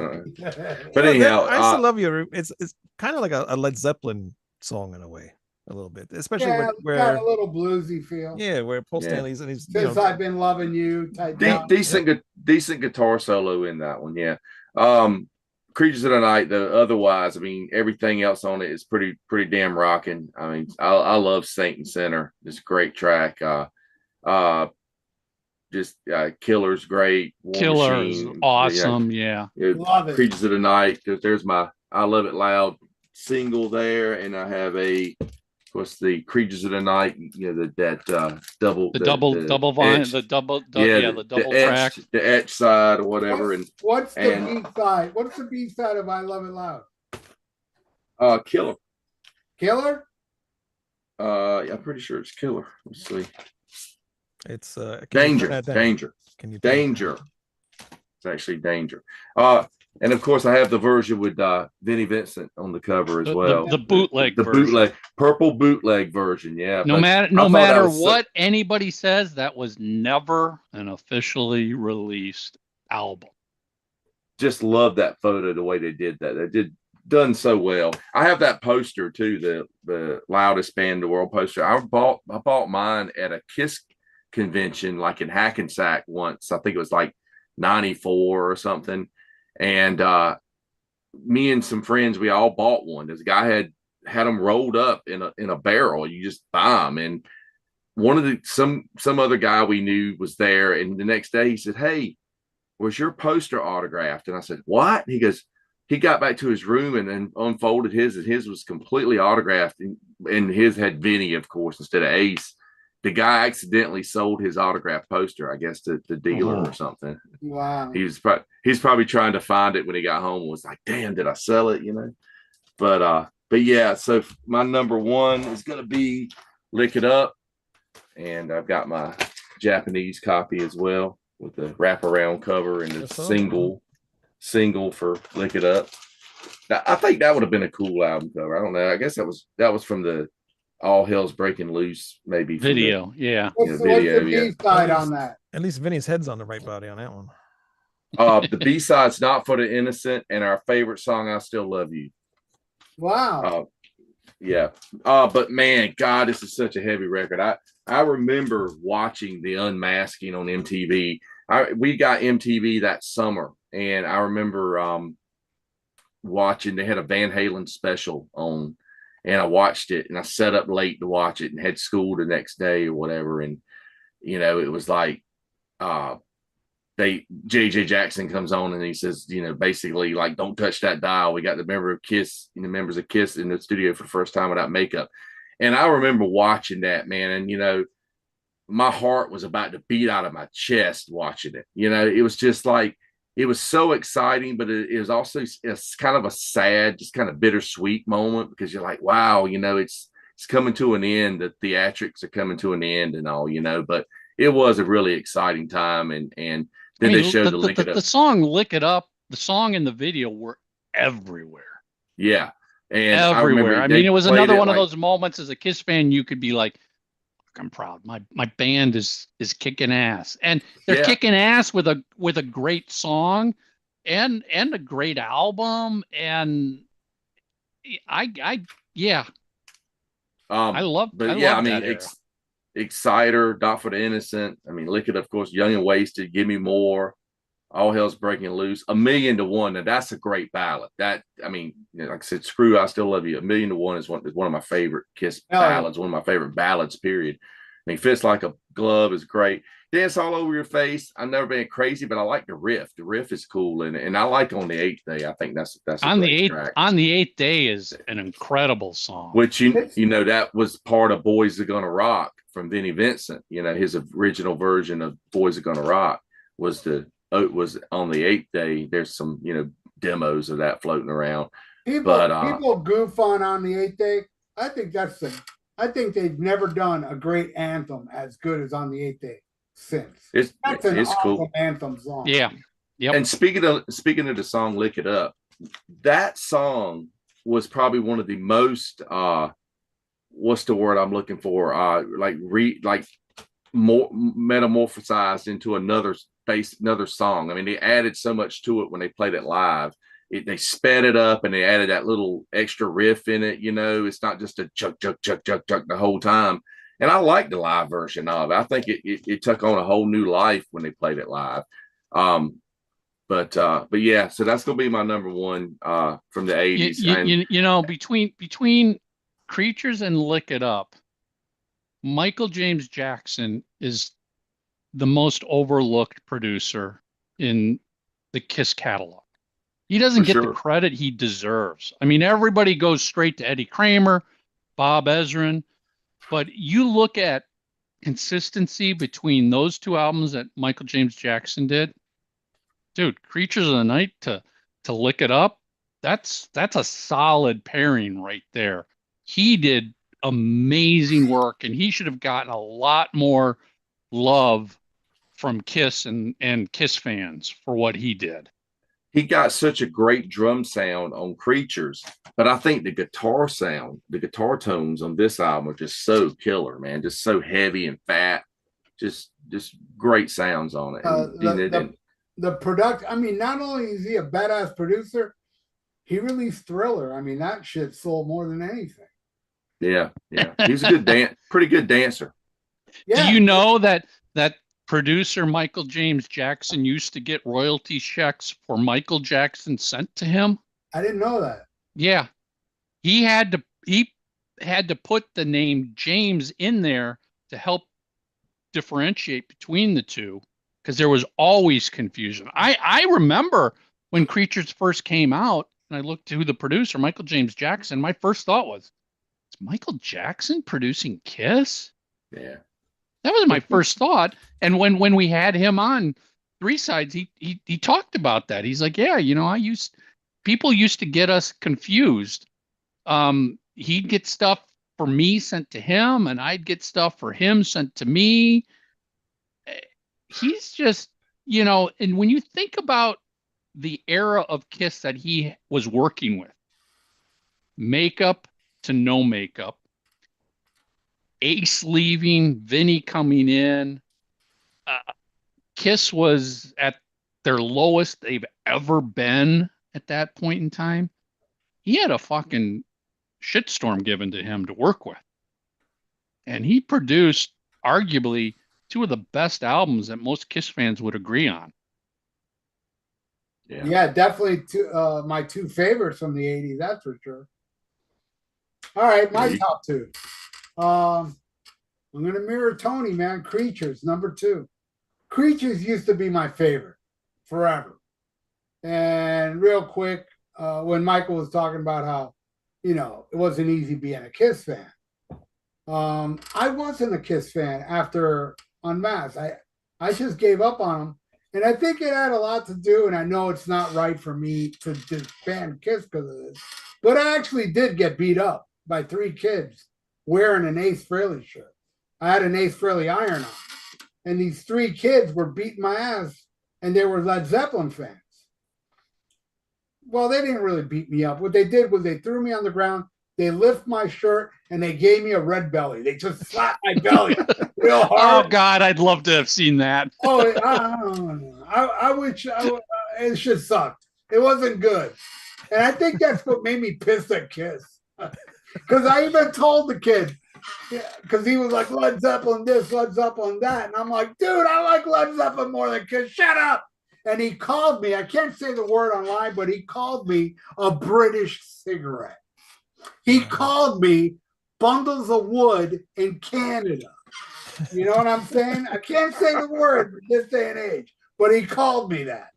But anyhow, I still love you. It's kind of like a Led Zeppelin song in a way, a little bit, especially Yeah, with it's got a where little bluesy feel. yeah, where Paul yeah, Stanley's and he's Since I've been loving you, type yep, vibe. yep. decent guitar solo in that one. Yeah. Creatures of the Night, though, otherwise, I mean, everything else on it is pretty damn rocking. I mean, I love Saint and Sinner. It's a great track. Uh, just Killer's great. War Killer is Machine. awesome. Yeah. Love it. Creatures of the Night, because there's my I Love It Loud single there, and I have what's the Creatures of the Night, that double The double vine, etched, the double, yeah, yeah, the double track. the etch side or whatever, What's the and B side? What's the B side of I Love It Loud? Killer. Killer? Yeah, I'm pretty sure it's Killer. Let's see. It's Danger. Can you Danger. It's actually Danger. And of course, I have the version with Vinnie Vincent on the cover as well. The bootleg the version. bootleg, purple bootleg version. Yeah. No but matter what anybody says, that was never an officially released album. Just love that photo, the way they did that. They did done so well. I have that poster too, the loudest band in the world poster. I bought mine at a Kiss convention, like in Hackensack once. I think it was like 94 or something. And me and some friends, we all bought one. This guy had them rolled up in a barrel. You just buy them. And one of the some other guy we knew was there. And the next day he said, "Hey, was your poster autographed?" And I said, "What?" He goes, he got back to his room and then unfolded his, and his was completely autographed. And his had Vinny, of course, instead of Ace. The guy accidentally sold his autograph poster, I guess, to the dealer or something. Wow. He's probably trying to find it when he got home and was like, "Damn, did I sell it?" But yeah, so my number one is gonna be Lick It Up. And I've got my Japanese copy as well with the wraparound cover and the single for Lick It Up. Now, I think that would have been a cool album cover. I don't know. I guess that was from the All Hell's Breaking Loose, maybe video. Yeah. What's the B side on that? At least Vinny's head's on the right body on that one. The B-side's Not for the Innocent, and our favorite song, I Still Love You. Wow. Yeah. But man, God, this is such a heavy record. I remember watching The Unmasking on MTV. We got MTV that summer, and I remember watching. They had a Van Halen special on, and I watched it, and I sat up late to watch it and had school the next day or whatever. And, it was like, JJ Jackson comes on and he says, basically like, "Don't touch that dial. We got the members of Kiss in the studio for the first time without makeup." And I remember watching that, man. And, my heart was about to beat out of my chest watching it. It was just like, it was so exciting, but it was also it's kind of a sad, just kind of bittersweet moment, because you're like, wow, it's coming to an end. The theatrics are coming to an end and all, but it was a really exciting time. And then they showed the Lick It Up. The song Lick It Up, the song and the video were everywhere. Yeah. And everywhere. I mean, it was another one of those moments as a Kiss fan, you could be like, "I'm proud. My band is kicking ass." And they're kicking ass with a great song and a great album. And I love Exciter, Not for the Innocent. I mean, Lick It Up, of course, Young and Wasted, Give Me More, All Hell's Breaking Loose, A Million to One. Now that's a great ballad. Like I said, Screw I Still Love You. A Million to One is one of my favorite Kiss ballads, one of my favorite ballads, period. I mean, Fits Like a Glove is great. Dance All Over Your Face. I've never been crazy, but I like the riff. The riff is cool, and I like On the Eighth Day. I think that's on the eighth track. On the Eighth Day is an incredible song. Which that was part of Boys Are Gonna Rock from Vinnie Vincent. His original version of Boys Are Gonna Rock was On the Eighth Day. There's some demos of that floating around. People goof on the Eighth Day. I think they've never done a great anthem as good as On the Eighth Day since. That's an awesome cool anthem song. Yeah. Yep. And speaking of the song Lick It Up, that song was probably one of the most what's the word I'm looking for? More metamorphosized into another another song. I mean, they added so much to it when they played it live. They sped it up and they added that little extra riff in it. It's not just a chuck, chuck, chuck, chuck, chuck the whole time. And I like the live version of it. I think it took on a whole new life when they played it live. But yeah, so that's gonna be my number one from the 80s. Between Creatures and Lick It Up, Michael James Jackson is the most overlooked producer in the Kiss catalog. He doesn't get the credit he deserves. I mean, everybody goes straight to Eddie Kramer, Bob Ezrin, but you look at consistency between those two albums that Michael James Jackson did. Dude, Creatures of the Night to Lick It Up, that's a solid pairing right there. He did amazing work, and he should have gotten a lot more love from Kiss and Kiss fans for what he did. He got such a great drum sound on Creatures, but I think the guitar sound, the guitar tones on this album are just so killer, man. Just so heavy and fat. Just great sounds on it. The product, I mean, not only is he a badass producer, he released Thriller. I mean, that shit sold more than anything. Yeah. He's a good pretty good dancer. Yeah. Do you know that producer Michael James Jackson used to get royalty checks for Michael Jackson sent to him? I didn't know that. Yeah. He had to put the name James in there to help differentiate between the two, because there was always confusion. I remember when Creatures first came out and I looked to the producer, Michael James Jackson, my first thought was, is Michael Jackson producing Kiss? Yeah. That was my first thought. And when we had him on Three Sides, he talked about that. He's like, yeah, people used to get us confused. He'd get stuff for me sent to him, and I'd get stuff for him sent to me. He's just, and when you think about the era of Kiss that he was working with, makeup to no makeup, Ace leaving, Vinny coming in, Kiss was at their lowest they've ever been at that point in time. He had a fucking shitstorm given to him to work with. And he produced arguably two of the best albums that most Kiss fans would agree on. Yeah, definitely my two favorites from the 80s, that's for sure. All right, my top two. I'm going to mirror Tony, man. Creatures, number 2. Creatures used to be my favorite forever. And real quick, when Michael was talking about how, it wasn't easy being a Kiss fan. I wasn't a Kiss fan after Unmasked. I just gave up on them. And I think it had a lot to do, and I know it's not right for me to disband Kiss because of this, but I actually did get beat up by 3 kids wearing an Ace Frehley shirt. I had an Ace Frehley iron on, and these 3 kids were beating my ass, and they were Led Zeppelin fans. Well, they didn't really beat me up. What they did was they threw me on the ground, they lift my shirt, and they gave me a red belly. They just slapped my belly real hard. Oh, God, I'd love to have seen that. I wish it just sucked. It wasn't good. And I think that's what made me pissed at Kiss. Because I even told the kid, because he was like, Led Zeppelin this, Led Zeppelin that. And I'm like, dude, I like Led Zeppelin more than Kiss. Shut up. And he called me, I can't say the word online, but he called me a British cigarette. He called me bundles of wood in Canada. You know what I'm saying? I can't say the word in this day and age, but he called me that,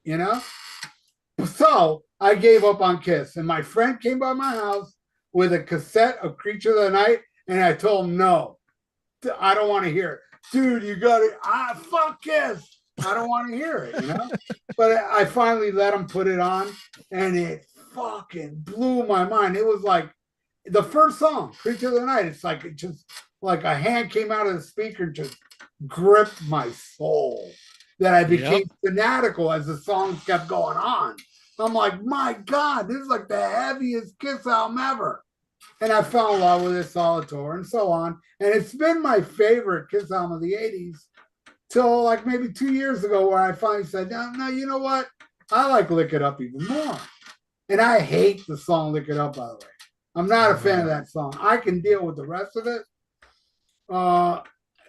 So I gave up on Kiss. And my friend came by my house with a cassette of Creature of the Night, and I told him, no, I don't want to hear it. Dude, you got it. Fuck Kiss. I don't want to hear it, But I finally let him put it on, and it fucking blew my mind. It was like the first song, Creature of the Night. It's like it just like a hand came out of the speaker and just gripped my soul. That I became fanatical as the songs kept going on. I'm like, my God, this is like the heaviest Kiss album ever. And I fell in love with it, Solitaire, and so on. And it's been my favorite Kiss album of the 80s till like maybe 2 years ago, where I finally said, no, no, you know what? I like Lick It Up even more. And I hate the song Lick It Up, by the way. I'm not a fan of that song. I can deal with the rest of it.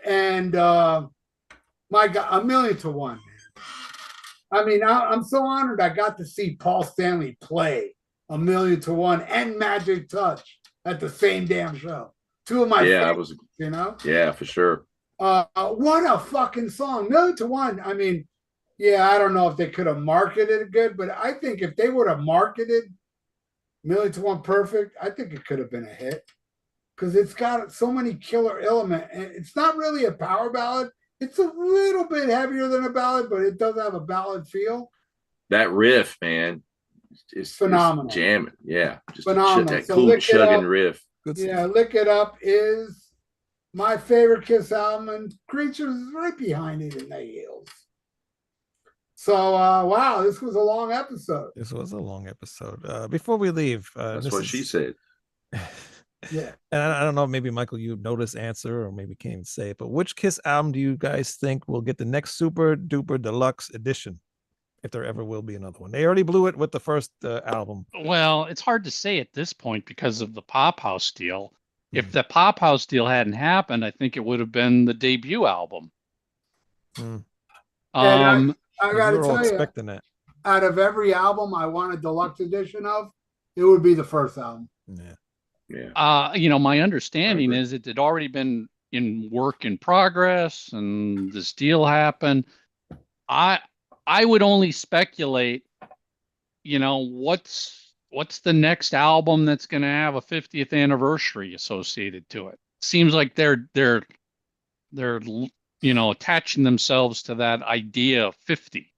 And my God, A Million to One, man. I mean, I'm so honored I got to see Paul Stanley play A Million to One and Magic Touch at the same damn show. Two of my favorites, you know? Yeah, for sure. What a fucking song. Million to One. I mean, yeah, I don't know if they could have marketed it good, but I think if they would have marketed Million to One Perfect, I think it could have been a hit. Because it's got so many killer elements. And it's not really a power ballad. It's a little bit heavier than a ballad, but it does have a ballad feel. That riff, man, is phenomenal. Jamming. Yeah. Just phenomenal. That so cool chugging riff. Yeah, Lick It Up is my favorite Kiss album, and Creatures is right behind it in the heels. So, wow, this was a long episode. This was a long episode. Before we leave, that's what she said. Yeah. And I don't know, maybe Michael, you know this answer, or maybe can't even say it, but which Kiss album do you guys think will get the next super duper deluxe edition, if there ever will be another one? They already blew it with the first album. Well, it's hard to say at this point because of the Pop House deal. If the Pop House deal hadn't happened, I think it would have been the debut album. I gotta tell expecting that. Out of every album I want a deluxe edition of, it would be the first album. Yeah. Yeah. You know, my understanding is it had already been in work in progress, and this deal happened. I would only speculate, you know, what's the next album that's going to have a 50th anniversary associated to it. Seems like they're you know, attaching themselves to that idea of 50.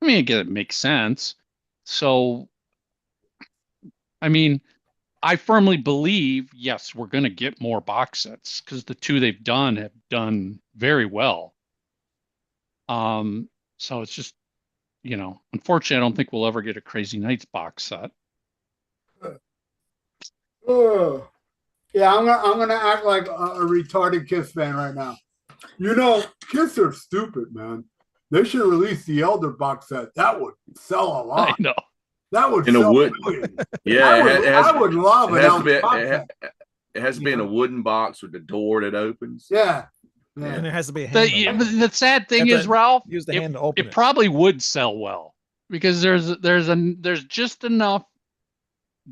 I mean, again, it makes sense. So, I mean, I firmly believe, yes, we're going to get more box sets because the two they've done have done very well. So it's just, you know, unfortunately, I don't think we'll ever get a Crazy Nights box set. Yeah, I'm gonna act like a retarded Kiss fan right now. You know, Kiss are stupid, man. They should release the Elder box set. That would sell a lot. I know. That would in sell a wood. Yeah, I would love it. It has to be in a wooden box with the door that opens. Yeah. And it has to be a hand. The sad thing is, Ralph, use the hand to open it probably would sell well because there's just enough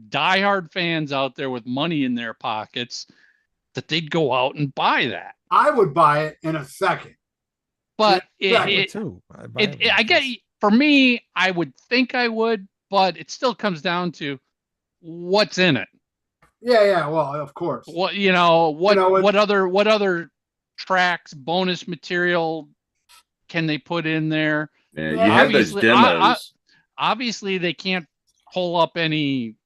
diehard fans out there with money in their pockets that they'd go out and buy that. I would buy it in a second. But I get, for me, I would think I would, but it still comes down to what's in it. Yeah, well, of course. What what other tracks, bonus material can they put in there? Yeah, you have those demos. Obviously, they can't pull up any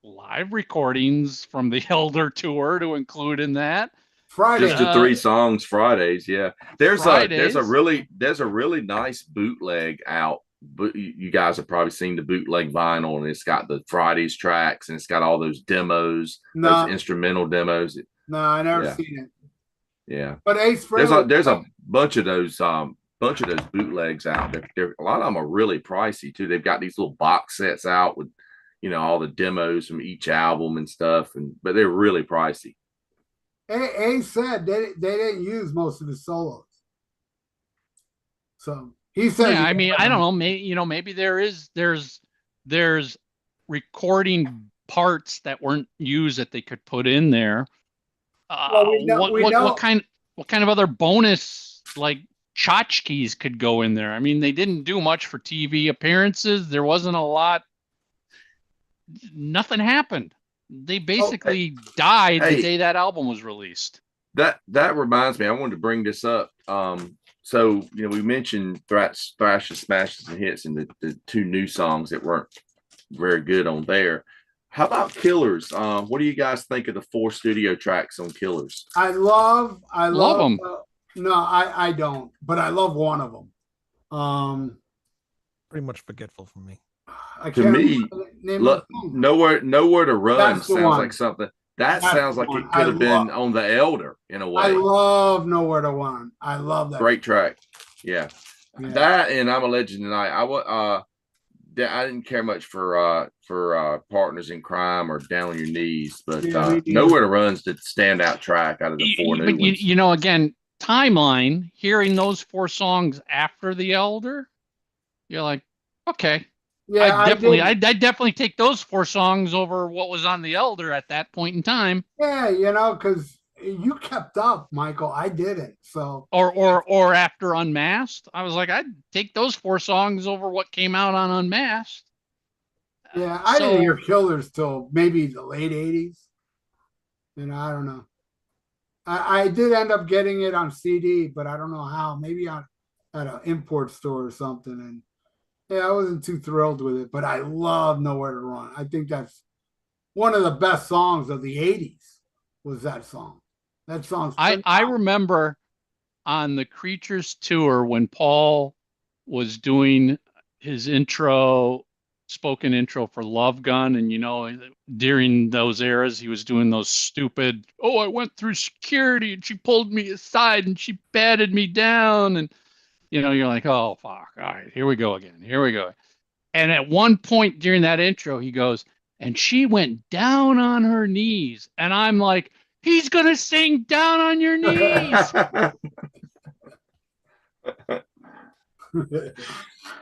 live recordings from the Elder tour to include in that. Friday. Just the 3 songs Fridays, yeah. There's a really nice bootleg out. But you guys have probably seen the bootleg vinyl, and it's got the Fridays tracks, and it's got all those demos, those instrumental demos. No, I never seen it. Yeah, but Ace Frehley, there's a bunch of those bootlegs out there. A lot of them are really pricey too. They've got these little box sets out with, you know, all the demos from each album and stuff, but they're really pricey. Ace said they didn't use most of his solos, so. He said, yeah, I mean, I don't know. Maybe there's recording parts that weren't used that they could put in there. What kind of other bonus like tchotchkes could go in there? I mean, they didn't do much for TV appearances. There wasn't a lot. Nothing happened. They basically died the day that album was released. That reminds me, I wanted to bring this up. So, you know, we mentioned Thrashes, Smashes, and Hits, and the 2 new songs that weren't very good on there. How about Killers? What do you guys think of the 4 studio tracks on Killers? I love them. No, I don't, but I love one of them. Pretty much forgetful for me. To me, nowhere to Run sounds like something. That sounds like it could have been on the Elder in a way. I love Nowhere to Run. I love that. Great track. Yeah. Yeah. That and I'm a Legend Tonight. I didn't care much for Partners in Crime or Down on Your Knees, but Yeah, Nowhere to Run's the standout track out of the four new But ones. you know, again, timeline, hearing those 4 songs after The Elder, you're like, okay. yeah, I definitely take those 4 songs over what was on The Elder at that point in time. Yeah, because you kept up, Michael. I didn't. So Or after Unmasked, I was like, I'd take those 4 songs over what came out on Unmasked. yeah, I didn't hear Killers till maybe the late 80s. I don't know. I did end up getting it on CD, but I don't know how. Maybe at an import store or something. And yeah, I wasn't too thrilled with it, but I love Nowhere to Run. I think that's one of the best songs of the 80's was that song. That song's I remember on the Creatures tour when Paul was doing his spoken intro for Love Gun, and during those eras he was doing those stupid, I went through security and she pulled me aside and she patted me down, and you're like, oh fuck, all right, here we go again, here we go. And at one point during that intro he goes, and she went down on her knees, and I'm like, he's gonna sing Down on Your Knees.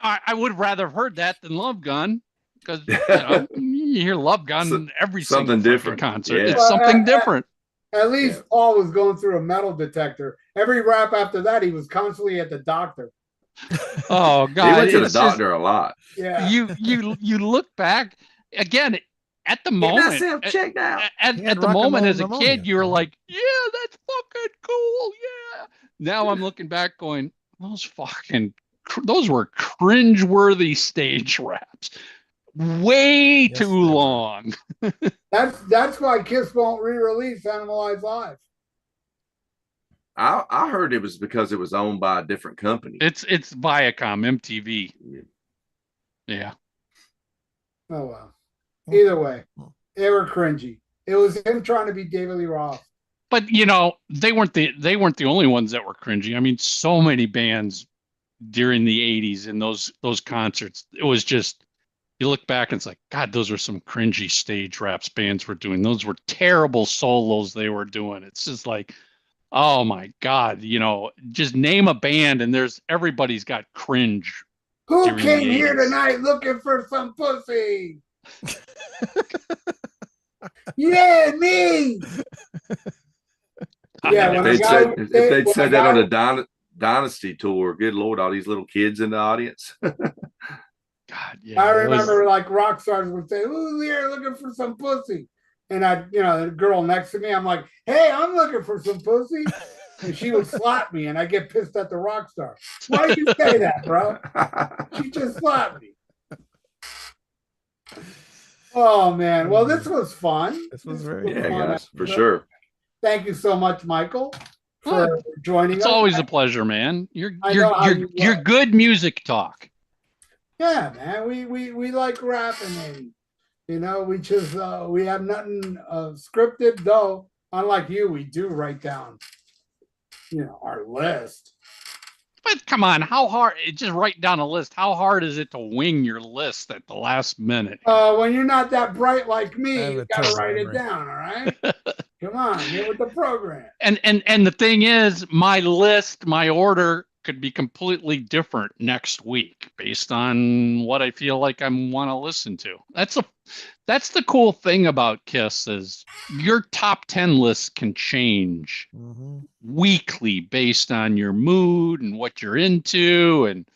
I would rather have heard that than Love Gun, because you hear Love Gun every single different concert. Yeah. It's something different. At least Paul was going through a metal detector. Every rap after that, he was constantly at the doctor. Oh God, he went to the doctor a lot. Yeah, you look back again at the moment. Checked out. At the moment as a kid, you were like, yeah, that's fucking cool. Yeah. Now I'm looking back, going, those were cringe-worthy stage raps. Way too long. That's why Kiss won't re-release Animalize Live. I heard it was because it was owned by a different company. It's Viacom, MTV. Yeah. Oh well. Either way, they were cringy. It was him trying to be David Lee Roth. But they weren't the only ones that were cringy. I mean, so many bands during the 80's in those concerts, it was just, you look back and it's like, God, those were some cringy stage raps bands were doing. Those were terrible solos they were doing. It's just like, oh my God, just name a band and everybody's got cringe. Who came here tonight looking for some pussy? Yeah, me. Yeah, if they'd said that on a Dynasty tour, good Lord, all these little kids in the audience. God, yeah. I remember like rock stars would say, "Who's here looking for some pussy?" And the girl next to me, I'm like, "Hey, I'm looking for some pussy," and she would slap me, and I get pissed at the rock star. Why do you say that, bro? She just slapped me. Oh man, well, this was fun. This was very fun, guys, for sure. Thank you so much, Michael, for joining us. It's always a pleasure, man. You're good music talk. Yeah, man. We like rapping, and we just we have nothing scripted, though. Unlike you, we do write down, our list. But come on, how hard? Just write down a list. How hard is it to wing your list at the last minute? When you're not that bright like me, you gotta write it down. All right. Come on, get with the program. And the thing is, my list, my order could be completely different next week based on what I feel like I want to listen to. That's the cool thing about Kiss, is your top 10 list can change weekly based on your mood and what you're into. And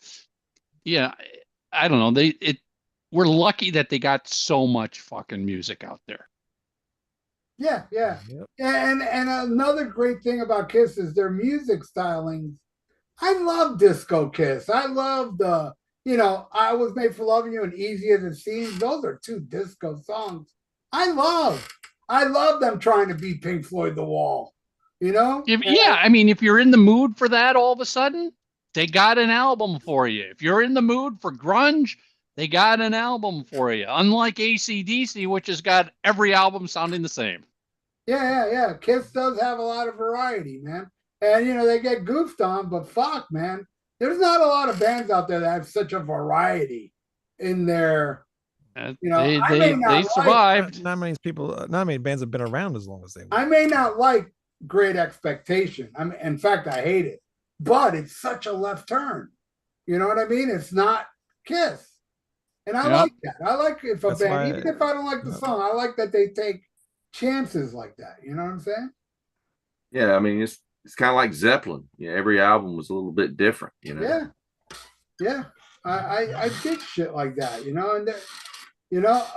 yeah, I don't know. We're lucky that they got so much fucking music out there. Yeah. Yep. And another great thing about Kiss is their music stylings. I love Disco Kiss. I love the, I Was Made for Loving You and Easy as It Seems. Those are 2 disco songs I love them trying to beat Pink Floyd The Wall, I mean, if you're in the mood for that, all of a sudden, they got an album for you. If you're in the mood for grunge, they got an album for you. Unlike AC/DC, which has got every album sounding the same. Yeah. Kiss does have a lot of variety, man. And, they get goofed on, but fuck, man. There's not a lot of bands out there that have such a variety in their, I may They not like, survived. Not many bands have been around as long as they were. I may not like Great Expectation. In fact, I hate it, but it's such a left turn. You know what I mean? It's not Kiss. And I like that. I like if a band, even if I don't like the song, I like that they take chances like that. You know what I'm saying? Yeah, I mean it's kind of like Zeppelin. Every album was a little bit different. Yeah. I dig shit like that. And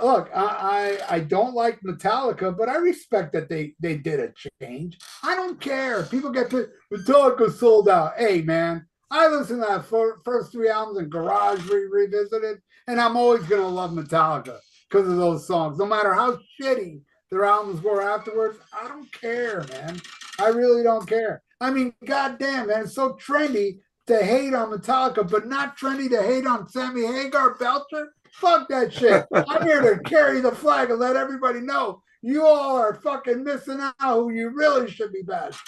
look, I don't like Metallica, but I respect that they did a change. I don't care. People get to Metallica sold out. Hey man, I listened to that first 3 albums in Garage Revisited, and I'm always gonna love Metallica because of those songs. No matter how shitty their albums were afterwards, I don't care, man. I really don't care. I mean, goddamn, man, it's so trendy to hate on Metallica, but not trendy to hate on Sammy Hagar Belcher. Fuck that shit. I'm here to carry the flag and let everybody know you all are fucking missing out who you really should be bashing.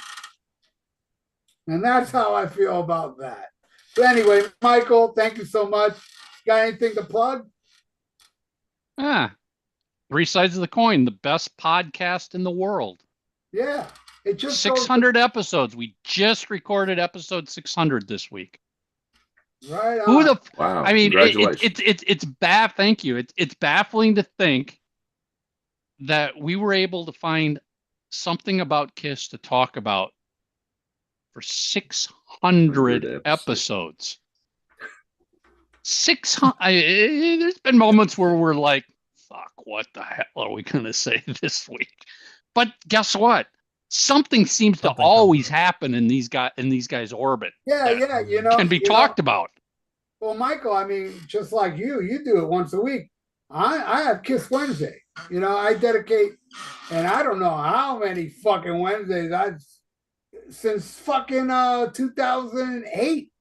And that's how I feel about that. But anyway, Michael, thank you so much. Got anything to plug? Three Sides of the Coin, the best podcast in the world. Yeah. It just 600 episodes. We just recorded episode 600 this week. Right on. Who the wow? I mean, Congratulations. it's bad. Thank you. It's baffling to think that we were able to find something about Kiss to talk about for 600 episodes. 600. There's been moments where we're like, "Fuck, what the hell are we gonna say this week?" But guess what? Something seems to always happen in these guys' orbit. Yeah, can be talked about. Well, Michael, I mean, just like you do it once a week. I have Kiss Wednesday. I dedicate, and I don't know how many fucking Wednesdays since fucking 2008.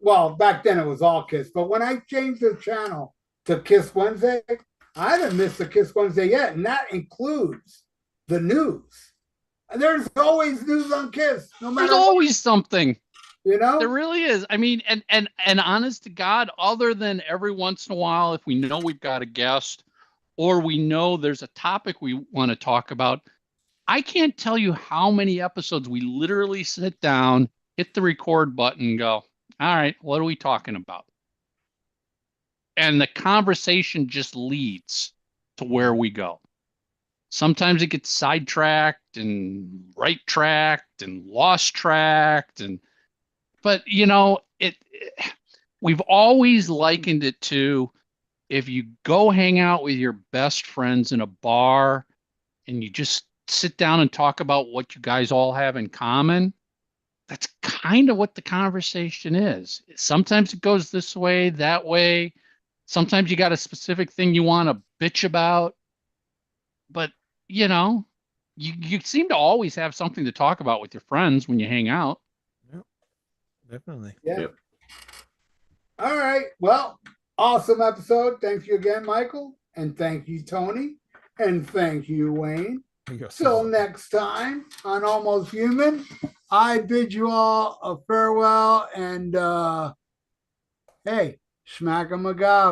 Well, back then it was all Kiss, but when I changed the channel to Kiss Wednesday, I haven't missed a Kiss Wednesday yet, and that includes the news. There's always news on Kiss. No matter. There's always something. There really is. I mean, and honest to God, other than every once in a while, if we know we've got a guest or we know there's a topic we want to talk about, I can't tell you how many episodes we literally sit down, hit the record button, and go, all right, what are we talking about? And the conversation just leads to where we go. Sometimes it gets sidetracked and right tracked and lost tracked but we've always likened it to if you go hang out with your best friends in a bar and you just sit down and talk about what you guys all have in common, that's kind of what the conversation is. Sometimes it goes this way, that way. Sometimes you got a specific thing you want to bitch about, but you seem to always have something to talk about with your friends when you hang out. Definitely. Yeah. Yep. All right. Well, awesome episode. Thank you again, Michael. And thank you, Tony. And thank you, Wayne. Till next time on Almost Human, I bid you all a farewell and hey, schmack 'em a gob.